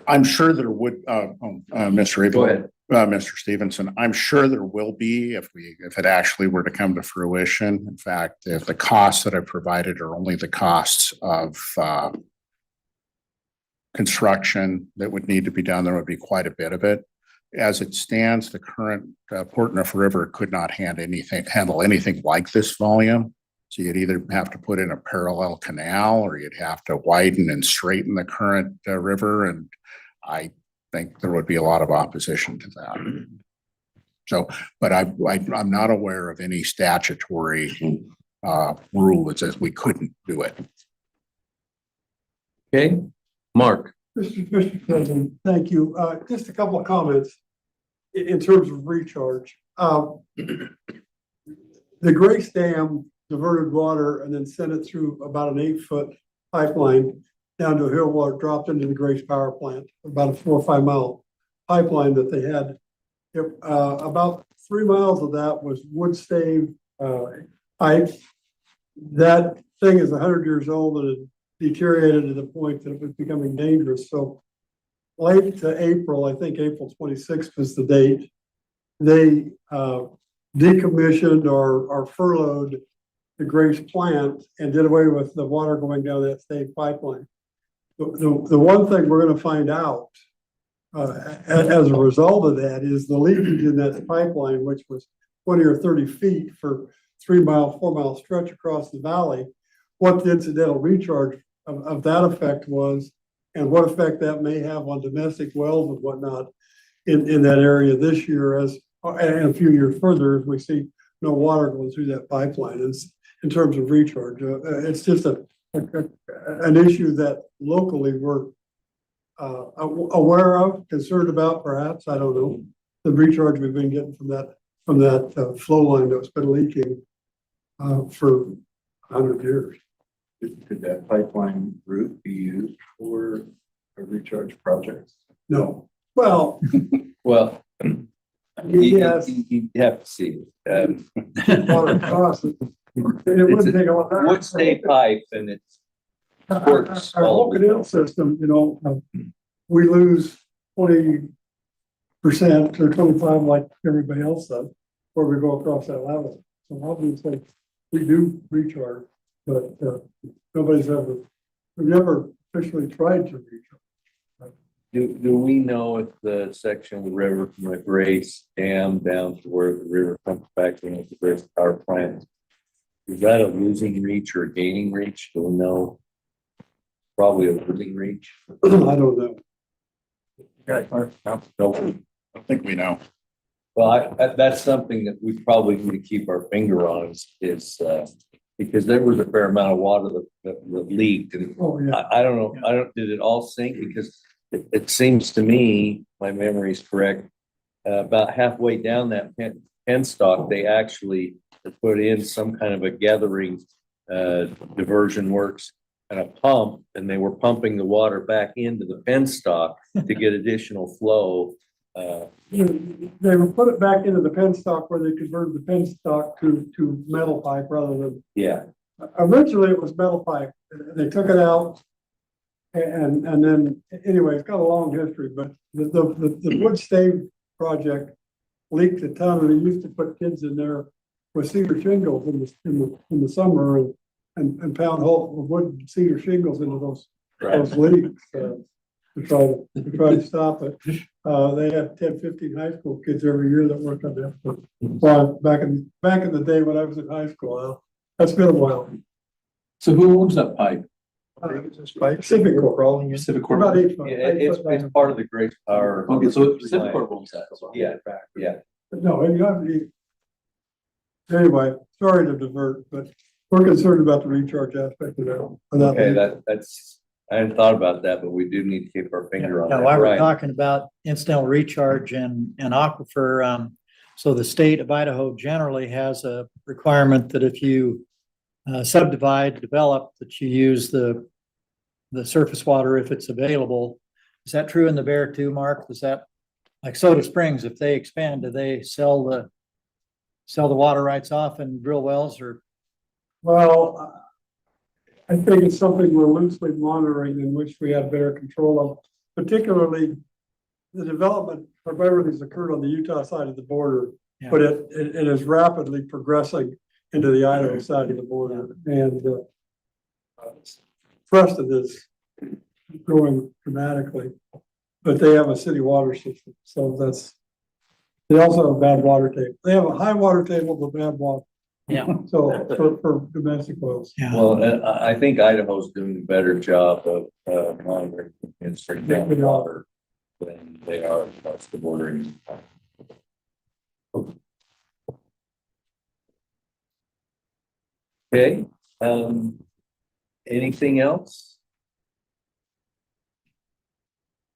I'm sure there would, Mr. Raybould, Mr. Stevenson, I'm sure there will be if it actually were to come to fruition. In fact, if the costs that I provided are only the costs of construction that would need to be done, there would be quite a bit of it. As it stands, the current Portneuf River could not handle anything like this volume. So you'd either have to put in a parallel canal or you'd have to widen and straighten the current river. And I think there would be a lot of opposition to that. So, but I'm not aware of any statutory rule that says we couldn't do it. Okay, Mark. Mr. President, thank you. Just a couple of comments in terms of recharge. The Grace Dam diverted water and then sent it through about an 8-foot pipeline down to a hill where it dropped into the Grace Power Plant, about a 4 or 5 mile pipeline that they had. About 3 miles of that was wood stave pipe. That thing is 100 years old and it deteriorated to the point that it was becoming dangerous. So late to April, I think April 26th was the date, they decommissioned or furloughed the Grace plant and did away with the water going down that state pipeline. The one thing we're going to find out as a result of that is the leakage in that pipeline, which was 20 or 30 feet for 4 mile stretch across the valley, what the incidental recharge of that effect was and what effect that may have on domestic wells and whatnot in that area this year and a few years further as we see no water going through that pipeline. In terms of recharge, it's just an issue that locally we're aware of, concerned about, perhaps. I don't know the recharge we've been getting from that flow line that's been leaking for 100 years. Could that pipeline route be used for a recharge project? No. Well. Well. Yes. You have to see Water costs. It wouldn't take a lot. Wood stay pipe and it's works. Our whole canal system, we lose 20% or 25 like everybody else does before we go across that level. So obviously we do recharge, but we've never officially tried to recharge. Do we know if the section of the river from the Grace Dam down to where the river comes back in with the Grace Power Plant, is that a losing reach or a gaining reach? Do we know? Probably a losing reach. I don't know. I think we know. Well, that's something that we probably need to keep our finger on is, because there was a fair amount of water that leaked and Oh, yeah. I don't know, did it all sink? Because it seems to me, my memory is correct, about halfway down that penstock, they actually put in some kind of a gathering, diversion works and a pump, and they were pumping the water back into the penstock to get additional flow. They would put it back into the penstock where they converted the penstock to metal pipe rather than, Yeah, originally it was metal pipe. They took it out. And then, anyway, it's got a long history, but the wood stave project leaked a ton, and they used to put kids in there with cedar shingles in the summer and pound hole wood cedar shingles into those leaks, to try to stop it. They had 10, 15 high school kids every year that worked on that. Well, back in the day when I was in high school, that's been a while. So who owns that pipe? Civic Corp. Civic About Corp. 8 foot. it's part of the Grace Power. Okay, so Civic Corp owns that. Yeah. No, you have to be. Anyway, sorry to divert, but we're concerned about the recharge aspect of that. Okay, that's, I hadn't thought about that, but we do need to keep our finger on Now, that. while we're Right. talking about incidental recharge and aquifer, so the state of Idaho generally has a requirement that if you subdivide, develop, that you use the surface water if it's available. Is that true in the Bear too, Mark? Is that like Soda Springs, if they expand, do they sell the water rights off and drill wells or? Well, I think it's something we're loosely monitoring in which we have better control of, particularly the development of everything's occurred on the Utah side of the border, Yeah. but it is rapidly progressing into the Idaho side of the border, and Preston is growing dramatically, but they have a city water system, so they also have a bad water table. They have a high water table, but bad water. Yeah. So for domestic wells. Yeah. Well, I think Idaho's doing a better job of monitoring and certain down water than they are across the border. Okay, anything else?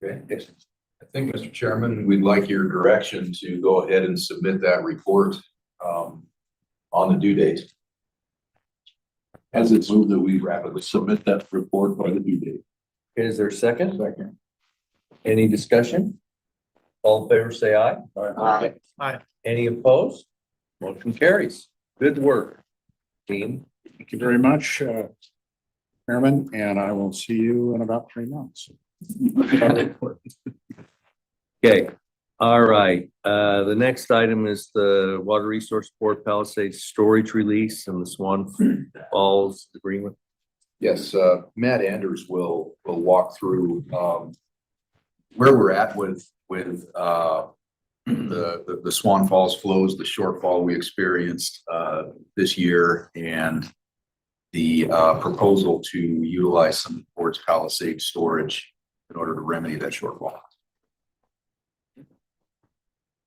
Okay. I think, Mr. Chairman, we'd like your direction to go ahead and submit that report on the due date. As it's moved that we rapidly submit that report by the due date. Is there a second? Second. Any discussion? All in favor, say aye. Aye. Aye. Any opposed? Motion carries. Good work, team. Thank you very much, Chairman, and I will see you in about 3 months. Okay, all right. The next item is the Water Resource Board Palisades Storage Release and the Swan Falls Agreement. Yes, Matt Anders will walk through where we're at with the Swan Falls flows, the shortfall we experienced this year, and the proposal to utilize some towards Palisade storage in order to remedy that shortfall.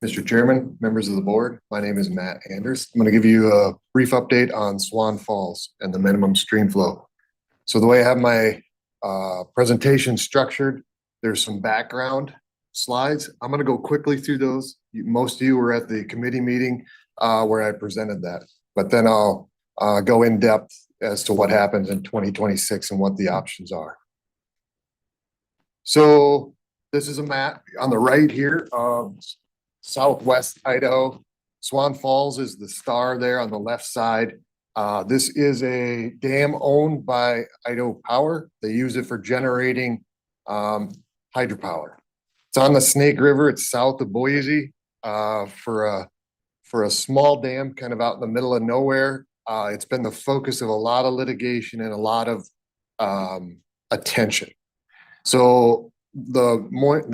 Mr. Chairman, members of the board, my name is Matt Anders. I'm going to give you a brief update on Swan Falls and the minimum stream flow. So the way I have my presentation structured, there's some background slides. I'm going to go quickly through those. Most of you were at the committee meeting where I presented that, but then I'll go in depth as to what happens in 2026 and what the options are. So this is a map on the right here of Southwest Idaho. Swan Falls is the star there on the left side. This is a dam owned by Idaho Power. They use it for generating hydropower. It's on the Snake River. It's south of Boise for a small dam kind of out in the middle of nowhere. It's been the focus of a lot of litigation and a lot of attention. So the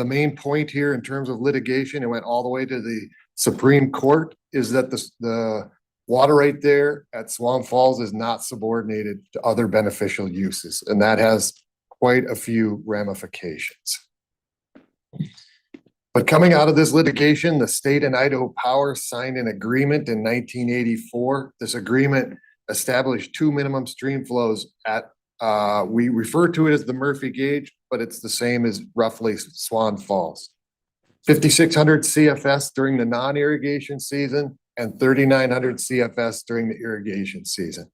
main point here in terms of litigation, it went all the way to the Supreme Court, is that the water right there at Swan Falls is not subordinated to other beneficial uses, and that has quite a few ramifications. But coming out of this litigation, the state and Idaho Power signed an agreement in 1984. This agreement established two minimum stream flows at, we refer to it as the Murphy gauge, but it's the same as roughly Swan Falls. 5,600 CFS during the non-irrigation season and 3,900 CFS during the irrigation season.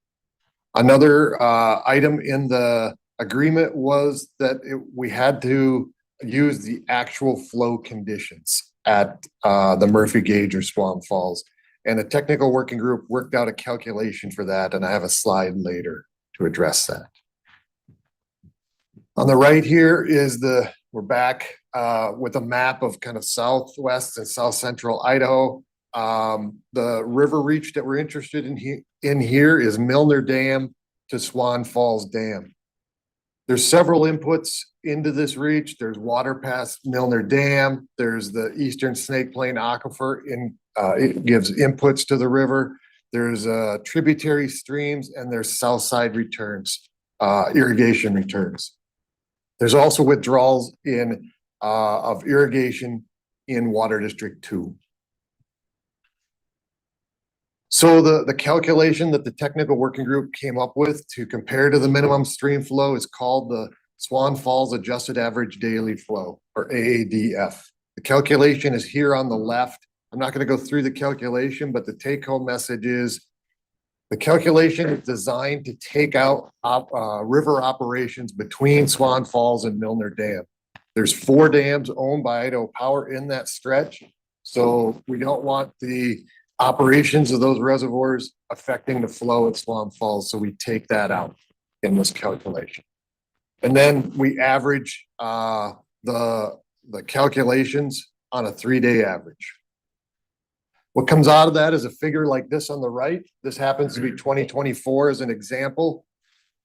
Another item in the agreement was that we had to use the actual flow conditions at the Murphy gauge or Swan Falls. And a technical working group worked out a calculation for that, and I have a slide later to address that. On the right here is we're back with a map of kind of southwest and south central Idaho. The river reach that we're interested in here is Milner Dam to Swan Falls Dam. There's several inputs into this reach. There's water past Milner Dam. There's the Eastern Snake Plain Aquifer. It gives inputs to the river. There's tributary streams, and there's south side returns, irrigation returns. There's also withdrawals of irrigation in Water District 2. So the calculation that the technical working group came up with to compare to the minimum stream flow is called the Swan Falls Adjusted Average Daily Flow, or AADF. The calculation is here on the left. I'm not going to go through the calculation, but the take-home message is the calculation is designed to take out river operations between Swan Falls and Milner Dam. There's 4 dams owned by Idaho Power in that stretch, so we don't want the operations of those reservoirs affecting the flow at Swan Falls, so we take that out in this calculation. And then we average the calculations on a 3-day average. What comes out of that is a figure like this on the right. This happens to be 2024 as an example.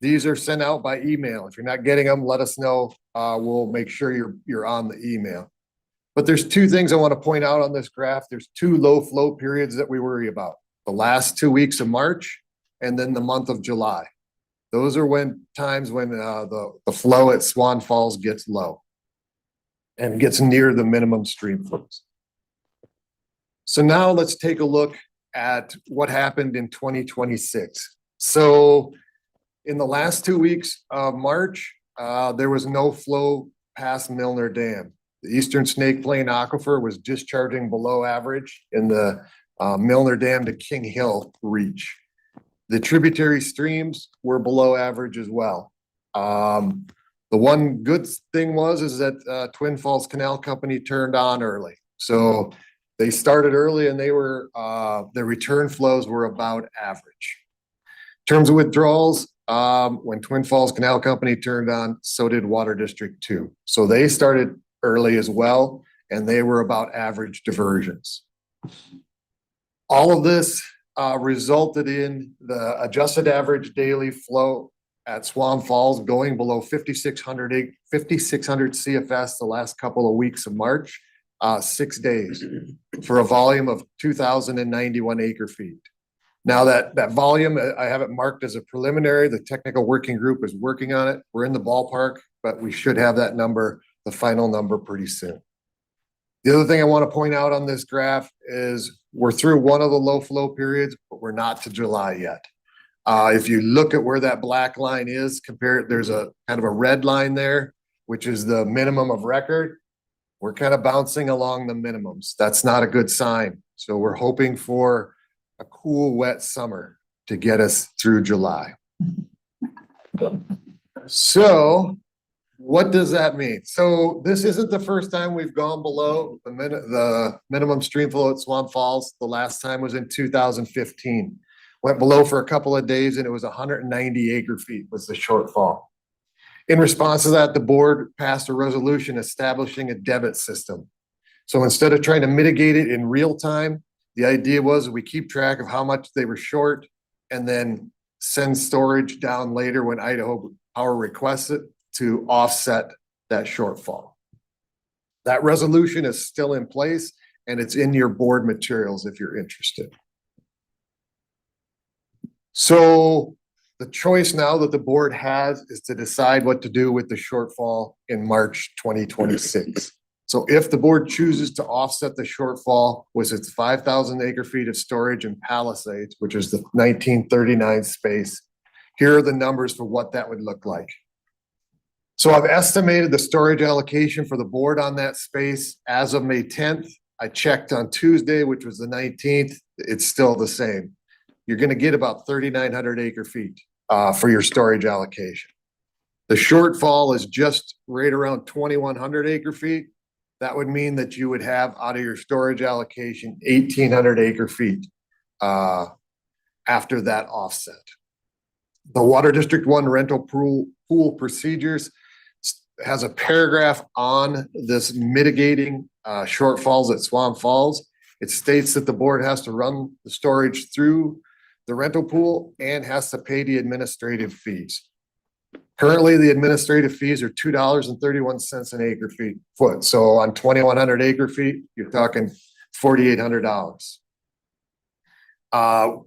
These are sent out by email. If you're not getting them, let us know. We'll make sure you're on the email. But there's 2 things I want to point out on this graph. There's 2 low flow periods that we worry about. The last 2 weeks of March and then the month of July. Those are times when the flow at Swan Falls gets low and gets near the minimum stream flows. So now let's take a look at what happened in 2026. So in the last 2 weeks of March, there was no flow past Milner Dam. The Eastern Snake Plain Aquifer was discharging below average in the Milner Dam to King Hill reach. The tributary streams were below average as well. The one good thing is that Twin Falls Canal Company turned on early. So they started early and they were, the return flows were about average. In terms of withdrawals, when Twin Falls Canal Company turned on, so did Water District 2. So they started early as well, and they were about average diversions. All of this resulted in the adjusted average daily flow at Swan Falls going below 5,600 CFS the last couple of weeks of March, 6 days, for a volume of 2,091 acre feet. Now that volume, I have it marked as a preliminary. The technical working group is working on it. We're in the ballpark, but we should have that number, the final number, pretty soon. The other thing I want to point out on this graph is we're through one of the low flow periods, but we're not to July yet. If you look at where that black line is, there's a kind of a red line there, which is the minimum of record. We're kind of bouncing along the minimums. That's not a good sign. So we're hoping for a cool, wet summer to get us through July. So what does that mean? So this isn't the first time we've gone below the minimum stream flow at Swan Falls. The last time was in 2015. Went below for a couple of days and it was 190 acre feet was the shortfall. In response to that, the board passed a resolution establishing a debit system. So instead of trying to mitigate it in real time, the idea was we keep track of how much they were short and then send storage down later when Idaho Power requests it to offset that shortfall. That resolution is still in place and it's in your board materials if you're interested. So the choice now that the board has is to decide what to do with the shortfall in March 2026. So if the board chooses to offset the shortfall with its 5,000 acre feet of storage in Palisades, which is the 1939 space, here are the numbers for what that would look like. So I've estimated the storage allocation for the board on that space as of May 10th. I checked on Tuesday, which was the 19th. It's still the same. You're going to get about 3,900 acre feet for your storage allocation. The shortfall is just right around 2,100 acre feet. That would mean that you would have out of your storage allocation 1,800 acre feet after that offset. The Water District 1 rental pool procedures has a paragraph on this mitigating shortfalls at Swan Falls. It states that the board has to run the storage through the rental pool and has to pay the administrative fees. Currently, the administrative fees are $2.31 an acre foot. So on 2,100 acre feet, you're talking $4,800.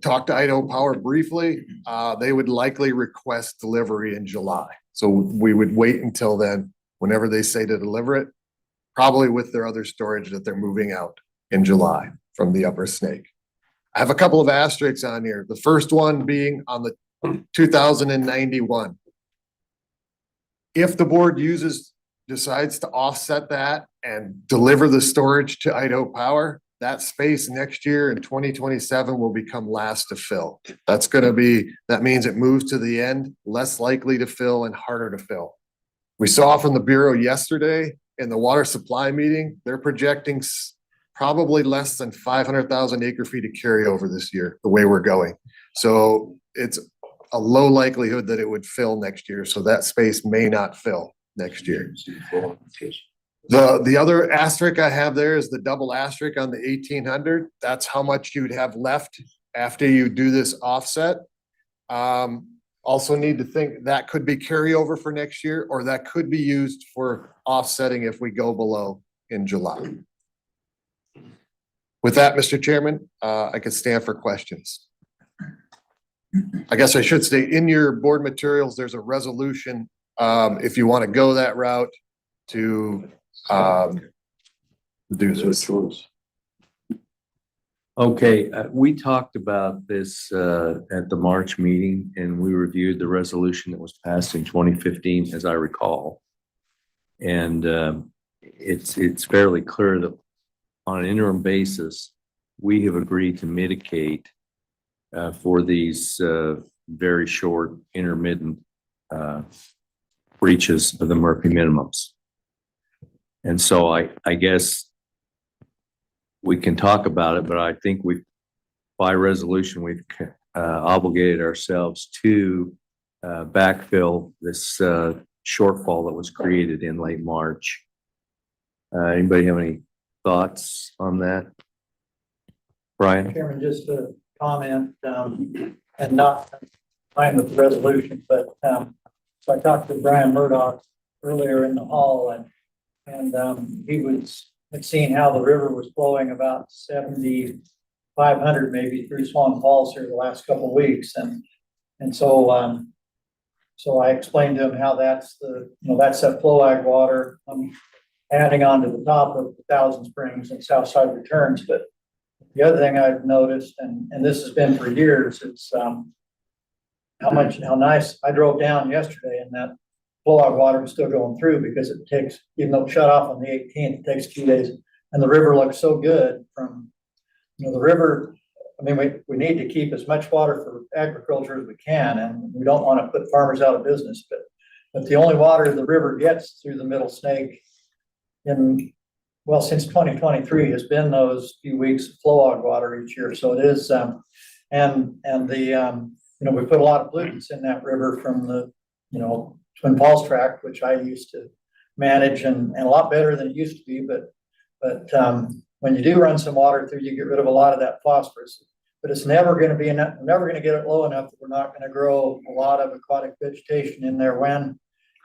Talked to Idaho Power briefly. They would likely request delivery in July. So we would wait until then, whenever they say to deliver it, probably with their other storage that they're moving out in July from the Upper Snake. I have a couple of asterisks on here. The first one being on the 2091. If the board decides to offset that and deliver the storage to Idaho Power, that space next year in 2027 will become last to fill. That means it moves to the end, less likely to fill and harder to fill. We saw from the Bureau yesterday in the water supply meeting, they're projecting probably less than 500,000 acre feet of carryover this year, the way we're going. So it's a low likelihood that it would fill next year. So that space may not fill next year. The other asterisk I have there is the double asterisk on the 1,800. That's how much you'd have left after you do this offset. Also need to think that could be carryover for next year, or that could be used for offsetting if we go below in July. With that, Mr. Chairman, I could stand for questions. I guess I should say in your board materials, there's a resolution if you want to go that route to do this. Okay, we talked about this at the March meeting, and we reviewed the resolution that was passed in 2015, as I recall. And it's fairly clear that on an interim basis, we have agreed to mitigate for these very short intermittent breaches of the Murphy minimums. And so I guess we can talk about it, but I think by resolution, we've obligated ourselves to backfill this shortfall that was created in late March. Anybody have any thoughts on that? Brian? Chairman, just a comment, and not line with the resolution, but so I talked to Brian Murdoch earlier in the hall, and he had seen how the river was flowing about 7,500 maybe through Swan Falls here the last couple of weeks, and so so I explained to him how that's that flow ag water adding on to the top of the Thousand Springs and Southside returns. But the other thing I've noticed, and this has been for years, it's how nice. I drove down yesterday and that flow ag water was still going through, because it takes, even though it shut off on the 18th, it takes 2 days, and the river looks so good from, the river. I mean, we need to keep as much water for agriculture as we can, and we don't want to put farmers out of business, but the only water the river gets through the Middle Snake since 2023 has been those few weeks of flow ag water each year. So it is, we put a lot of pollutants in that river from the, Twin Falls tract, which I used to manage, and a lot better than it used to be. But when you do run some water through, you get rid of a lot of that phosphorus. But it's never going to be enough. We're never going to get it low enough that we're not going to grow a lot of aquatic vegetation in there when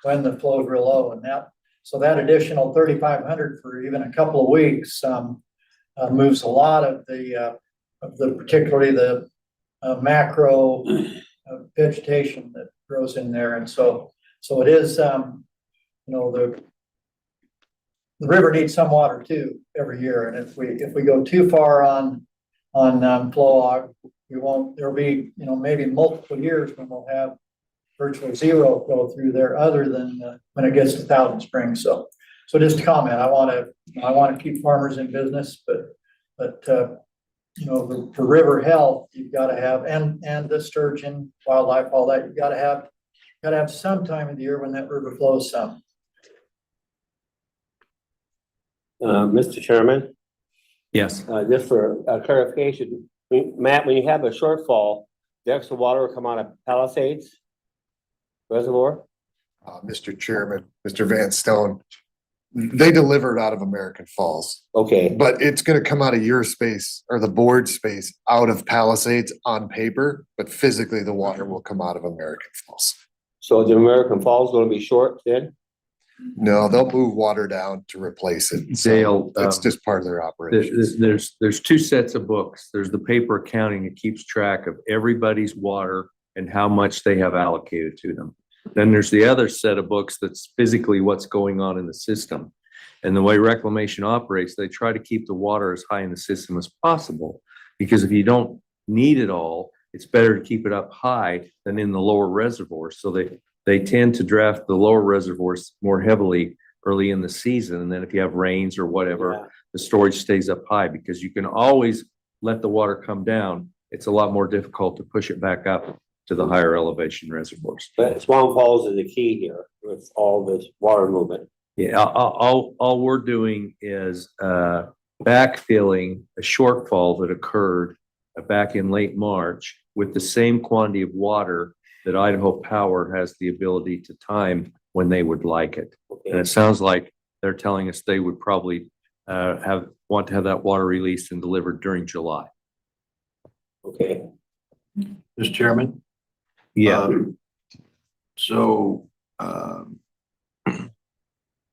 the flow is real low. And that additional 3,500 for even a couple of weeks moves a lot of the particularly the macro vegetation that grows in there. And so it is, the river needs some water too every year. And if we go too far on flowage, there'll be, maybe multiple years when we'll have virtually zero go through there other than when it gets to Thousand Springs. So just a comment, I want to keep farmers in business, but for river health, you've got to have, and the sturgeon, wildlife, all that, you've got to have some time of the year when that river flows some. Mr. Chairman, Yes. just for clarification, Matt, when you have a shortfall, the extra water will come out of Palisades Reservoir? Mr. Chairman, Mr. Van Stone, they delivered out of American Falls. Okay. But it's gonna come out of your space or the board space out of Palisades on paper, but physically the water will come out of American Falls. So the American Falls gonna be short then? No, they'll move water down to replace it. Dale, That's just part of their operations. There's two sets of books. There's the paper accounting that keeps track of everybody's water and how much they have allocated to them. Then there's the other set of books that's physically what's going on in the system. And the way reclamation operates, they try to keep the water as high in the system as possible. Because if you don't need it all, it's better to keep it up high than in the lower reservoirs. So they tend to draft the lower reservoirs more heavily early in the season. And then if you have rains or whatever, the storage stays up high because you can always let the water come down. It's a lot more difficult to push it back up to the higher elevation reservoirs. But Swan Falls is the key here with all this water movement. Yeah, all we're doing is backfilling a shortfall that occurred back in late March with the same quantity of water that Idaho Power has the ability to time when they would like it. And it sounds like they're telling us they would probably want to have that water released and delivered during July. Okay. Mr. Chairman? Yeah.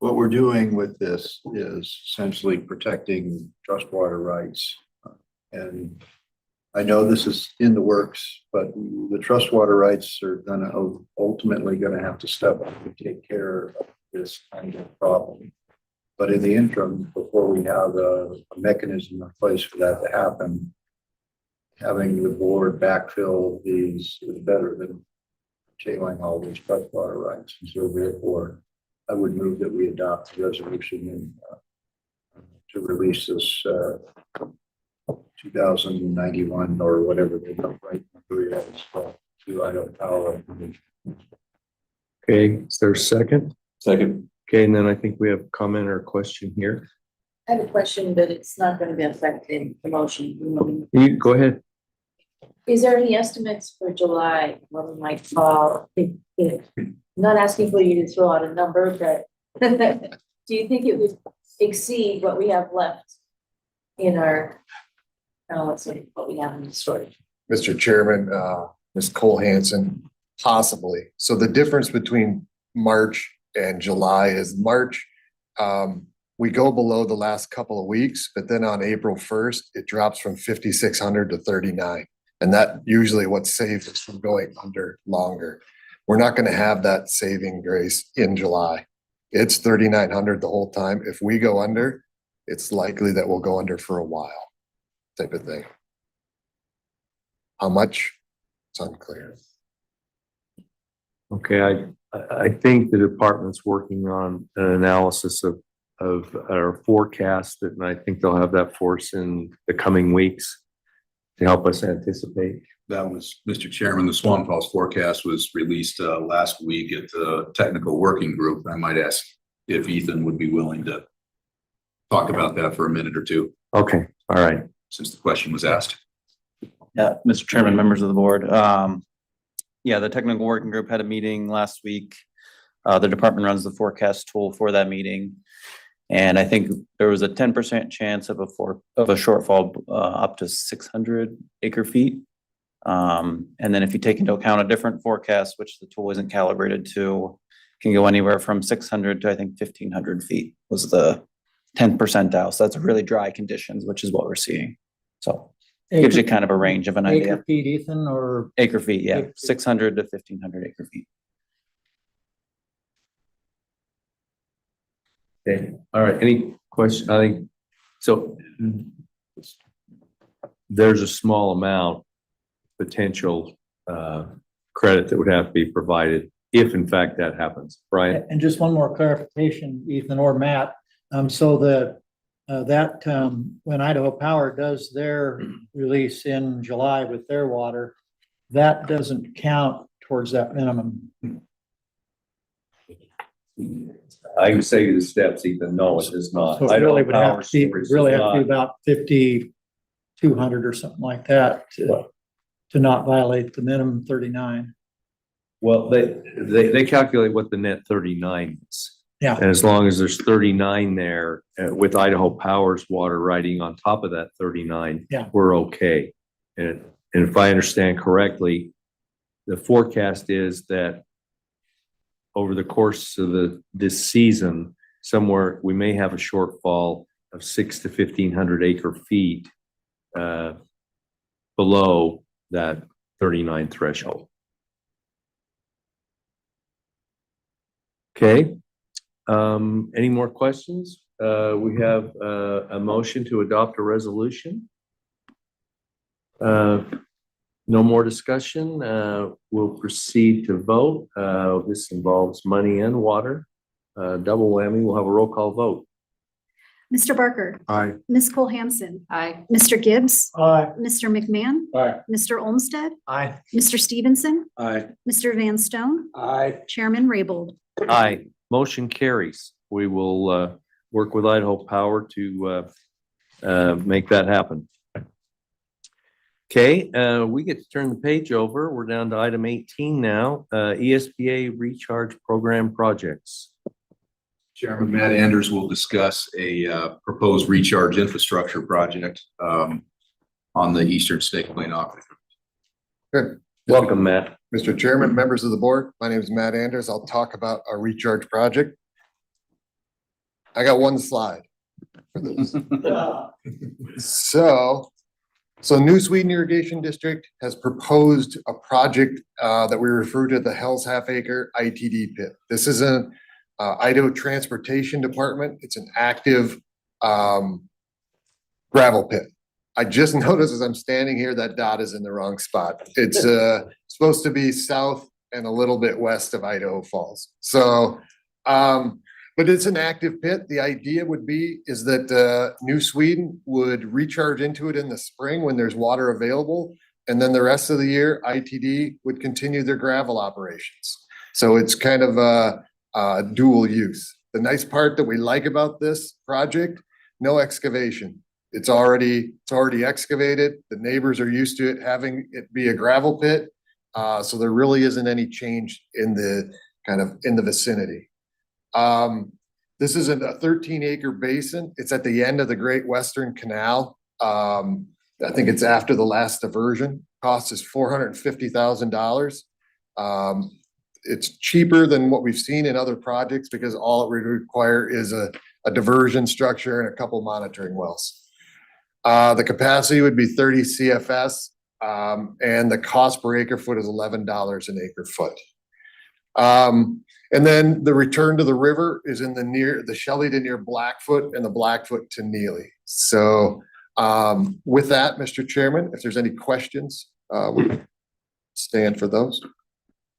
What we're doing with this is essentially protecting trust water rights. And I know this is in the works, but the trust water rights are ultimately gonna have to step up and take care of this kind of problem. But in the interim, before we have a mechanism in place for that to happen, having the board backfill these is better than tailing all these trust water rights. And so therefore, I would move that we adopt the resolution and to release this 2091 or whatever the right number is to Idaho Power. Okay, is there a second? Second. Okay, and then I think we have a comment or a question here. I have a question, but it's not gonna be affecting the motion. You go ahead. Is there any estimates for July, what we might fall? I'm not asking for you to throw out a number, but do you think it would exceed what we have left in our, let's say, what we have in the storage? Mr. Chairman, Ms. Cole-Hansen, possibly. So the difference between March and July is March, we go below the last couple of weeks, but then on April 1st, it drops from 5,600 to 39. And that usually what saves us from going under longer. We're not gonna have that saving grace in July. It's 3,900 the whole time. If we go under, it's likely that we'll go under for a while, type of thing. How much? It's unclear. Okay, I think the department's working on an analysis of our forecast, and I think they'll have that for us in the coming weeks to help us anticipate. That was, Mr. Chairman, the Swan Falls forecast was released last week at the technical working group. I might ask if Ethan would be willing to talk about that for a minute or two. Okay, all right. Since the question was asked. Yeah, Mr. Chairman, members of the board. Yeah, the technical working group had a meeting last week. The department runs the forecast tool for that meeting. And I think there was a 10% chance of a shortfall up to 600 acre feet. And then if you take into account a different forecast, which the tool isn't calibrated to, can go anywhere from 600 to I think 1,500 feet was the 10th percentile. So that's really dry conditions, which is what we're seeing. So it gives you kind of a range of an idea. Acre feet, Ethan, or? Acre feet, yeah, Acre feet. 600 to 1,500 acre feet. Okay, all right, any question? I think, so there's a small amount potential credit that would have to be provided if in fact that happens, Brian? And just one more clarification, Ethan or Matt. So when Idaho Power does their release in July with their water, that doesn't count towards that minimum. I can say the steps, Ethan, no, it does not. So it really would have to be about 5,200 or something like that to not violate the minimum 39. Well, they calculate what the net 39 is. Yeah. And as long as there's 39 there with Idaho Power's water riding on top of that 39, yeah, we're okay. And if I understand correctly, the forecast is that over the course of this season, somewhere we may have a shortfall of 600 to 1,500 acre feet below that 39 threshold. Okay. Any more questions? We have a motion to adopt a resolution. No more discussion. We'll proceed to vote. This involves money and water. Double whammy. We'll have a roll call vote. Mr. Barker. Aye. Ms. Cole-Hansen. Aye. Mr. Gibbs. Aye. Mr. McMahon. Aye. Mr. Olmstead. Aye. Mr. Stevenson. Aye. Mr. Van Stone. Aye. Chairman Raybould. Aye. Motion carries. We will work with Idaho Power to make that happen. Okay, we get to turn the page over. We're down to item 18 now, ESPA recharge program projects. Chairman Matt Anders will discuss a proposed recharge infrastructure project on the Eastern Snake Plain Aquifer. Good. Welcome, Matt. Mr. Chairman, members of the board, my name is Matt Anders. I'll talk about our recharge project. I got one slide for this. So New Sweden Irrigation District has proposed a project that we refer to the Hell's Half Acre ITD pit. This is an Idaho Transportation Department. It's an active gravel pit. I just noticed as I'm standing here, that dot is in the wrong spot. It's supposed to be south and a little bit west of Idaho Falls. So, but it's an active pit. The idea would be is that New Sweden would recharge into it in the spring when there's water available. And then the rest of the year, ITD would continue their gravel operations. So it's kind of a dual use. The nice part that we like about this project, no excavation. It's already excavated. The neighbors are used to it having it be a gravel pit. So there really isn't any change in the vicinity. This is a 13-acre basin. It's at the end of the Great Western Canal. I think it's after the last diversion. Cost is $450,000. It's cheaper than what we've seen in other projects because all it would require is a diversion structure and a couple monitoring wells. The capacity would be 30 CFS, and the cost per acre foot is $11 an acre foot. And then the return to the river is in the Shelley to near Blackfoot and the Blackfoot to Neely. So with that, Mr. Chairman, if there's any questions, we stand for those.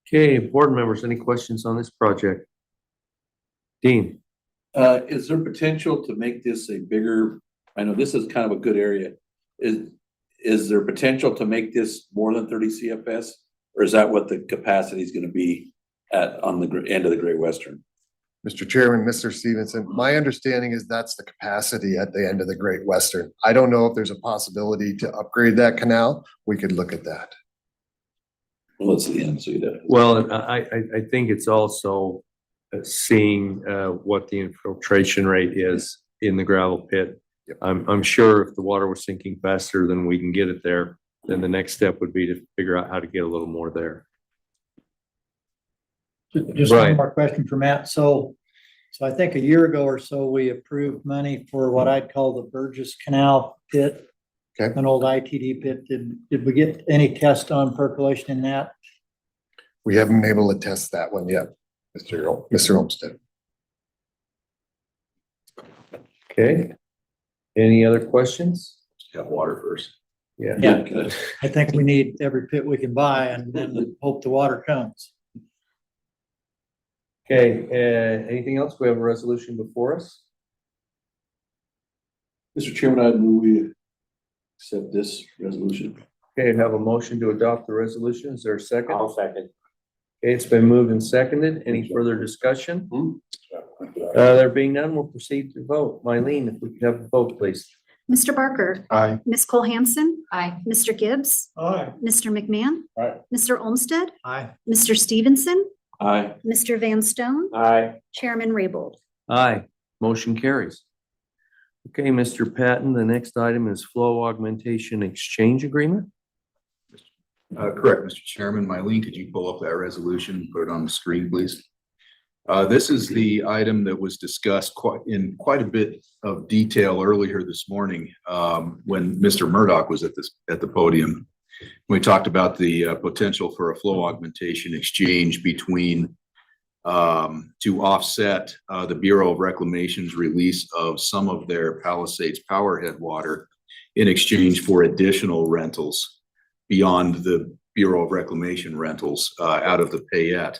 Okay, board members, any questions on this project? Dean. Is there potential to make this a bigger, I know this is kind of a good area. Is there potential to make this more than 30 CFS? Or is that what the capacity is going to be on the end of the Great Western? Mr. Chairman, Mr. Stevenson, my understanding is that's the capacity at the end of the Great Western. I don't know if there's a possibility to upgrade that canal. We could look at that. Well, it's the end, so you don't. Well, I think it's also seeing what the infiltration rate is in the gravel pit. Yep. I'm sure if the water was sinking faster than we can get it there, then the next step would be to figure out how to get a little more there. Just Right. one more question for Matt. So I think a year ago or so, we approved money for what I'd call the Burgess Canal pit. Okay. An old ITD pit. Did we get any test on percolation in that? We haven't been able to test that one yet, Mr. Olmstead. Okay. Any other questions? Have water first. Yeah. Yeah. I think we need every pit we can buy and then hope the water comes. Okay, anything else? We have a resolution before us. Mr. Chairman, I move we accept this resolution. Okay, have a motion to adopt the resolution. Is there a second? I'll second. Okay, it's been moved and seconded. Any further discussion? There being none, we'll proceed to vote. Mylene, if we could have the vote, please. Mr. Barker. Aye. Ms. Cole-Hansen. Aye. Mr. Gibbs. Aye. Mr. McMahon. Aye. Mr. Olmstead. Aye. Mr. Stevenson. Aye. Mr. Van Stone. Aye. Chairman Raybould. Aye, motion carries. Okay, Mr. Patton, the next item is flow augmentation exchange agreement. Correct, Mr. Chairman. Mylene, could you pull up that resolution and put it on the screen, please? This is the item that was discussed in quite a bit of detail earlier this morning, when Mr. Murdoch was at the podium. We talked about the potential for a flow augmentation exchange between to offset the Bureau of Reclamation's release of some of their Palisades Powerhead water in exchange for additional rentals beyond the Bureau of Reclamation rentals out of the Payette,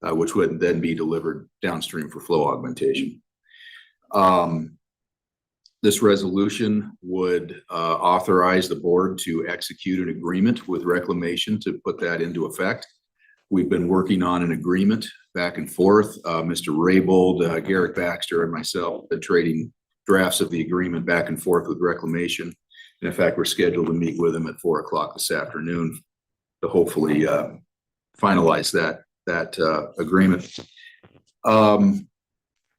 which would then be delivered downstream for flow augmentation. This resolution would authorize the board to execute an agreement with Reclamation to put that into effect. We've been working on an agreement back and forth. Mr. Raybould, Garrett Baxter, and myself have been trading drafts of the agreement back and forth with Reclamation. And in fact, we're scheduled to meet with them at 4 o'clock this afternoon to hopefully finalize that agreement.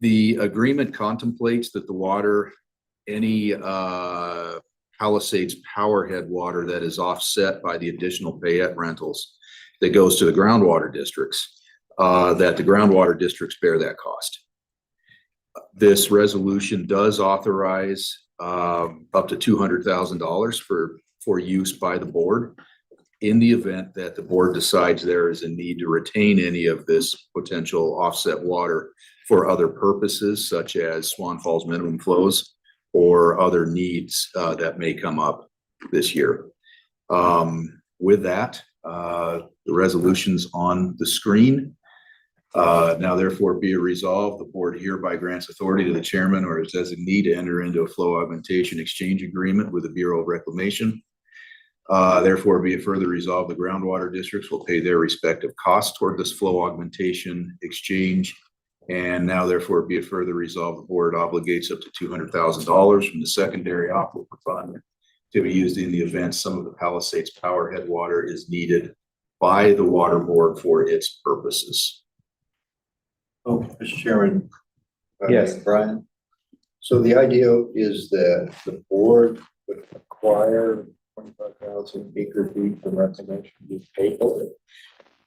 The agreement contemplates that the water, any Palisades Powerhead water that is offset by the additional Payette rentals that goes to the groundwater districts, that the groundwater districts bear that cost. This resolution does authorize up to $200,000 for use by the board in the event that the board decides there is a need to retain any of this potential offset water for other purposes, such as Swan Falls minimum flows or other needs that may come up this year. With that, the resolution's on the screen. Now therefore be it resolved, the board hereby grants authority to the chairman or his designee to enter into a flow augmentation exchange agreement with the Bureau of Reclamation. Therefore be it further resolved, the groundwater districts will pay their respective costs toward this flow augmentation exchange. And now therefore be it further resolved, the board obligates up to $200,000 from the secondary aquifer fund to be used in the event some of the Palisades Powerhead water is needed by the water board for its purposes. Oh, Mr. Chairman. Yes. Brian. So the idea is that the board would acquire 25,000 acre feet from Reclamation to pay for it.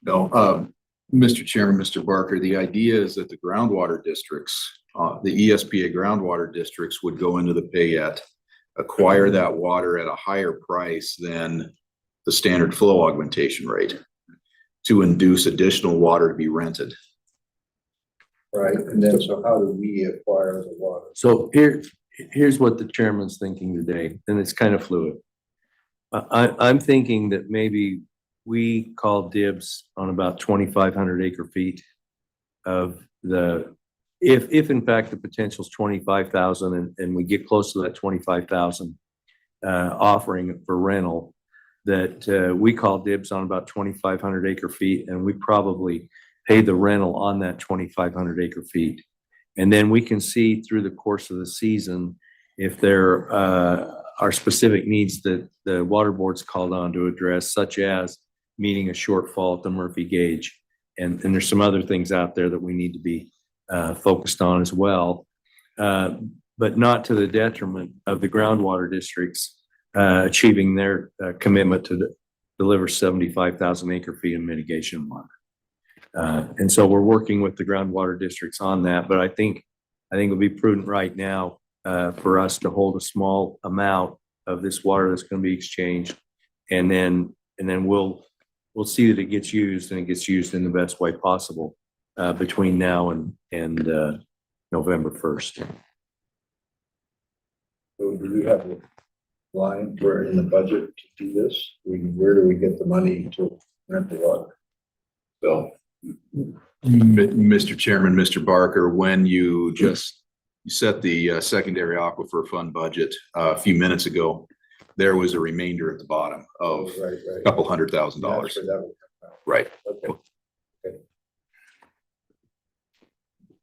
No, Mr. Chairman, Mr. Barker, the idea is that the groundwater districts, the ESPA groundwater districts would go into the Payette, acquire that water at a higher price than the standard flow augmentation rate to induce additional water to be rented. Right, and then so how do we acquire the water? So here's what the chairman's thinking today, and it's kind of fluid. I'm thinking that maybe we call dibs on about 2,500 acre feet of the, if in fact the potential is 25,000 and we get close to that 25,000 offering for rental, that we call dibs on about 2,500 acre feet, and we probably pay the rental on that 2,500 acre feet. And then we can see through the course of the season if there are specific needs that the water board's called on to address, such as meeting a shortfall at the Murphy gauge. And there's some other things out there that we need to be focused on as well, but not to the detriment of the groundwater districts achieving their commitment to deliver 75,000 acre feet of mitigation water. And so we're working with the groundwater districts on that, but I think it'll be prudent right now for us to hold a small amount of this water that's going to be exchanged, and then we'll see that it gets used, and it gets used in the best way possible between now and November 1st. we have a line for in the budget to do this? Where do we get the money to rent the water? So, Mr. Chairman, Mr. Barker, when you set the secondary aquifer fund budget a few minutes ago, there was a remainder at the bottom of Right. a couple $100,000. That's where that would come out. Right. Okay.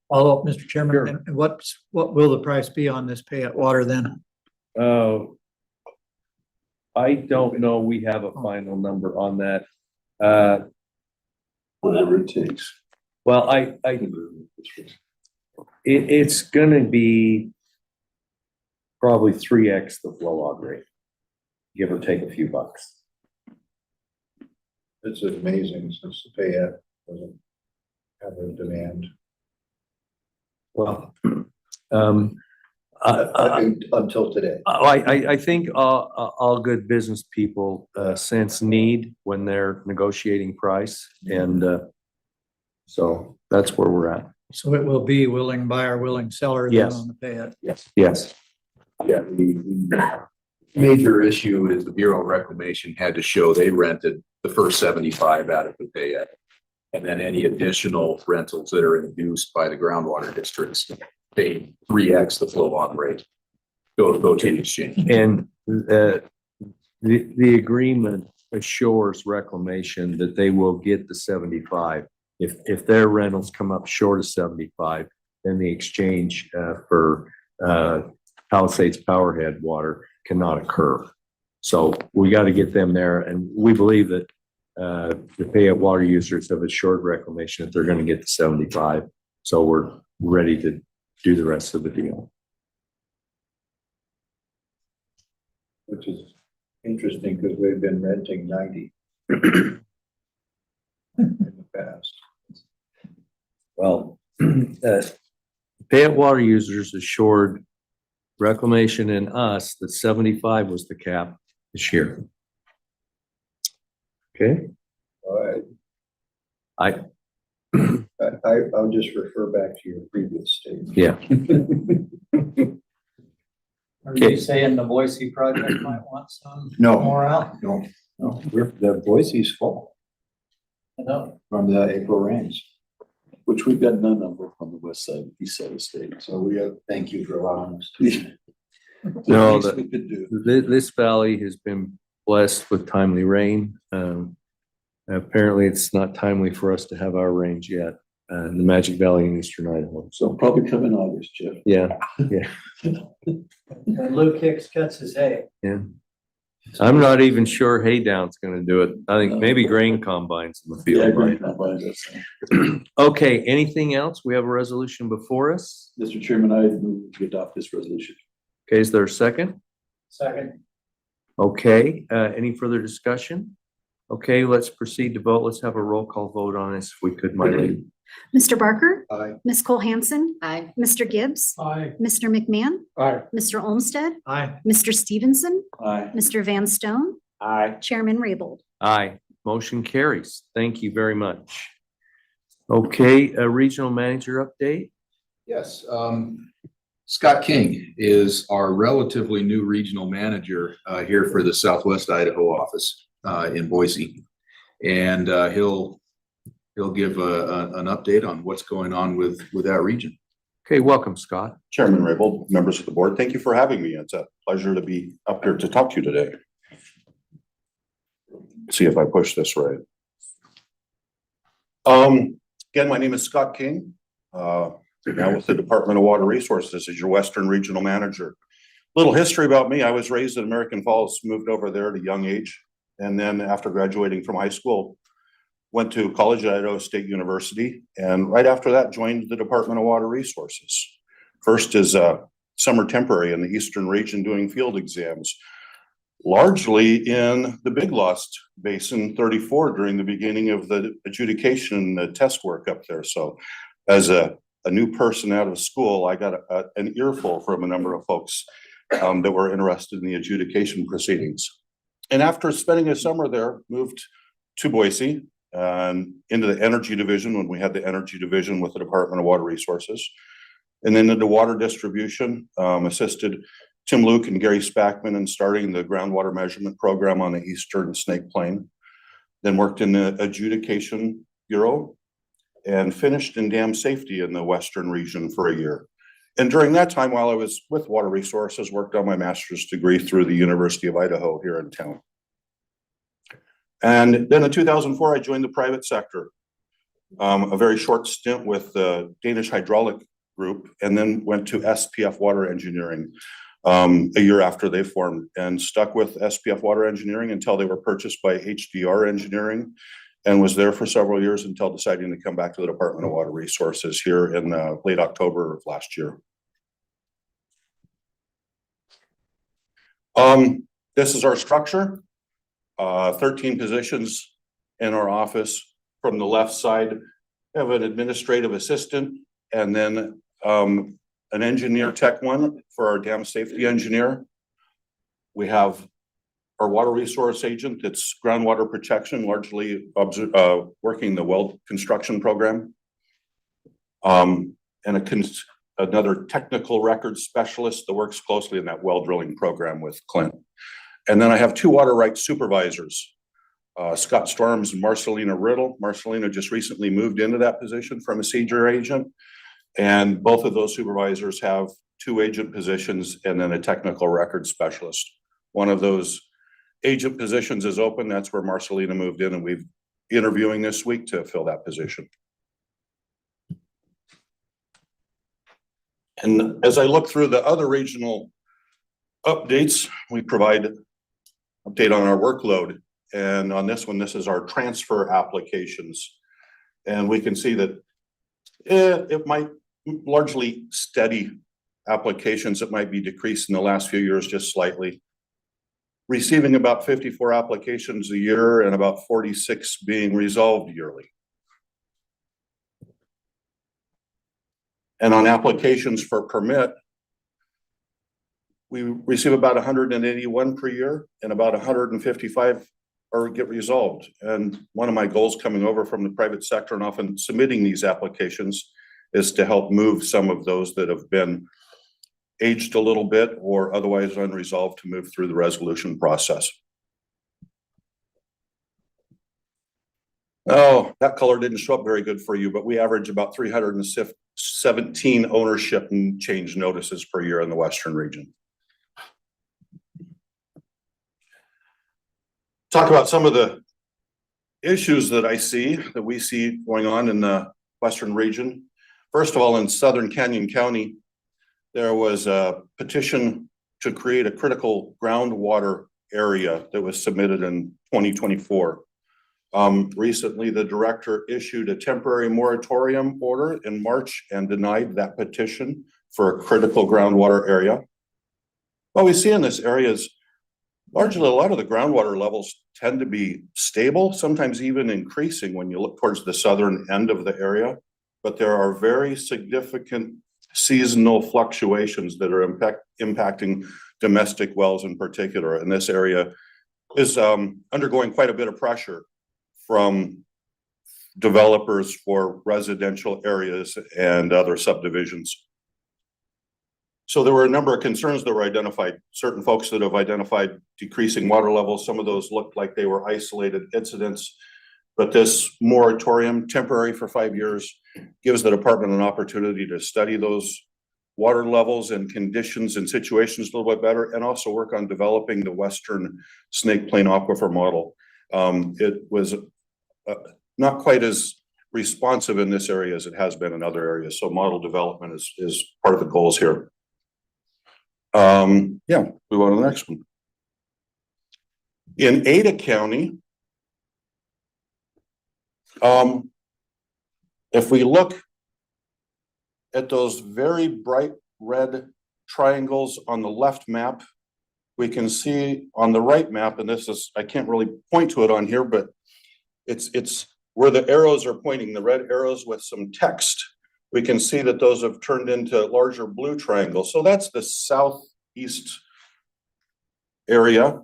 Follow up, Mr. Chairman, and what will the price be on this pay at water then? I don't know. We have a final number on that. Whatever it takes. Well, it's gonna be probably 3x the flow log rate, give or take a few bucks. It's amazing since the Payette doesn't have a demand. Well, until today. I think all good business people sense need when they're negotiating price, and so that's where we're at. So it will be willing buyer, willing seller then Yes. on the pay. Yes. Yeah, the major issue is the Bureau of Reclamation had to show they rented the first 75 out of the Payette. And then any additional rentals that are induced by the groundwater districts, pay 3x the flow on rate. Go to the exchange. And the agreement assures Reclamation that they will get the 75. If their rentals come up short of 75, then the exchange for Palisades Powerhead water cannot occur. So we got to get them there, and we believe that the Payette water users have assured Reclamation that they're going to get the 75. So we're ready to do the rest of the deal. Which is interesting because we've been renting 90 in the past. Well, Payette water users assured Reclamation and us that 75 was the cap this year. Okay. All right. I'll just refer back to your previous statement. Yeah. Are you saying the Boise project might want some No. more out? No, the Boise's full I know. from the April rains. Which we've got none of on the west side, east side of the state. So we have, thank you for allowing us to. No, Least we could do. this valley has been blessed with timely rain. Apparently it's not timely for us to have our rains yet, in the Magic Valley in eastern Idaho. So probably come in August, Jeff. Yeah, Luke Hicks cuts his hay. yeah. I'm not even sure hay down's gonna do it. I think maybe grain combines in the Yeah, field. great. I'll buy this. Okay, anything else? We have a resolution before us. Mr. Chairman, I move to adopt this resolution. Okay, is there a second? Second. Okay, any further discussion? Okay, let's proceed to vote. Let's have a roll call vote on this if we could, my lady. Mr. Barker, Aye. Ms. Cole-Hansen, Aye. Mr. Gibbs, Aye. Mr. McMahon, Aye. Mr. Olmstead, Aye. Mr. Stevenson, Aye. Mr. Van Stone, Aye. Chairman Raybould. Aye, motion carries. Thank you very much. Okay, a regional manager update. Yes, Scott King is our relatively new regional manager here for the Southwest Idaho office in Boise. And he'll give an update on what's going on with that region. Okay, welcome, Scott. Chairman Raybould, members of the board, thank you for having me. It's a pleasure to be up here to talk to you today. See if I push this right. Again, my name is Scott King. Now with the Department of Water Resources as your Western Regional Manager. Little history about me. I was raised in American Falls, moved over there at a young age. And then after graduating from high school, went to college at Idaho State University. And right after that, joined the Department of Water Resources. First as a summer temporary in the Eastern region doing field exams, largely in the Big Lost Basin 34 during the beginning of the adjudication, the test work up there. So as a new person out of school, I got an earful from a number of folks that were interested in the adjudication proceedings. And after spending a summer there, moved to Boise and into the energy division when we had the energy division with the Department of Water Resources. And then into water distribution, assisted Tim Luke and Gary Spackman in starting the groundwater measurement program on the Eastern Snake Plain. Then worked in the Adjudication Bureau and finished in dam safety in the Western region for a year. And during that time, while I was with Water Resources, worked on my master's degree through the University of Idaho here in town. And then in 2004, I joined the private sector. A very short stint with the Danish Hydraulic Group, and then went to SPF Water Engineering a year after they formed, and stuck with SPF Water Engineering until they were purchased by HDR Engineering, and was there for several years until deciding to come back to the Department of Water Resources here in late October of last year. This is our structure. 13 positions in our office. From the left side, we have an administrative assistant, and then an engineer tech one for our dam safety engineer. We have our water resource agent that's groundwater protection, largely working the well construction program. And another technical records specialist that works closely in that well drilling program with Clint. And then I have two water rights supervisors, Scott Storms and Marcelina Riddle. Marcelina just recently moved into that position from a senior agent. And both of those supervisors have two agent positions and then a technical records specialist. One of those agent positions is open. That's where Marcelina moved in, and we've interviewing this week to fill that position. And as I look through the other regional updates, we provide update on our workload. And on this one, this is our transfer applications. And we can see that it might largely steady applications. It might be decreased in the last few years just slightly. Receiving about 54 applications a year and about 46 being resolved yearly. And on applications for permit, we receive about 181 per year and about 155 or get resolved. And one of my goals coming over from the private sector and often submitting these applications is to help move some of those that have been aged a little bit or otherwise unresolved to move through the resolution process. Oh, that color didn't show up very good for you, but we average about 317 ownership and change notices per year in the Western region. Talk about some of the issues that we see going on in the Western region. First of all, in Southern Canyon County, there was a petition to create a critical groundwater area that was submitted in 2024. Recently, the director issued a temporary moratorium order in March and denied that petition for a critical groundwater area. What we see in this area is largely a lot of the groundwater levels tend to be stable, sometimes even increasing when you look towards the southern end of the area. But there are very significant seasonal fluctuations that are impacting domestic wells in particular. And this area is undergoing quite a bit of pressure from developers for residential areas and other subdivisions. So there were a number of concerns that were identified, certain folks that have identified decreasing water levels. Some of those looked like they were isolated incidents, but this moratorium, temporary for 5 years, gives the department an opportunity to study those water levels and conditions and situations a little bit better, and also work on developing the Western Snake Plain Aquifer model. It was not quite as responsive in this area as it has been in other areas. So model development is part of the goals here. Yeah, we go on to the next one. In Ada County, if we look at those very bright red triangles on the left map, we can see on the right map, and this is, I can't really point to it on here, but it's where the arrows are pointing, the red arrows with some text. We can see that those have turned into larger blue triangles. So that's the southeast area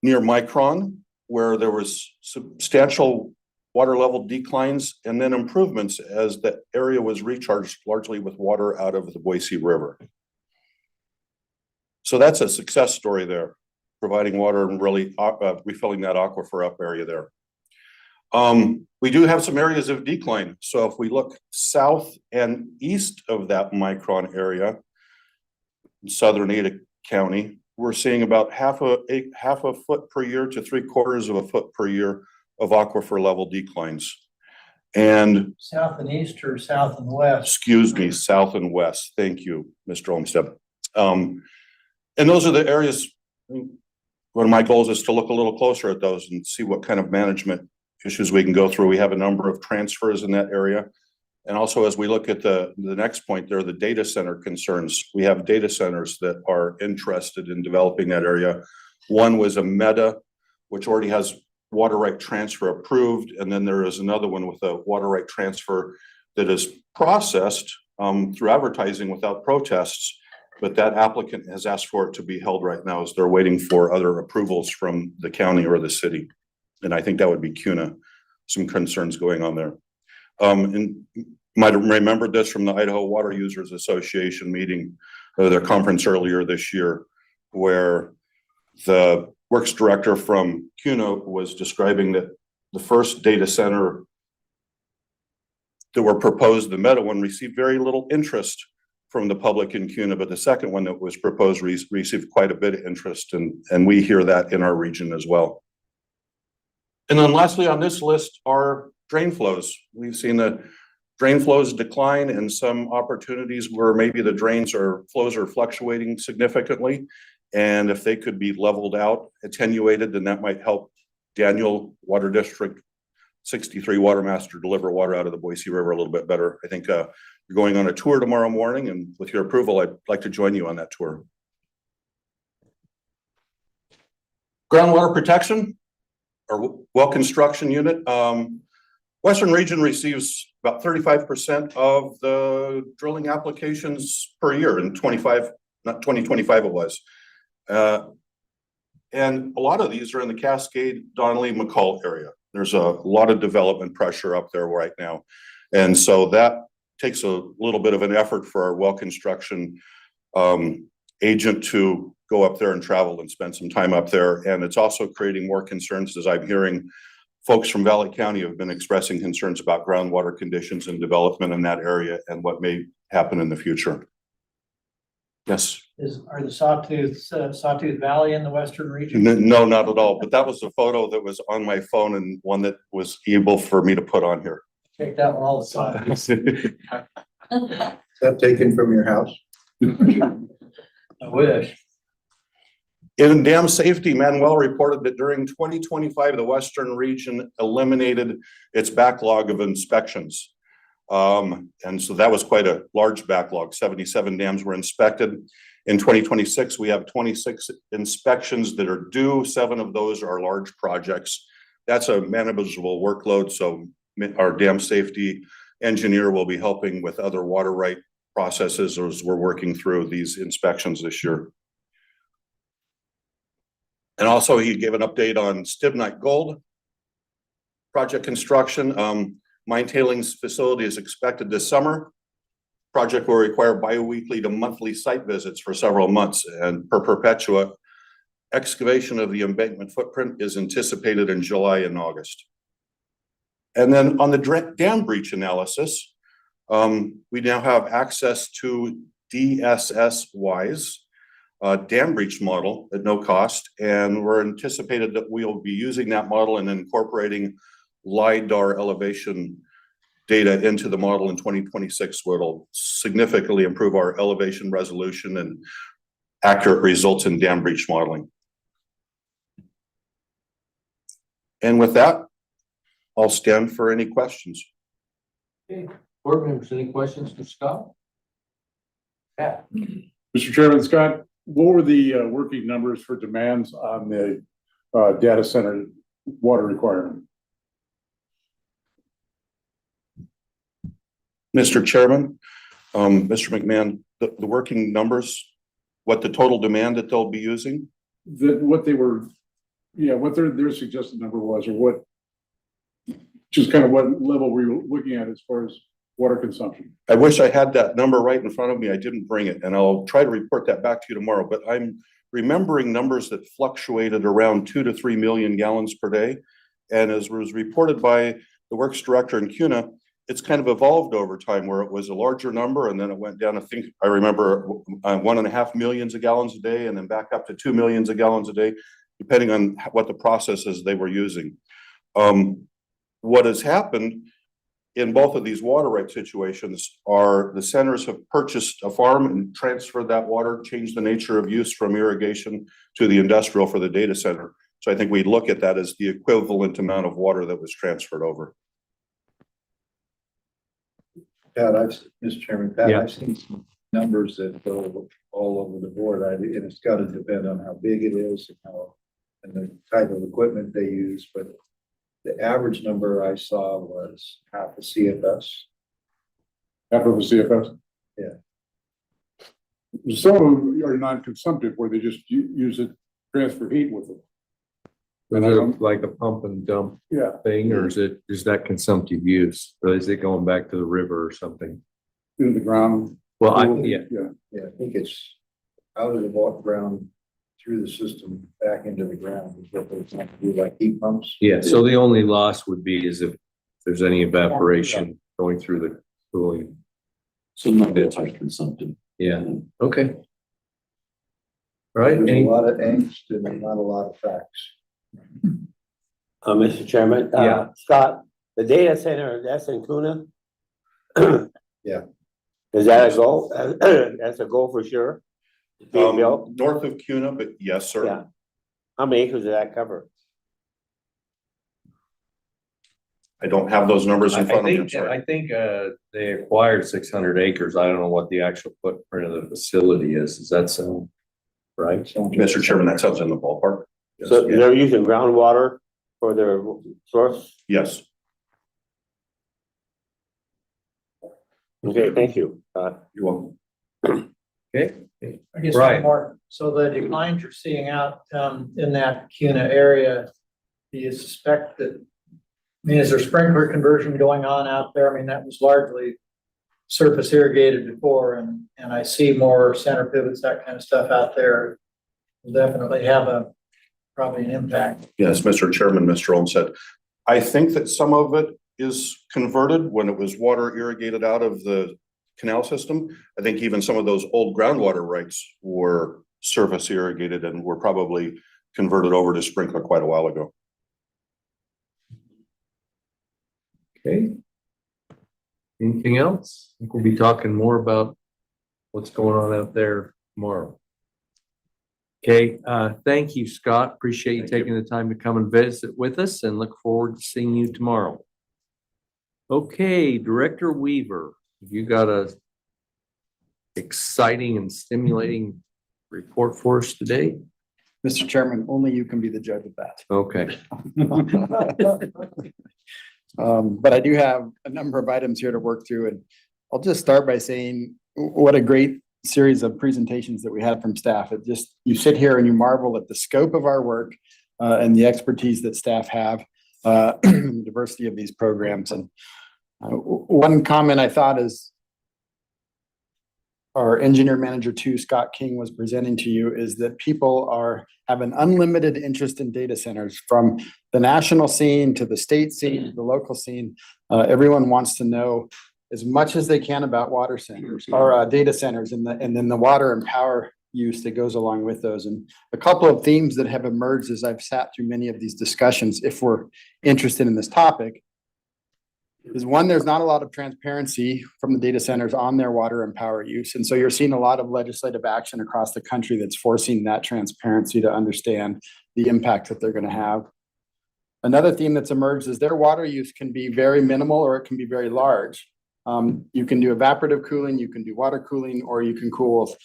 near Micron, where there was substantial water level declines and then improvements as the area was recharged largely with water out of the Boise River. So that's a success story there, providing water and really refilling that aquifer up area there. We do have some areas of decline. So if we look south and east of that micron area, in southern Ada County, we're seeing about half a foot per year to 3/4 of a foot per year of aquifer level declines. And South and east or south and west? excuse me, south and west. Thank you, Mr. Olmstead. And those are the areas, one of my goals is to look a little closer at those and see what kind of management issues we can go through. We have a number of transfers in that area. And also, as we look at the next point there, the data center concerns. We have data centers that are interested in developing that area. One was a Meta, which already has water right transfer approved. And then there is another one with a water right transfer that is processed through advertising without protests. But that applicant has asked for it to be held right now as they're waiting for other approvals from the county or the city. And I think that would be CUNA, some concerns going on there. And might have remembered this from the Idaho Water Users Association meeting, their conference earlier this year, where the works director from CUNA was describing that the first data center that were proposed, the Meta one, received very little interest from the public in CUNA, but the second one that was proposed received quite a bit of interest, and we hear that in our region as well. And then lastly on this list are drain flows. We've seen the drain flows decline and some opportunities where maybe the drains or flows are fluctuating significantly. And if they could be leveled out, attenuated, then that might help Daniel Water District 63 Water Master deliver water out of the Boise River a little bit better. I think you're going on a tour tomorrow morning, and with your approval, I'd like to join you on that tour. Groundwater protection or well construction unit. Western region receives about 35% of the drilling applications per year in 2025 it was. And a lot of these are in the Cascade, Donnelly, McCall area. There's a lot of development pressure up there right now. And so that takes a little bit of an effort for our well construction agent to go up there and travel and spend some time up there. And it's also creating more concerns, as I'm hearing folks from Valley County have been expressing concerns about groundwater conditions and development in that area and what may happen in the future. Yes. Are the Sawtooth Valley in the western region? No, not at all. But that was a photo that was on my phone and one that was able for me to put on here. Take that one all the time. Is that taken from your house? I wish. In dam safety, Manuel reported that during 2025, the Western region eliminated its backlog of inspections. And so that was quite a large backlog. 77 dams were inspected. In 2026, we have 26 inspections that are due. 7 of those are large projects. That's a manageable workload. So our dam safety engineer will be helping with other water right processes as we're working through these inspections this year. And also he gave an update on Stibnite Gold project construction. Mine tailings facility is expected this summer. Project will require bi-weekly to monthly site visits for several months, and per Perpetua, excavation of the embankment footprint is anticipated in July and August. And then on the dam breach analysis, we now have access to DSS-WISE dam breach model at no cost, and we're anticipated that we'll be using that model and incorporating LiDAR elevation data into the model in 2026, where it'll significantly improve our elevation resolution and accurate results in dam breach modeling. And with that, I'll stand for any questions. Okay, board members, any questions for Scott? Yeah. Mr. Chairman, Scott, what were the working numbers for demands on the data center water requirement? Mr. Chairman, Mr. McMahon, the working numbers, what the total demand that they'll be using? What they were, yeah, what their suggested number was, or what, just kind of what level we were looking at as far as water consumption. I wish I had that number right in front of me. I didn't bring it, and I'll try to report that back to you tomorrow, but I'm remembering numbers that fluctuated around 2 to 3 million gallons per day. And as was reported by the works director in CUNA, it's kind of evolved over time where it was a larger number and then it went down. I remember 1.5 millions of gallons a day and then back up to 2 millions of gallons a day, depending on what the processes they were using. What has happened in both of these water right situations are the centers have purchased a farm and transferred that water, changed the nature of use from irrigation to the industrial for the data center. So I think we look at that as the equivalent amount of water that was transferred over. Pat, Mr. Chairman, Pat, Yeah. I've seen some numbers that go all over the board. And it's got to depend on how big it is and the type of equipment they use, but the average number I saw was half a CFS. Half of a CFS? Yeah. Some are non-consumptive where they just use it, transfer heat with it. Is it like a pump and dump Yeah. thing, or is that consumptive use? Or is it going back to the river or something? In the ground. Well, yeah. Yeah, I think it's out of the water ground through the system back into the ground is what they're trying to do, like heat pumps. Yeah, so the only loss would be is if there's any evaporation going through the cooling. So not that type consumptive. Yeah, okay. Right, There's any, a lot of angst and not a lot of facts. Mr. Chairman, Yeah. Scott, the data center, that's in Kuna? Yeah. Is that a goal? That's a goal for sure? Being built? North of CUNA, but yes, sir. Yeah. How many acres does that cover? I don't have those numbers in front of me. I'm think, sorry. I think, they acquired 600 acres. I don't know what the actual footprint of the facility is. Does that sound right? Mr. Chairman, that sounds in the ballpark. Yes. So they're using groundwater for their source? Yes. Okay, thank you. You're welcome. Okay. I guess Right. one more. So the declines you're seeing out in that CUNA area, do you suspect that, I mean, is there sprinkler conversion going on out there? I mean, that was largely surface irrigated before and I see more center pivots, that kind of stuff out there. Will definitely have probably an impact. Yes, Mr. Chairman, Mr. Olmstead. I think that some of it is converted when it was water irrigated out of the canal system. I think even some of those old groundwater rights were surface irrigated and were probably converted over to sprinkler quite a while ago. Okay. Anything else? I think we'll be talking more about what's going on out there tomorrow. Okay, thank you, Scott. Appreciate you taking the time to come and visit with us and look forward to seeing you tomorrow. Okay, Director Weaver, you got a exciting and stimulating report for us today? Mr. Chairman, only you can be the judge of that. Okay. But I do have a number of items here to work through, and I'll just start by saying what a great series of presentations that we had from staff. It just, you sit here and you marvel at the scope of our work and the expertise that staff have, the diversity of these programs. And one comment I thought is our engineer manager 2, Scott King, was presenting to you is that people have an unlimited interest in data centers, from the national scene to the state scene, to the local scene. Everyone wants to know as much as they can about water centers or data centers and then the water and power use that goes along with those. And a couple of themes that have emerged as I've sat through many of these discussions, if we're interested in this topic, is one, there's not a lot of transparency from the data centers on their water and power use. And so you're seeing a lot of legislative action across the country that's forcing that transparency to understand the impact that they're going to have. Another theme that's emerged is their water use can be very minimal or it can be very large. You can do evaporative cooling, you can do water cooling, or you can cool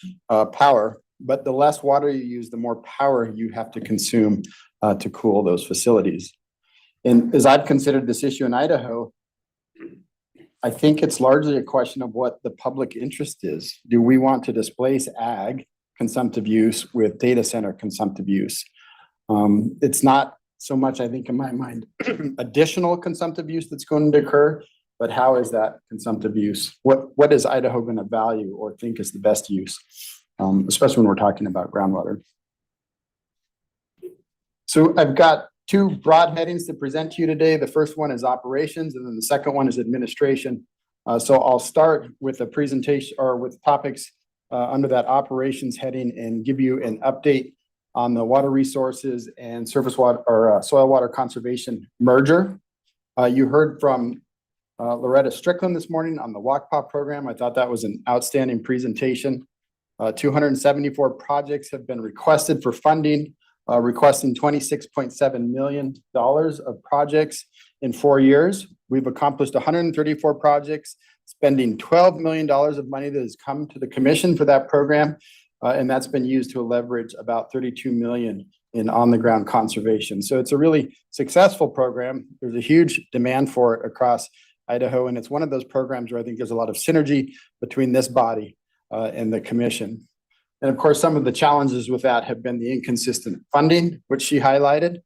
power. But the less water you use, the more power you have to consume to cool those facilities. And as I've considered this issue in Idaho, I think it's largely a question of what the public interest is. Do we want to displace ag consumptive use with data center consumptive use? It's not so much, I think, in my mind, additional consumptive use that's going to occur, but how is that consumptive use? What is Idaho going to value or think is the best use? Especially when we're talking about groundwater. So I've got two broad headings to present to you today. The first one is operations, and then the second one is administration. So I'll start with a presentation or with topics under that operations heading and give you an update on the water resources and surface water or soil water conservation merger. You heard from Loretta Strickland this morning on the WACPA program. I thought that was an outstanding presentation. 274 projects have been requested for funding, requesting $26.7 million of projects in 4 years. We've accomplished 134 projects, spending $12 million of money that has come to the commission for that program. And that's been used to leverage about 32 million in on-the-ground conservation. So it's a really successful program. There's a huge demand for it across Idaho. And it's one of those programs where I think there's a lot of synergy between this body and the commission. And of course, some of the challenges with that have been the inconsistent funding, which she highlighted,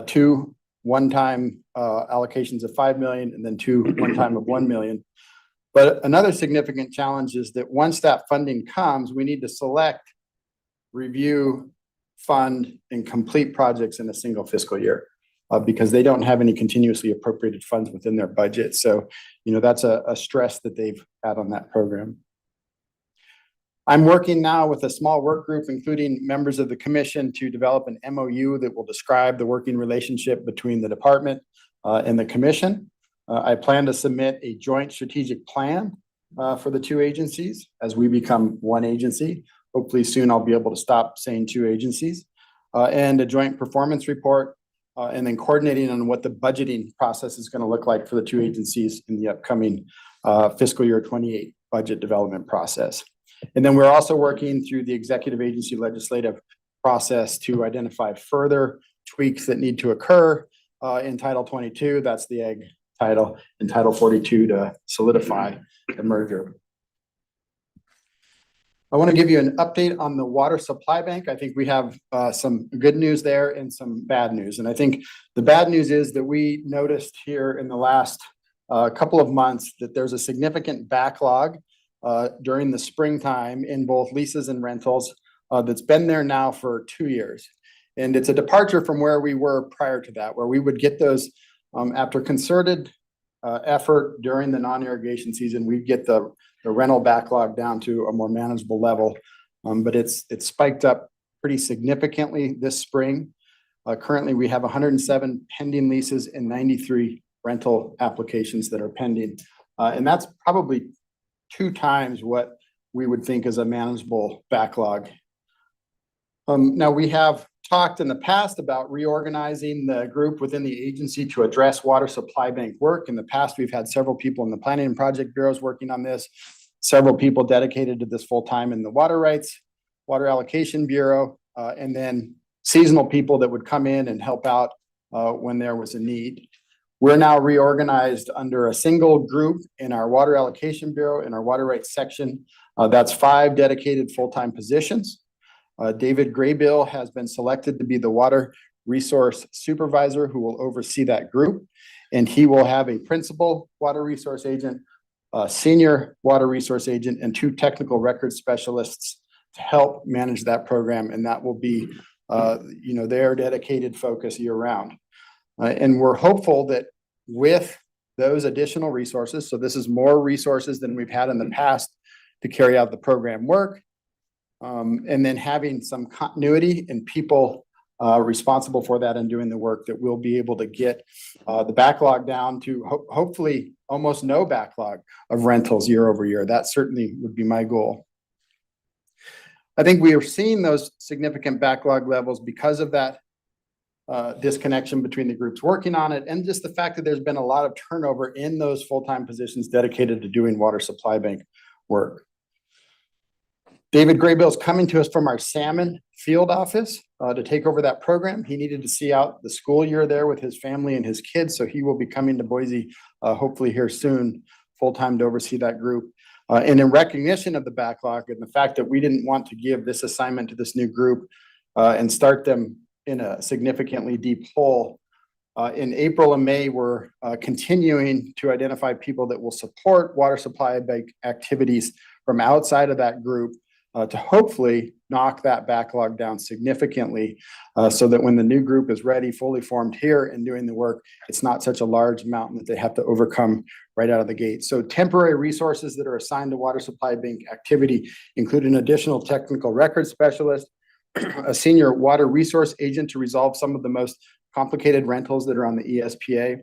2 one-time allocations of 5 million and then 2 one-time of 1 million. But another significant challenge is that once that funding comes, we need to select, review, fund, and complete projects in a single fiscal year because they don't have any continuously appropriated funds within their budget. So, that's a stress that they've had on that program. I'm working now with a small work group, including members of the commission, to develop an MOU that will describe the working relationship between the department and the commission. I plan to submit a joint strategic plan for the two agencies as we become one agency. Hopefully soon I'll be able to stop saying two agencies, and a joint performance report, and then coordinating on what the budgeting process is going to look like for the two agencies in the upcoming fiscal year 28 budget development process. And then we're also working through the executive agency legislative process to identify further tweaks that need to occur in Title 22. That's the ag title, and Title 42 to solidify the merger. I want to give you an update on the water supply bank. I think we have some good news there and some bad news. And I think the bad news is that we noticed here in the last couple of months that there's a significant backlog during the springtime in both leases and rentals that's been there now for 2 years. And it's a departure from where we were prior to that, where we would get those after concerted effort during the non-irrigation season. We'd get the rental backlog down to a more manageable level, but it's spiked up pretty significantly this spring. Currently, we have 107 pending leases and 93 rental applications that are pending. And that's probably 2 times what we would think is a manageable backlog. Now, we have talked in the past about reorganizing the group within the agency to address water supply bank work. In the past, we've had several people in the planning and project bureaus working on this, several people dedicated to this full-time in the water rights, water allocation bureau, and then seasonal people that would come in and help out when there was a need. We're now reorganized under a single group in our water allocation bureau, in our water rights section. That's 5 dedicated full-time positions. David Graybill has been selected to be the water resource supervisor who will oversee that group. And he will have a principal water resource agent, a senior water resource agent, and 2 technical record specialists to help manage that program. And that will be, their dedicated focus year round. And we're hopeful that with those additional resources, so this is more resources than we've had in the past to carry out the program work, and then having some continuity and people responsible for that and doing the work, that we'll be able to get the backlog down to hopefully almost no backlog of rentals year over year. That certainly would be my goal. I think we are seeing those significant backlog levels because of that disconnection between the groups working on it, and just the fact that there's been a lot of turnover in those full-time positions dedicated to doing water supply bank work. David Graybill is coming to us from our Salmon field office to take over that program. He needed to see out the school year there with his family and his kids, so he will be coming to Boise hopefully here soon, full-time to oversee that group. And in recognition of the backlog and the fact that we didn't want to give this assignment to this new group and start them in a significantly deep hole, In April and May, we're continuing to identify people that will support water supply bank activities from outside of that group to hopefully knock that backlog down significantly so that when the new group is ready, fully formed here and doing the work, it's not such a large mountain that they have to overcome right out of the gate. So temporary resources that are assigned to water supply bank activity include an additional technical records specialist, a senior water resource agent to resolve some of the most complicated rentals that are on the ESPA,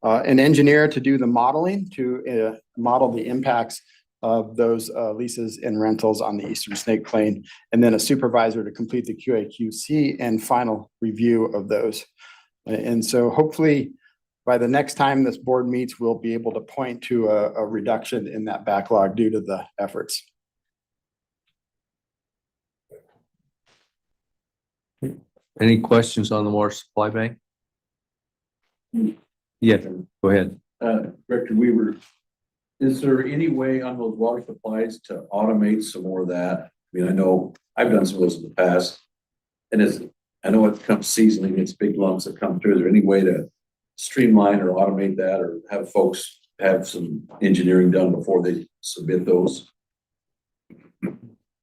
an engineer to do the modeling to model the impacts of those leases and rentals on the Eastern Snake Plain, and then a supervisor to complete the QA/QC and final review of those. And so hopefully by the next time this board meets, we'll be able to point to a reduction in that backlog due to the efforts. Any questions on the water supply bank? Yeah, go ahead. Director Weaver, is there any way on those water supplies to automate some more of that? I mean, I know I've done some of those in the past. And I know it comes seasonally, it's big lumps that come through. Is there any way to streamline or automate that, or have folks have some engineering done before they submit those?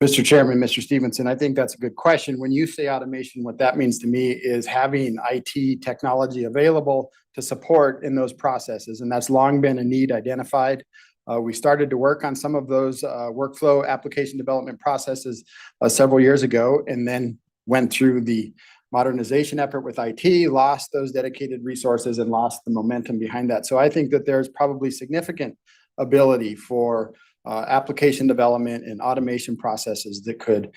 Mr. Chairman, Mr. Stevenson, I think that's a good question. When you say automation, what that means to me is having IT technology available to support in those processes. And that's long been a need identified. We started to work on some of those workflow application development processes several years ago, and then went through the modernization effort with IT, lost those dedicated resources and lost the momentum behind that. So I think that there's probably significant ability for application development and automation processes that could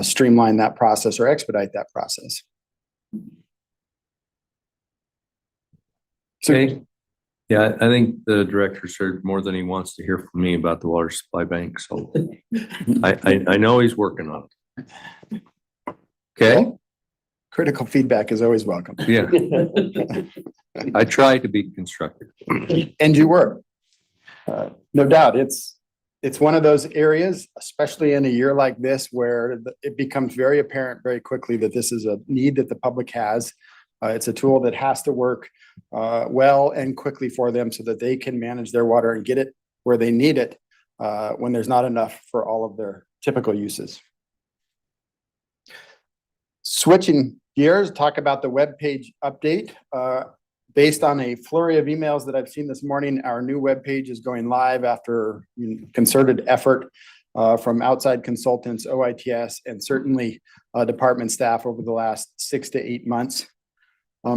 streamline that process or expedite that process. Okay. Yeah, I think the director's heard more than he wants to hear from me about the water supply bank, so I know he's working on it. Okay. Critical feedback is always welcome. Yeah. I try to be constructive. And you were. No doubt. It's one of those areas, especially in a year like this, where it becomes very apparent very quickly that this is a need that the public has. It's a tool that has to work well and quickly for them so that they can manage their water and get it where they need it when there's not enough for all of their typical uses. Switching gears, talk about the webpage update. Based on a flurry of emails that I've seen this morning, our new webpage is going live after concerted effort from outside consultants, OITS, and certainly department staff over the last 6 to 8 months.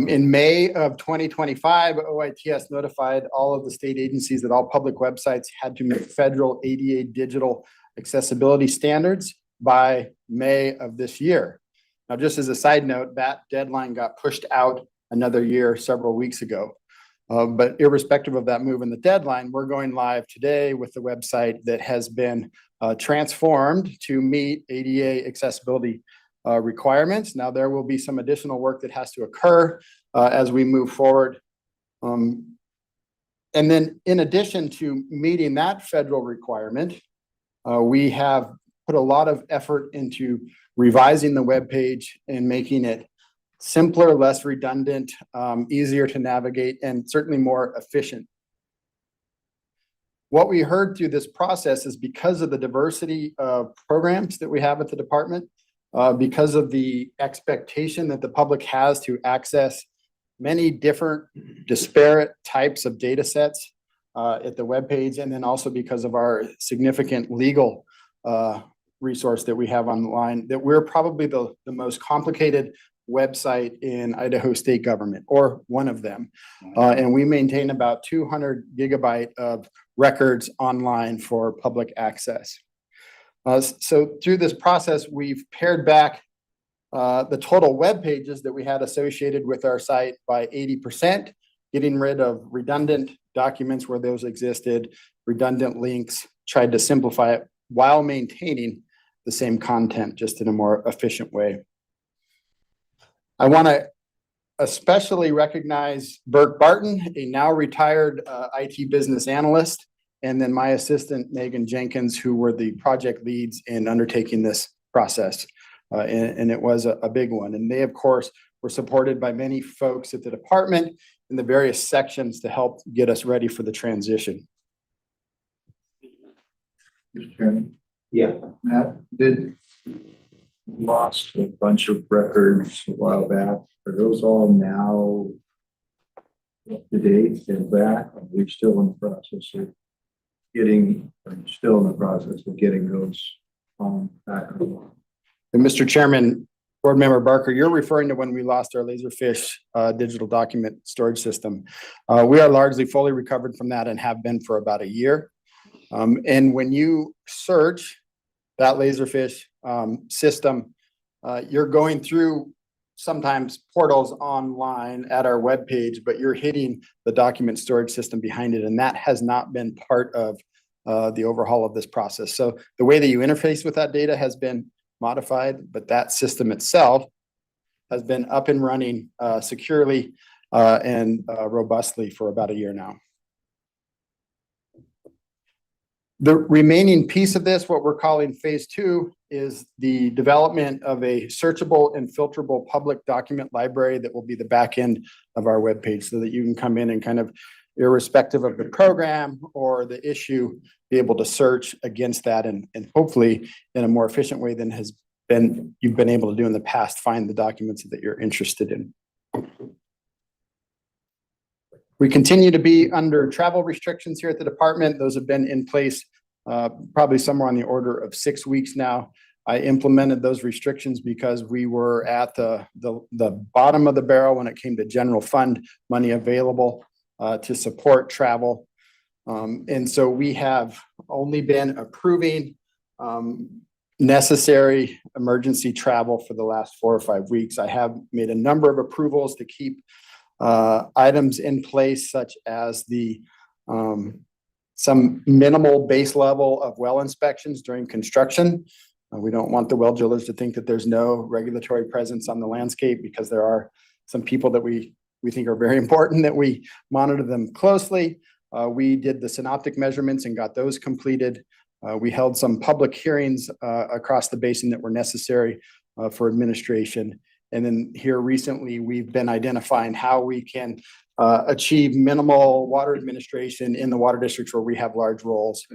In May of 2025, OITS notified all of the state agencies that all public websites had to meet federal ADA digital accessibility standards by May of this year. Now, just as a side note, that deadline got pushed out another year several weeks ago. But irrespective of that move in the deadline, we're going live today with the website that has been transformed to meet ADA accessibility requirements. Now, there will be some additional work that has to occur as we move forward. And then in addition to meeting that federal requirement, we have put a lot of effort into revising the webpage and making it simpler, less redundant, easier to navigate, and certainly more efficient. What we heard through this process is because of the diversity of programs that we have at the department, because of the expectation that the public has to access many different disparate types of data sets at the webpage, and then also because of our significant legal resource that we have online, that we're probably the most complicated website in Idaho state government, or one of them. And we maintain about 200 gigabyte of records online for public access. So through this process, we've pared back the total web pages that we had associated with our site by 80%, getting rid of redundant documents where those existed, redundant links, tried to simplify it while maintaining the same content, just in a more efficient way. I want to especially recognize Burke Barton, a now retired IT business analyst, and then my assistant, Megan Jenkins, who were the project leads in undertaking this process. And it was a big one. And they, of course, We're supported by many folks at the department in the various sections to help get us ready for the transition. Mr. Chairman? Yeah. Matt, lost a bunch of records a while back. Are those all now up to date and back? Are we still in the process of getting those back? And Mr. Chairman, Board Member Barker, you're referring to when we lost our Laserfish digital document storage system. We are largely fully recovered from that and have been for about a year. And when you search that Laserfish system, you're going through sometimes portals online at our webpage, but you're hitting the document storage system behind it, and that has not been part of the overhaul of this process. So the way that you interface with that data has been modified, but that system itself has been up and running securely and robustly for about a year now. The remaining piece of this, what we're calling phase 2, is the development of a searchable and filterable public document library that will be the back end of our webpage, so that you can come in and kind of, irrespective of the program or the issue, be able to search against that and hopefully in a more efficient way than you've been able to do in the past, find the documents that you're interested in. We continue to be under travel restrictions here at the department. Those have been in place probably somewhere on the order of 6 weeks now. I implemented those restrictions because we were at the bottom of the barrel when it came to general fund money available to support travel. And so we have only been approving necessary emergency travel for the last 4 or 5 weeks. I have made a number of approvals to keep items in place, such as some minimal base level of well inspections during construction. We don't want the well drillers to think that there's no regulatory presence on the landscape, because there are some people that we think are very important that we monitor them closely. We did the synoptic measurements and got those completed. We held some public hearings across the basin that were necessary for administration. And then here recently, we've been identifying how we can achieve minimal water administration in the water districts where we have large roles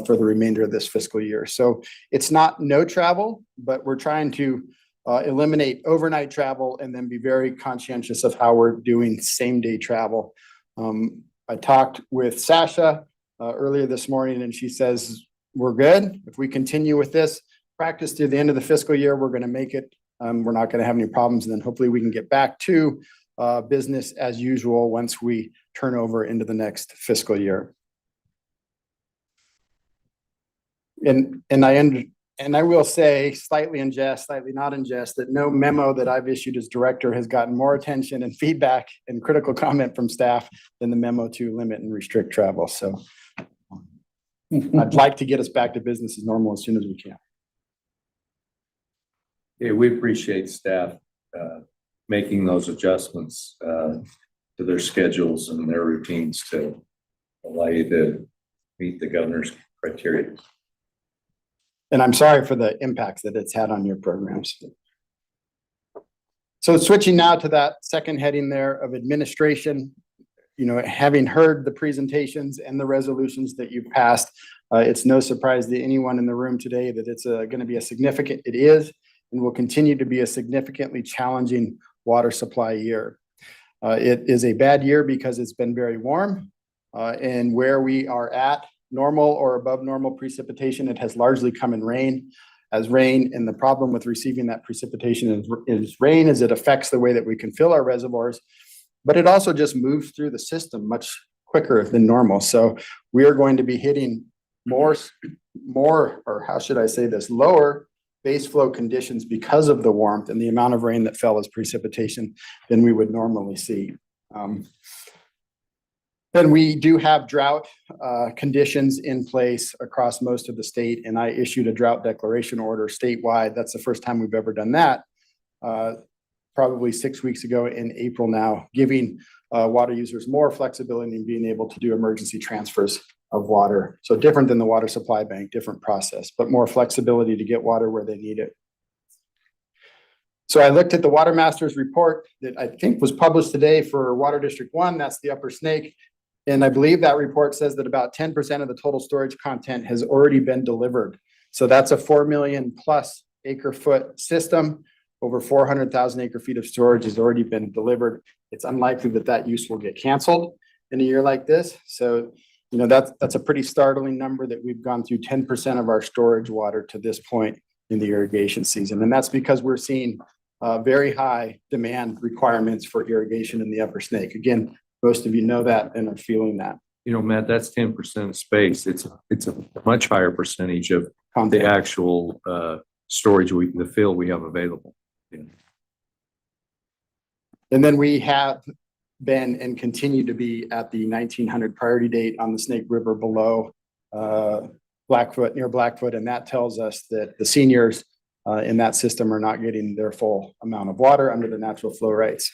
for the remainder of this fiscal year. So it's not no travel, but we're trying to eliminate overnight travel and then be very conscientious of how we're doing same-day travel. I talked with Sasha earlier this morning, and she says, we're good. If we continue with this practice through the end of the fiscal year, we're going to make it. We're not going to have any problems. And then hopefully we can get back to business as usual once we turn over into the next fiscal year. And I will say, slightly in jest, slightly not in jest, that no memo that I've issued as director has gotten more attention and feedback and critical comment from staff than the memo to limit and restrict travel. So I'd like to get us back to business as normal as soon as we can. Yeah, we appreciate staff making those adjustments to their schedules and their routines to allow you to meet the governor's criteria. And I'm sorry for the impacts that it's had on your programs. So switching now to that second heading there of administration, having heard the presentations and the resolutions that you passed, it's no surprise to anyone in the room today that it's going to be it is and will continue to be a significantly challenging water supply year. It is a bad year because it's been very warm, and where we are at normal or above normal precipitation, it has largely come in rain. And the problem with receiving that precipitation is rain is it affects the way that we can fill our reservoirs, but it also just moves through the system much quicker than normal. So we are going to be hitting more, or how should I say this, lower base flow conditions because of the warmth and the amount of rain that fell as precipitation than we would normally see. Then we do have drought conditions in place across most of the state, and I issued a drought declaration order statewide. That's the first time we've ever done that, probably 6 weeks ago in April now, giving water users more flexibility in being able to do emergency transfers of water. So different than the water supply bank, different process, but more flexibility to get water where they need it. So I looked at the Water Masters report that I think was published today for Water District 1, that's the Upper Snake. And I believe that report says that about 10% of the total storage content has already been delivered. So that's a 4 million plus acre foot system. Over 400,000 acre feet of storage has already been delivered. It's unlikely that that use will get canceled in a year like this. So, you know, that's a pretty startling number that we've gone through 10% of our storage water to this point in the irrigation season. And that's because we're seeing very high demand requirements for irrigation in the Upper Snake. Again, most of you know that and are feeling that. You know, Matt, that's 10% of space. It's a much higher percentage of the actual storage the fill we have available. Yeah. And then we have been and continue to be at the 1900 priority date on the Snake River below Blackfoot, near Blackfoot, and that tells us that the seniors in that system are not getting their full amount of water under the natural flow rates.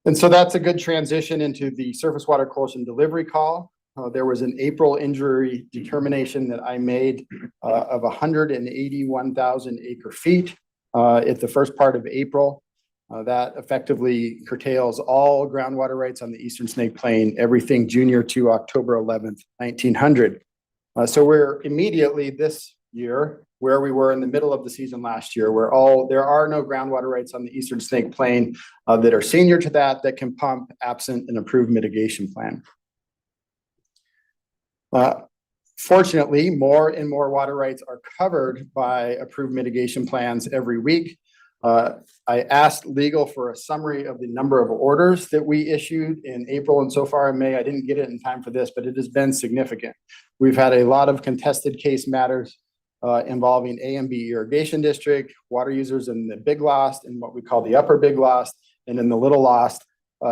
And so that's a good transition into the surface water coalition delivery call. There was an April injury determination that I made of 181,000 acre feet at the first part of April. That effectively curtails all groundwater rights on the Eastern Snake Plain, everything junior to October 11th, 1900. So we're immediately this year where we were in the middle of the season last year, where there are no groundwater rights on the Eastern Snake Plain that are senior to that can pump absent an approved mitigation plan. Fortunately, more and more water rights are covered by approved mitigation plans every week. I asked legal for a summary of the number of orders that we issued in April and so far in May. I didn't get it in time for this, but it has been significant. We've had a lot of contested case matters involving A and B irrigation district, water users in the Big Lost and what we call the Upper Big Lost and in the Little Lost,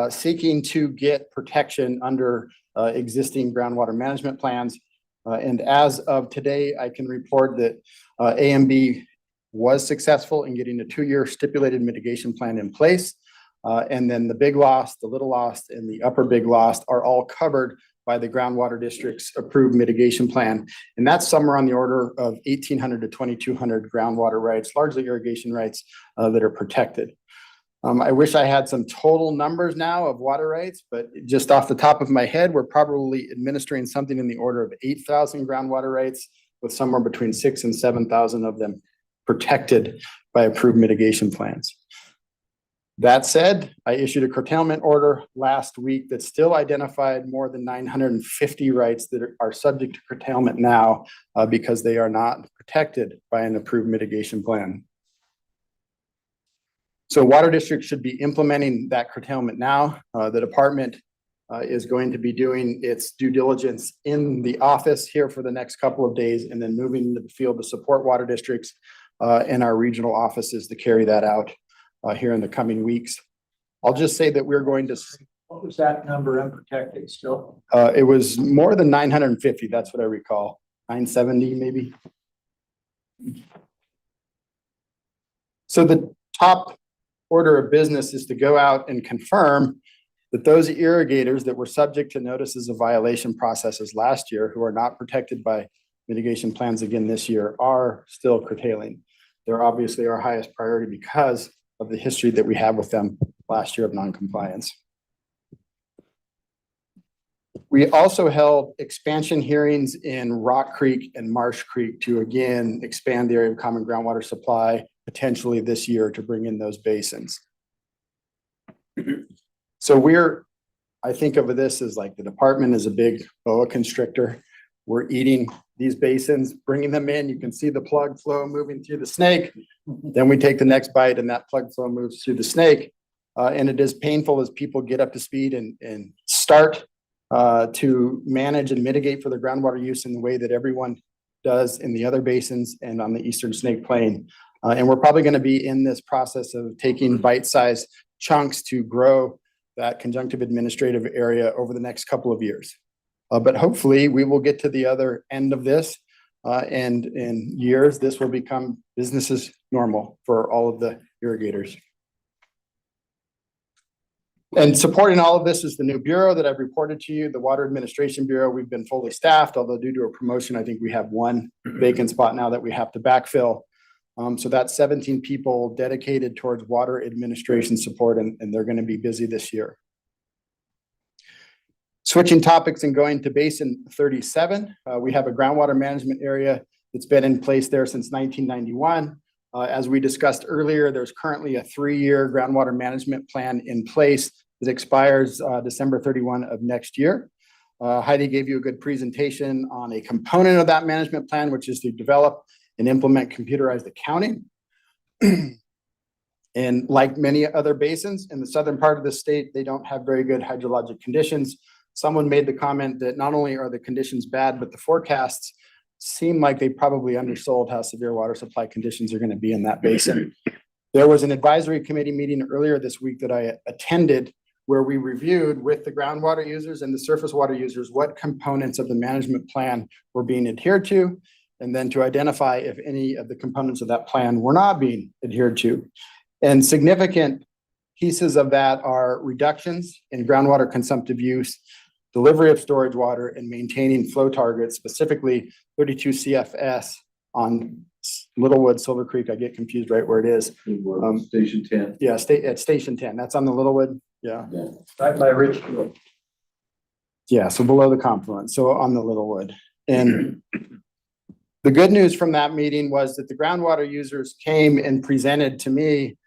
seeking to get protection under existing groundwater management plans. And as of today, I can report that A and B was successful in getting a 2-year stipulated mitigation plan in place. And then the Big Lost, the Little Lost, and the Upper Big Lost are all covered by the groundwater district's approved mitigation plan. And that's somewhere on the order of 1,800 to 2,200 groundwater rights, largely irrigation rights that are protected. I wish I had some total numbers now of water rights, but just off the top of my head, we're probably administering something in the order of 8,000 groundwater rights, with somewhere between 6,000 and 7,000 of them protected by approved mitigation plans. That said, I issued a curtailment order last week that still identified more than 950 rights that are subject to curtailment now because they are not protected by an approved mitigation plan. So water district should be implementing that curtailment now. The department is going to be doing its due diligence in the office here for the next couple of days and then moving into the field to support water districts in our regional offices to carry that out here in the coming weeks. I'll just say that we're going to. What was that number unprotected still? It was more than 950. That's what I recall. 970 maybe. So the top order of business is to go out and confirm that those irrigators that were subject to notices of violation processes last year, who are not protected by mitigation plans again this year, are still curtailing. They're obviously our highest priority because of the history that we have with them last year of noncompliance. We also held expansion hearings in Rock Creek and Marsh Creek to again expand the area of common groundwater supply potentially this year to bring in those basins. So I think of this as like the department is a big boa constrictor. We're eating these basins, bringing them in. You can see the plug flow moving through the snake. Then we take the next bite and that plug flow moves through the snake. And it is painful as people get up to speed and start to manage and mitigate for the groundwater use in the way that everyone does in the other basins and on the Eastern Snake Plain. And we're probably going to be in this process of taking bite-sized chunks to grow that conjunctive administrative area over the next couple of years. But hopefully we will get to the other end of this and in years, this will become business as normal for all of the irrigators. And supporting all of this is the new bureau that I've reported to you, the Water Administration Bureau. We've been fully staffed, although due to a promotion, I think we have one vacant spot now that we have to backfill. So that's 17 people dedicated towards water administration support, and they're going to be busy this year. Switching topics and going to Basin 37, we have a groundwater management area that's been in place there since 1991. As we discussed earlier, there's currently a 3-year groundwater management plan in place that expires December 31 of next year. Heidi gave you a good presentation on a component of that management plan, which is to develop and implement computerized accounting. And like many other basins in the southern part of the state, they don't have very good hydrologic conditions. Someone made the comment that not only are the conditions bad, but the forecasts seem like they probably undersold how severe water supply conditions are going to be in that basin. There was an advisory committee meeting earlier this week that I attended where we reviewed with the groundwater users and the surface water users what components of the management plan were being adhered to, and then to identify if any of the components of that plan were not being adhered to. And significant pieces of that are reductions in groundwater consumptive use, delivery of storage water, and maintaining flow targets, specifically 32 CFS on Littlewood, Silver Creek. I get confused right where it is. Station 10. Yeah, at Station 10. That's on the Littlewood. Yeah. Right by Richfield. Yeah, so below the confluence, so on the Littlewood. And the good news from that meeting was that the groundwater users came and presented to me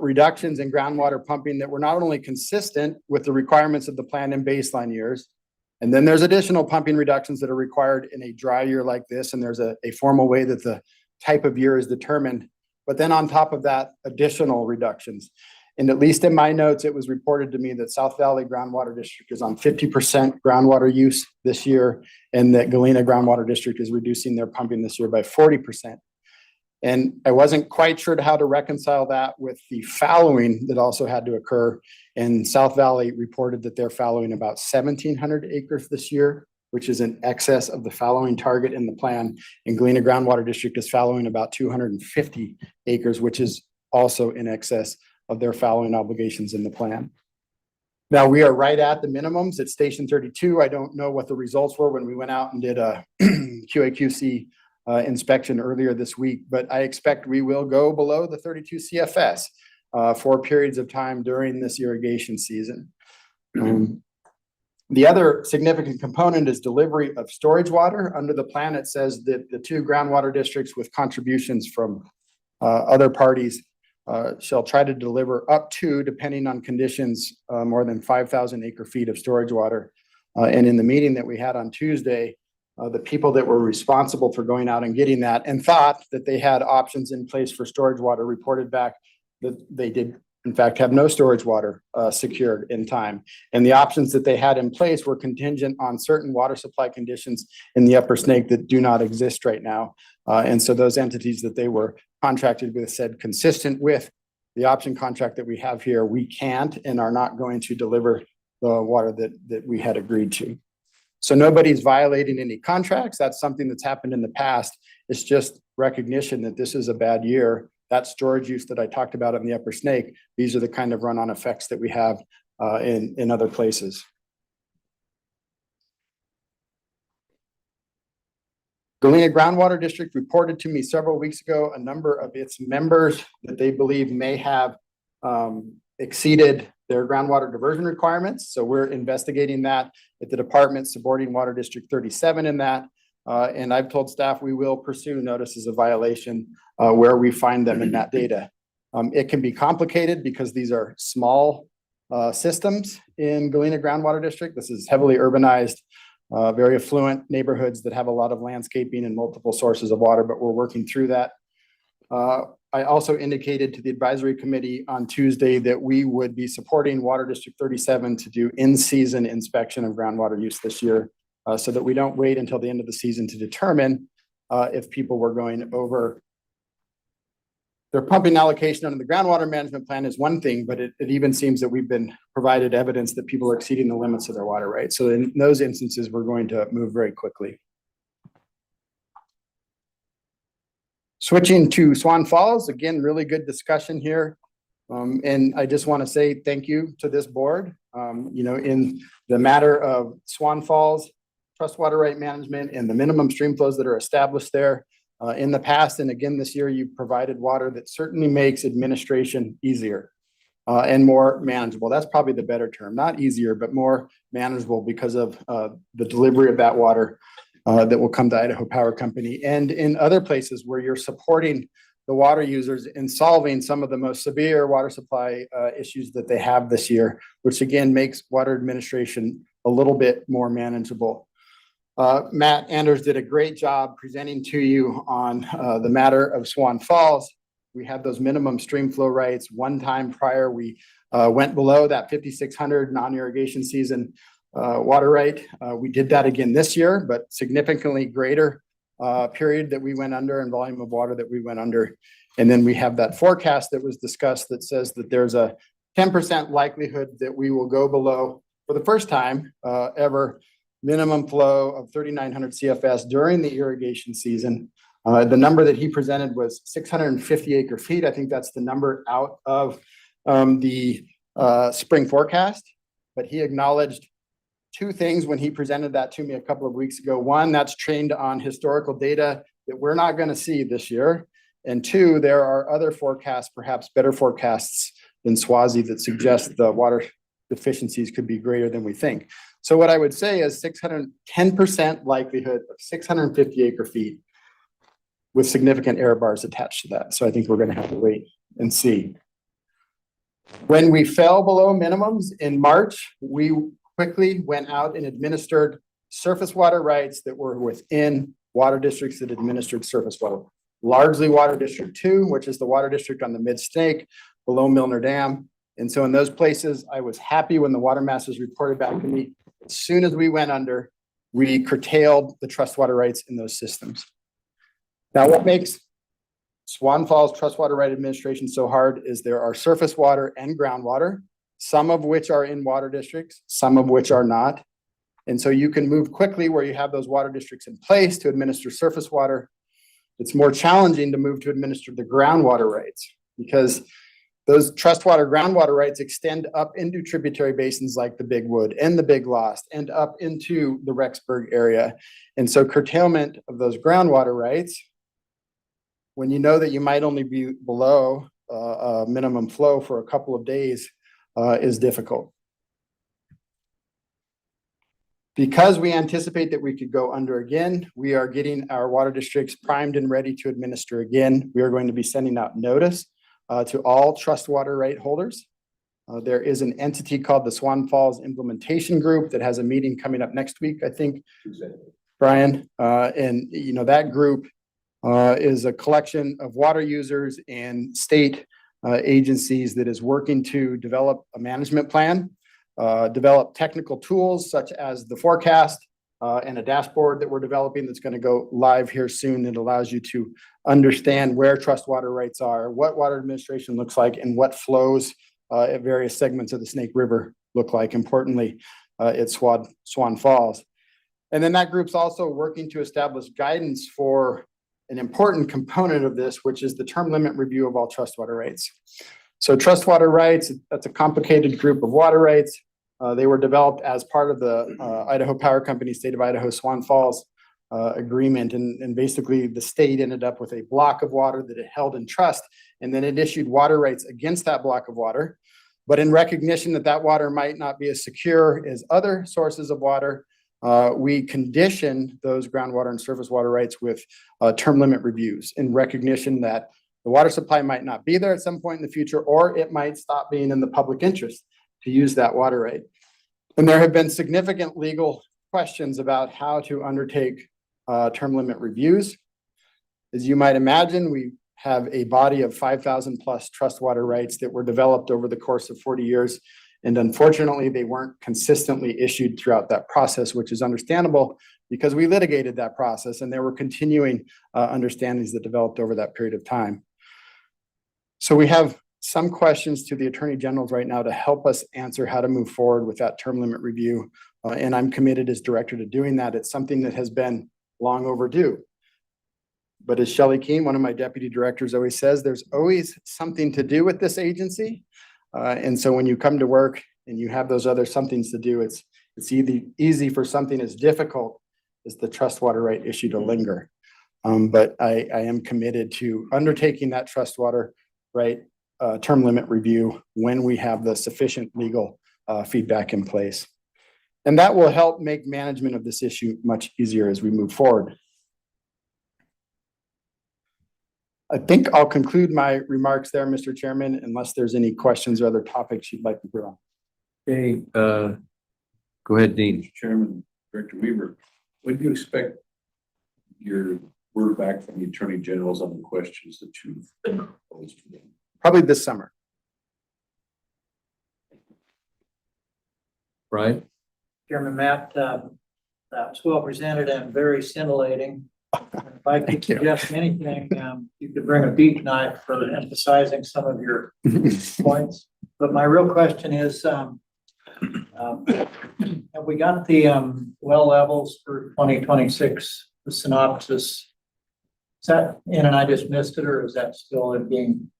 reductions in groundwater pumping that were not only consistent with the requirements of the plan in baseline years, and then there's additional pumping reductions that are required in a dry year like this, and there's a formal way that the type of year is determined. But then on top of that, additional reductions. And at least in my notes, it was reported to me that South Valley Groundwater District is on 50% groundwater use this year, and that Galena Groundwater District is reducing their pumping this year by 40%. And I wasn't quite sure how to reconcile that with the fallowing that also had to occur. And South Valley reported that they're fallowing about 1,700 acres this year, which is in excess of the fallowing target in the plan. And Galena Groundwater District is fallowing about 250 acres, which is also in excess of their fallowing obligations in the plan. Now we are right at the minimums at Station 32. I don't know what the results were when we went out and did a QAQC inspection earlier this week, but I expect we will go below the 32 CFS for periods of time during this irrigation season. The other significant component is delivery of storage water. Under the plan, it says that the 2 groundwater districts with contributions from other parties shall try to deliver up to, depending on conditions, more than 5,000 acre feet of storage water. And in the meeting that we had on Tuesday, the people that were responsible for going out and getting that and thought that they had options in place for storage water reported back that they did, in fact, have no storage water secured in time. And the options that they had in place were contingent on certain water supply conditions in the Upper Snake that do not exist right now. And so those entities that they were contracted with said, consistent with the option contract that we have here, we can't and are not going to deliver the water that we had agreed to. So nobody's violating any contracts. That's something that's happened in the past. It's just recognition that this is a bad year. That storage use that I talked about in the Upper Snake, these are the kind of run-on effects that we have in other places. Galena Groundwater District reported to me several weeks ago a number of its members that they believe may have exceeded their groundwater diversion requirements. So we're investigating that at the department, supporting Water District 37 in that. And I've told staff we will pursue notices of violation where we find them in that data. It can be complicated because these are small systems in Galena Groundwater District. This is heavily urbanized, very affluent neighborhoods that have a lot of landscaping and multiple sources of water, but we're working through that. I also indicated to the advisory committee on Tuesday that we would be supporting Water District 37 to do in-season inspection of groundwater use this year, so that we don't wait until the end of the season to determine if people were going over their pumping allocation under the groundwater management plan is one thing, but it even seems that we've been provided evidence that people are exceeding the limits of their water rights. So in those instances, we're going to move very quickly. Switching to Swan Falls, again, really good discussion here. And I just want to say thank you to this board. In the matter of Swan Falls, trust water right management and the minimum stream flows that are established there, In the past, and again this year, you've provided water that certainly makes administration easier and more manageable. That's probably the better term, not easier, but more manageable because of the delivery of that water that will come to Idaho Power Company. And in other places where you're supporting the water users in solving some of the most severe water supply issues that they have this year, which again makes water administration a little bit more manageable. Matt Anders did a great job presenting to you on the matter of Swan Falls. We have those minimum stream flow rights. One time prior, we went below that 5,600 non-irrigation season water right. We did that again this year, but significantly greater period that we went under and volume of water that we went under. And then we have that forecast that was discussed that says that there's a 10% likelihood that we will go below, for the first time ever, minimum flow of 3,900 CFS during the irrigation season. The number that he presented was 650 acre feet. I think that's the number out of the spring forecast, but he acknowledged two things when he presented that to me a couple of weeks ago. One, that's trained on historical data that we're not going to see this year. And two, there are other forecasts, perhaps better forecasts than SWASI, that suggest the water deficiencies could be greater than we think. So what I would say is 10% likelihood of 650 acre feet with significant error bars attached to that. So I think we're going to have to wait and see. When we fell below minimums in March, we quickly went out and administered surface water rights that were within water districts that administered surface water. Largely Water District 2, which is the water district on the Mid-Snake below Milner Dam. And so in those places, I was happy when the water masters reported back to me. As soon as we went under, we curtailed the trust water rights in those systems. Now, what makes Swan Falls trust water right administration so hard is there are surface water and groundwater, some of which are in water districts, some of which are not. And so you can move quickly where you have those water districts in place to administer surface water. It's more challenging to move to administer the groundwater rights because those trust water groundwater rights extend up into tributary basins like the Big Wood and the Big Lost and up into the Rexburg area. And so curtailment of those groundwater rights, when you know that you might only be below minimum flow for a couple of days, is difficult. Because we anticipate that we could go under again, we are getting our water districts primed and ready to administer again. We are going to be sending out notice to all trust water right holders. There is an entity called the Swan Falls Implementation Group that has a meeting coming up next week, I think, Brian. And you know, that group is a collection of water users and state agencies that is working to develop a management plan, develop technical tools such as the forecast and a dashboard that we're developing that's going to go live here soon that allows you to understand where trust water rights are, what water administration looks like, and what flows at various segments of the Snake River look like, importantly, at Swan Falls. And then that group's also working to establish guidance for an important component of this, which is the term limit review of all trust water rights. So trust water rights, that's a complicated group of water rights. They were developed as part of the Idaho Power Company, State of Idaho, Swan Falls agreement. And basically the state ended up with a block of water that it held in trust, and then it issued water rights against that block of water. But in recognition that that water might not be as secure as other sources of water, we condition those groundwater and surface water rights with term limit reviews in recognition that the water supply might not be there at some point in the future, or it might stop being in the public interest to use that water right. And there have been significant legal questions about how to undertake term limit reviews. As you might imagine, we have a body of 5,000 plus trust water rights that were developed over the course of 40 years. And unfortunately, they weren't consistently issued throughout that process, which is understandable because we litigated that process and there were continuing understandings that developed over that period of time. So we have some questions to the Attorney Generals right now to help us answer how to move forward with that term limit review. And I'm committed as director to doing that. It's something that has been long overdue. But as Shelley Keene, one of my deputy directors, always says, there's always something to do with this agency. And so when you come to work and you have those other somethings to do, it's easy for something as difficult as the trust water right issue to linger. But I am committed to undertaking that trust water right term limit review when we have the sufficient legal feedback in place. And that will help make management of this issue much easier as we move forward. I think I'll conclude my remarks there, Mr. Chairman, unless there's any questions or other topics you'd like to put on. Okay, go ahead, Dean. Mr. Chairman, Director Weaver, when do you expect your word back from the Attorney Generals on the questions that you've posed to them? Probably this summer. Right? Chairman Matt, that was well presented and very scintillating. If I could suggest anything, you could bring a beat knife for emphasizing some of your points. But my real question is, have we got the well levels for 2026, the synopsis? Is that in and I just missed it, or is that still in being?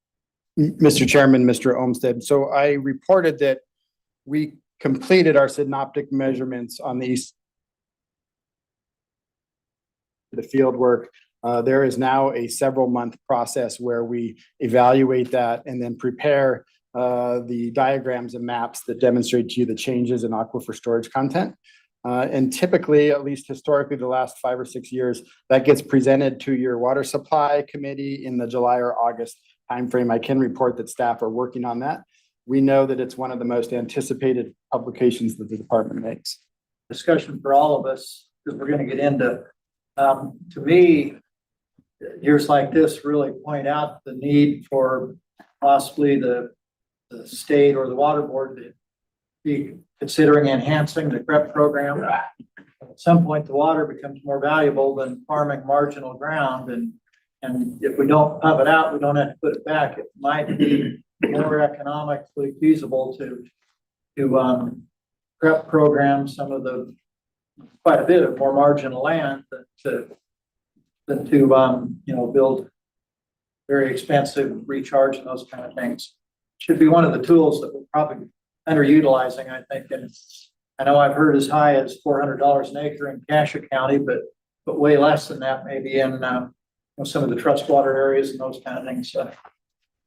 Mr. Chairman, Mr. Olmstead. So I reported that we completed our synoptic measurements on the east. The field work. There is now a several month process where we evaluate that and then prepare the diagrams and maps that demonstrate to you the changes in aquifer storage content. And typically, at least historically, the last 5 or 6 years, that gets presented to your water supply committee in the July or August timeframe. I can report that staff are working on that. We know that it's one of the most anticipated publications that the department makes. Discussion for all of us, because we're going to get into, to me, years like this really point out the need for possibly the state or the water board to be considering enhancing the CREP program. At some point, the water becomes more valuable than farming marginal ground. And if we don't pump it out, we don't have to put it back. It might be more economically feasible to CREP program some of the, quite a bit of more marginal land than to build very expensive recharge and those kind of things. Should be one of the tools that we're probably underutilizing, I think. And I know I've heard as high as $400 an acre in Cassia County, but way less than that maybe in some of the trust water areas and those kind of things.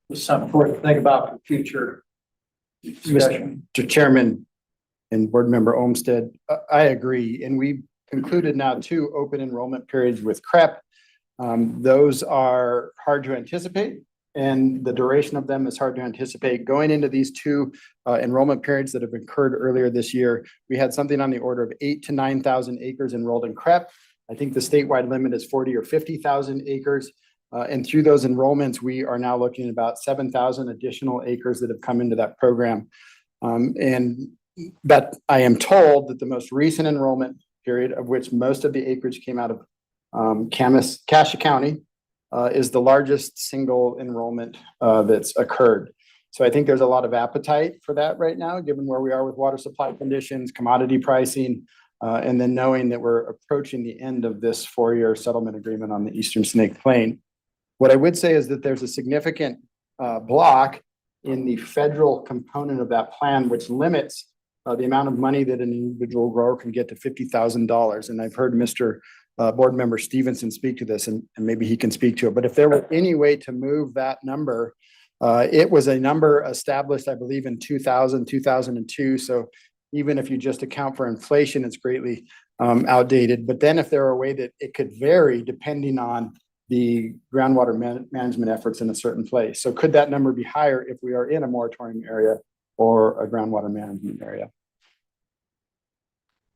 Just something for us to think about for future discussion. Mr. Chairman and Board Member Olmstead, I agree. And we've concluded now 2 open enrollment periods with CREP. Those are hard to anticipate, and the duration of them is hard to anticipate. Going into these 2 enrollment periods that have occurred earlier this year, we had something on the order of 8,000 to 9,000 acres enrolled in CREP. I think the statewide limit is 40,000 or 50,000 acres. And through those enrollments, we are now looking at about 7,000 additional acres that have come into that program. And that I am told that the most recent enrollment period, of which most of the acreage came out of Cassia County, is the largest single enrollment that's occurred. So I think there's a lot of appetite for that right now, given where we are with water supply conditions, commodity pricing, and then knowing that we're approaching the end of this 4-year settlement agreement on the Eastern Snake Plain. What I would say is that there's a significant block in the federal component of that plan, which limits the amount of money that an individual grower can get to $50,000. And I've heard Mr. Board Member Stevenson speak to this, and maybe he can speak to it. But if there were any way to move that number, it was a number established, I believe, in 2000, 2002. So even if you just account for inflation, it's greatly outdated. But then if there were a way that it could vary depending on the groundwater management efforts in a certain place. So could that number be higher if we are in a moratorium area or a groundwater management area?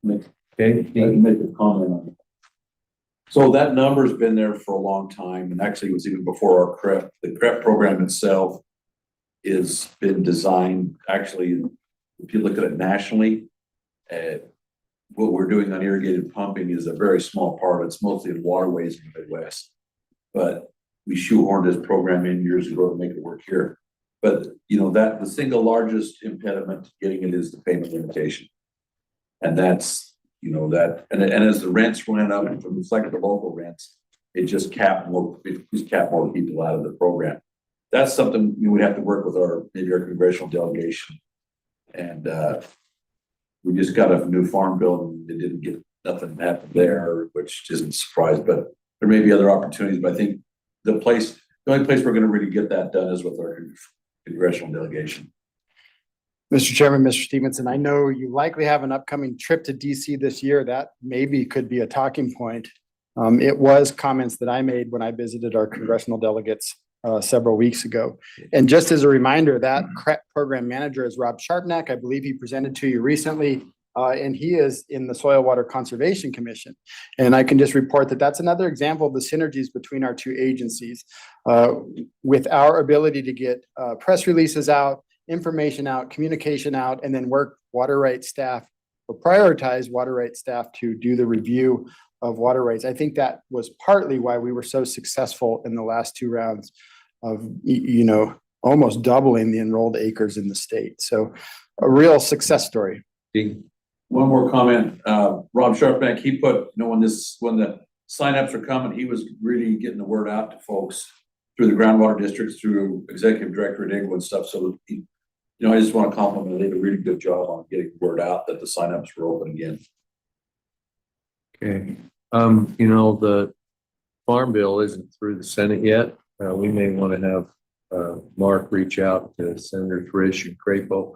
Okay, make a comment on it. So that number's been there for a long time, and actually it was even before our CREP. The CREP program itself is been designed, actually, if you look at it nationally, what we're doing on irrigated pumping is a very small part. It's mostly in waterways in the Midwest. But we shoehorned this program in years ago to make it work here. But that the single largest impediment to getting it is the payment limitation. And that's, that, and as the rents went up from the local rents, it just capped more people out of the program. That's something we would have to work with maybe our congressional delegation. And we just got a new farm bill and it didn't get nothing happened there, which isn't a surprise, but there may be other opportunities, but I think the only place we're gonna really get that done is with our congressional delegation. Mr. Chairman, Mr. Stevenson, I know you likely have an upcoming trip to DC this year. That maybe could be a talking point. It was comments that I made when I visited our congressional delegates several weeks ago. And just as a reminder, that program manager is Rob Sharpnack. I believe he presented to you recently, and he is in the Soil Water Conservation Commission. And I can just report that that's another example of the synergies between our two agencies. With our ability to get press releases out, information out, communication out, and then work water rights staff or prioritize water rights staff to do the review of water rights. I think that was partly why we were so successful in the last two rounds of, almost doubling the enrolled acres in the state. So a real success story. One more comment, Rob Sharpnack, he put, when the signups are coming, he was really getting the word out to folks through the groundwater districts, through executive director at England and stuff. So he, I just want to compliment, they did a really good job on getting the word out that the signups were open again. Okay, the farm bill isn't through the Senate yet. We may want to have Mark reach out to Senator Frisch and Crapo.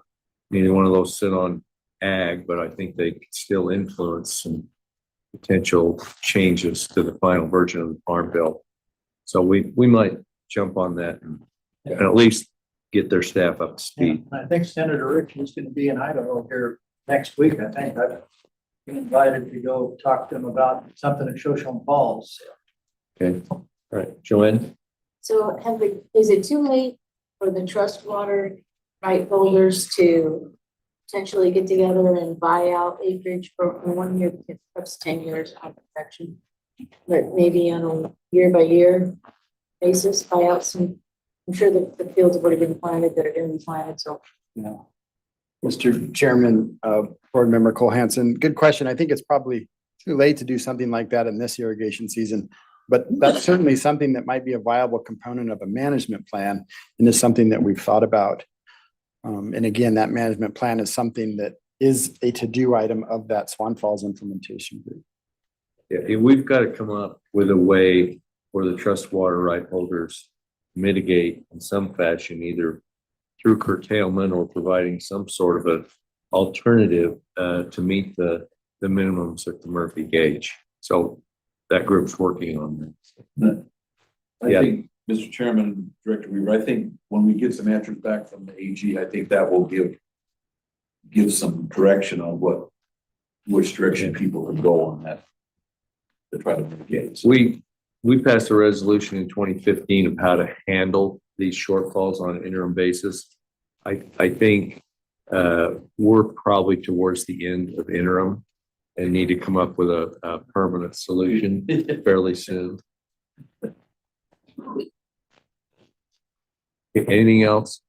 Neither one of those sit on ag, but I think they could still influence some potential changes to the final version of the farm bill. So we might jump on that and at least get their staff up to speed. I think Senator Rich is going to be in Idaho here next week. I think I've been invited to go talk to him about something at Shoshone Falls. Okay, all right, Joanne? So is it too late for the trust water right holders to potentially get together and buy out acreage for 1 year, perhaps 10 years on protection, but maybe on a year by year basis, buy out some? I'm sure that the fields have already been planted that are going to be planted, so. Yeah. Mr. Chairman, Board Member Cole-Hansen, good question. I think it's probably too late to do something like that in this irrigation season, but that's certainly something that might be a viable component of a management plan, and is something that we've thought about. And again, that management plan is something that is a to-do item of that Swan Falls implementation group. Yeah, we've got to come up with a way for the trust water right holders mitigate in some fashion, either through curtailment or providing some sort of an alternative to meet the minimums at the Murphy gauge. So that group's working on that. I think, Mr. Chairman, Director Weaver, I think when we get some answers back from the AG, I think that will give some direction on which direction people can go on that to try to mitigate. We passed a resolution in 2015 of how to handle these shortfalls on an interim basis. I think we're probably towards the end of interim and need to come up with a permanent solution fairly soon. Anything else?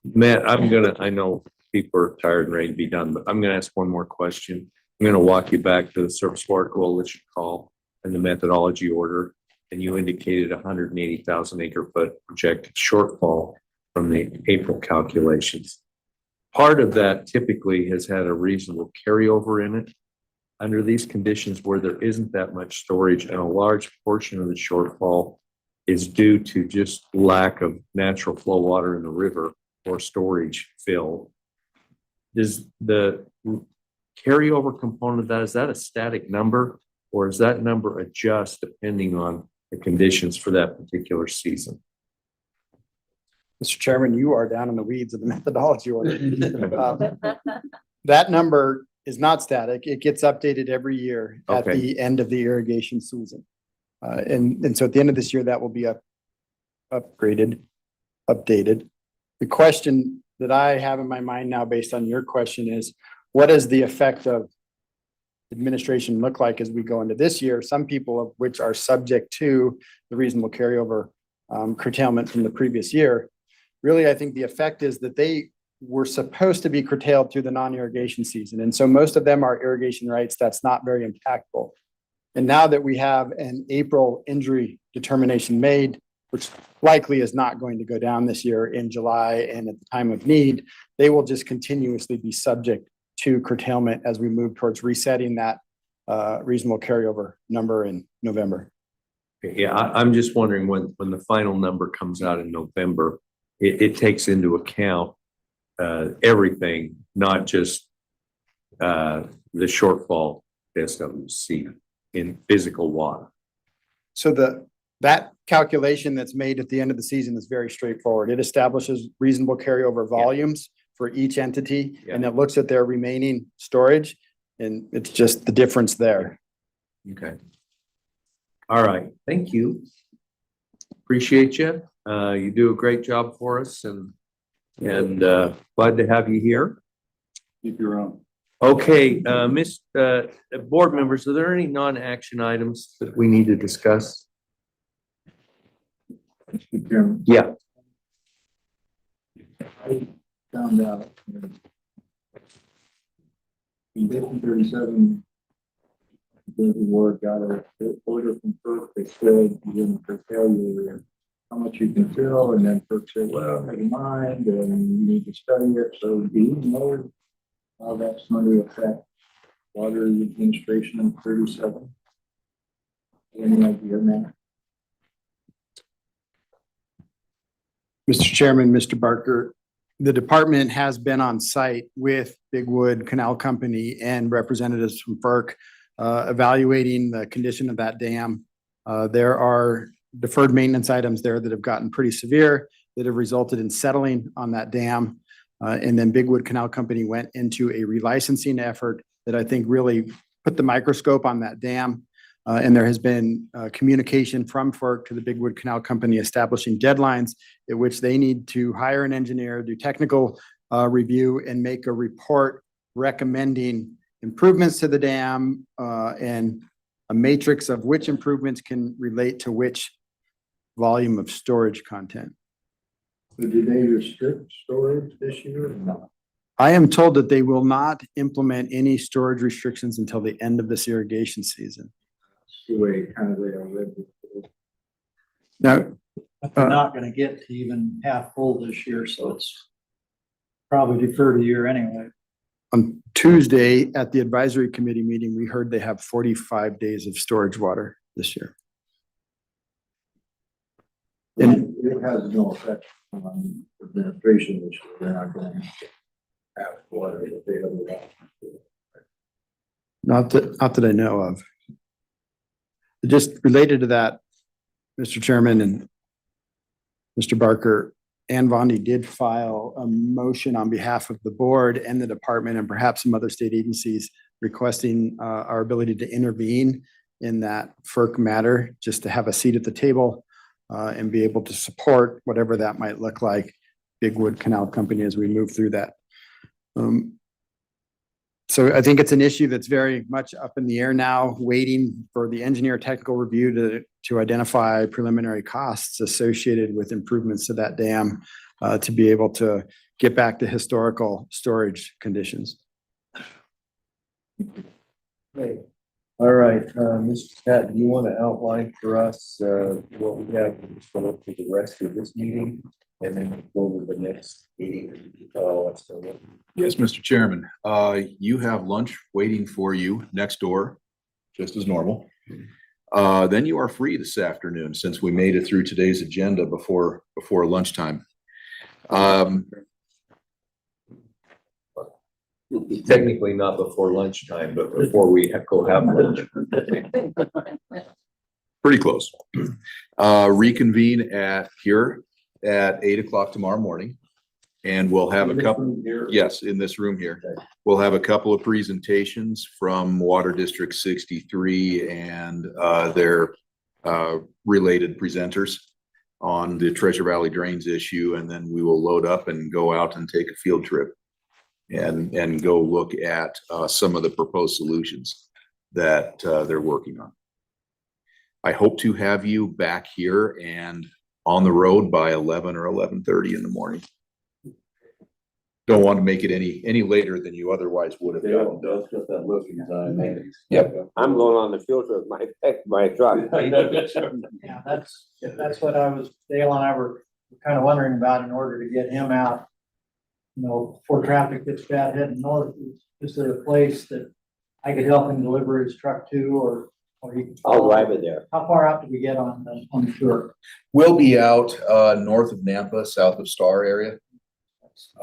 Matt, I know people are tired and ready to be done, but I'm gonna ask one more question. I'm gonna walk you back to the Surface Water Coalition call and the methodology order. And you indicated 180,000 acre foot projected shortfall from the April calculations. Part of that typically has had a reasonable carryover in it. Under these conditions where there isn't that much storage and a large portion of the shortfall is due to just lack of natural flow water in the river or storage fill. Does the carryover component of that, is that a static number, or does that number adjust depending on the conditions for that particular season? Mr. Chairman, you are down in the weeds of the methodology order. That number is not static. It gets updated every year at the end of the irrigation season. And so at the end of this year, that will be updated. The question that I have in my mind now, based on your question, is what is the effect of administration look like as we go into this year? Some people of which are subject to the reasonable carryover curtailment from the previous year. Really, I think the effect is that they were supposed to be curtailed through the non-irrigation season. And so most of them are irrigation rights. That's not very impactful. And now that we have an April injury determination made, which likely is not going to go down this year in July and at the time of need, they will just continuously be subject to curtailment as we move towards resetting that reasonable carryover number in November. Yeah, I'm just wondering when the final number comes out in November, it takes into account everything, not just the shortfall SWC in physical water. So that calculation that's made at the end of the season is very straightforward. It establishes reasonable carryover volumes for each entity, and it looks at their remaining storage, and it's just the difference there. Okay. All right, thank you. Appreciate you. You do a great job for us, and glad to have you here. Keep your own. Okay, board members, are there any non-action items that we need to discuss? Yeah. Found out. Condition 37. The board got a order from FERC that said you're going to curtail your how much you can fill, and then FERC said, well, never mind, and you need to study it. So do you know how that's going to affect water administration in 37? Any idea, man? Mr. Chairman, Mr. Barker, the department has been on site with Bigwood Canal Company and representatives from FERC evaluating the condition of that dam. There are deferred maintenance items there that have gotten pretty severe that have resulted in settling on that dam. And then Bigwood Canal Company went into a relicensing effort that I think really put the microscope on that dam. And there has been communication from FERC to the Bigwood Canal Company establishing deadlines at which they need to hire an engineer, do technical review, and make a report recommending improvements to the dam and a matrix of which improvements can relate to which volume of storage content. So do they restrict storage this year or not? I am told that they will not implement any storage restrictions until the end of this irrigation season. The way kind of they are read. Now, They're not gonna get to even half full this year, so it's probably deferred a year anyway. on Tuesday at the advisory committee meeting, we heard they have 45 days of storage water this year. And it has no effect on administration, which they're not going to have water if they have it. Not that I know of. Just related to that, Mr. Chairman and Mr. Barker, Ann Vondi did file a motion on behalf of the board and the department and perhaps some other state agencies requesting our ability to intervene in that FERC matter, just to have a seat at the table and be able to support whatever that might look like, Bigwood Canal Company, as we move through that. So I think it's an issue that's very much up in the air now, waiting for the engineer technical review to identify preliminary costs associated with improvements to that dam to be able to get back to historical storage conditions. Great. All right, Mr. Scott, do you want to outline for us what we have for the rest of this meeting? And then go over the next meeting. Yes, Mr. Chairman, you have lunch waiting for you next door, just as normal. Then you are free this afternoon, since we made it through today's agenda before lunchtime. Technically not before lunchtime, but before we go have lunch. Pretty close. Reconvene here at 8 o'clock tomorrow morning. And we'll have a couple, yes, in this room here. We'll have a couple of presentations from Water District 63 and their related presenters on the Treasure Valley drains issue. And then we will load up and go out and take a field trip and go look at some of the proposed solutions that they're working on. I hope to have you back here and on the road by 11 or 11:30 in the morning. Don't want to make it any later than you otherwise would have done. Yep. I'm going on the field trip, my truck. Yeah, that's what Dale and I were kind of wondering about in order to get him out. You know, before traffic gets bad heading north, is there a place that I could help him deliver his truck to, or I'll drive it there. How far out do we get on the tour? We'll be out north of Nampa, south of Star area.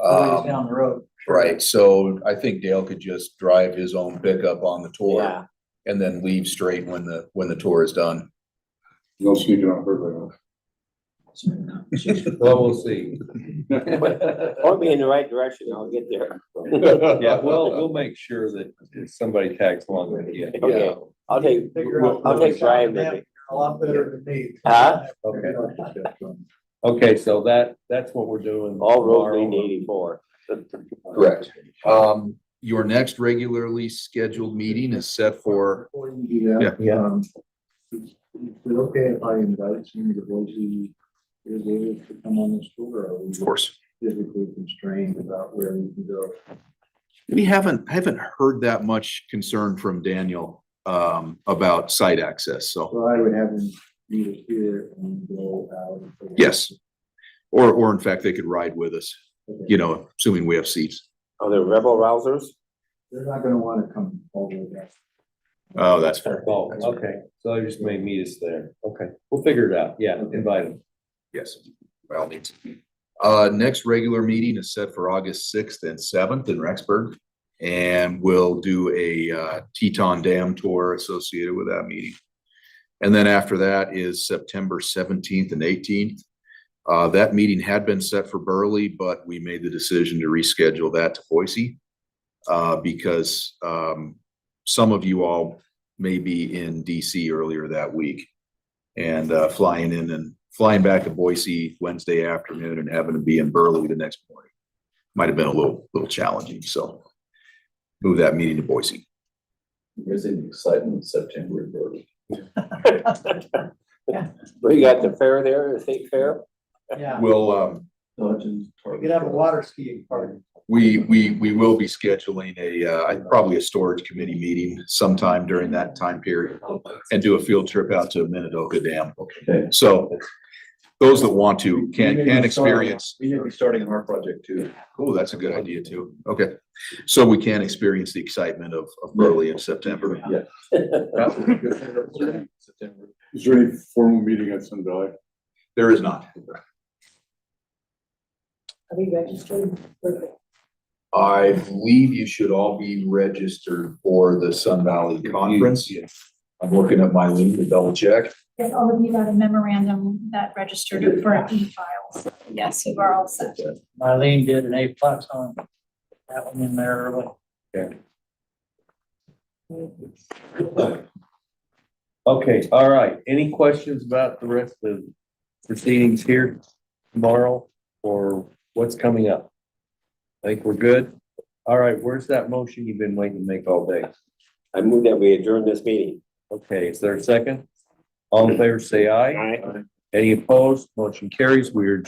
Always down the road. Right, so I think Dale could just drive his own pickup on the tour. Yeah. And then leave straight when the tour is done. No sneaking on her. Well, we'll see. Point me in the right direction, I'll get there. Yeah, we'll make sure that somebody tags along with you. Okay, I'll take Brian with me. A lot better than me. Huh? Okay. Okay, so that's what we're doing. All roads tomorrow. lead to 84. Correct. Your next regularly scheduled meeting is set for, Before you do that. Yeah. Is it okay if I invite some of the Boise irrigators to come on this tour? Or are we of course. physically constrained about where we can go? We haven't heard that much concern from Daniel about site access, so So I would have them meet us here and go out. yes. Or in fact, they could ride with us, you know, assuming we have seats. Are there rebel rousers? They're not gonna wanna come all the way back. Oh, that's fair. Oh, okay, so they just may meet us there. Okay, we'll figure it out. Yeah, invite them. Yes, by all means. Next regular meeting is set for August 6th and 7th in Rexburg. And we'll do a Teton Dam tour associated with that meeting. And then after that is September 17th and 18th. That meeting had been set for Burley, but we made the decision to reschedule that to Boise. Because some of you all may be in DC earlier that week. And flying in and flying back to Boise Wednesday afternoon and having to be in Burley the next morning. Might have been a little challenging, so move that meeting to Boise. There's an excitement in September in Burley. Well, you got the fair there, the state fair? Yeah. We'll, We could have a water skiing party. we will be scheduling probably a storage committee meeting sometime during that time period and do a field trip out to Minidoka Dam. Okay. So those that want to can experience. We need to be starting on our project too. Oh, that's a good idea too. Okay. So we can experience the excitement of Burley in September. Yeah. September. Is there any formal meeting at Sun Valley? There is not. Are we registered? I believe you should all be registered for the Sun Valley Conference. I'm looking at my link to double check. Yes, all of you got a memorandum that registered it for e-files. Yes, you are all set. Marlene did an A+ on that one in there early. Okay, all right. Any questions about the rest of the proceedings here tomorrow or what's coming up? I think we're good. All right, where's that motion you've been waiting to make all day? I move that we adjourn this meeting. Okay, is there a second? All in favor, say aye. Aye. Any opposed? Motion carries. We are adjourned.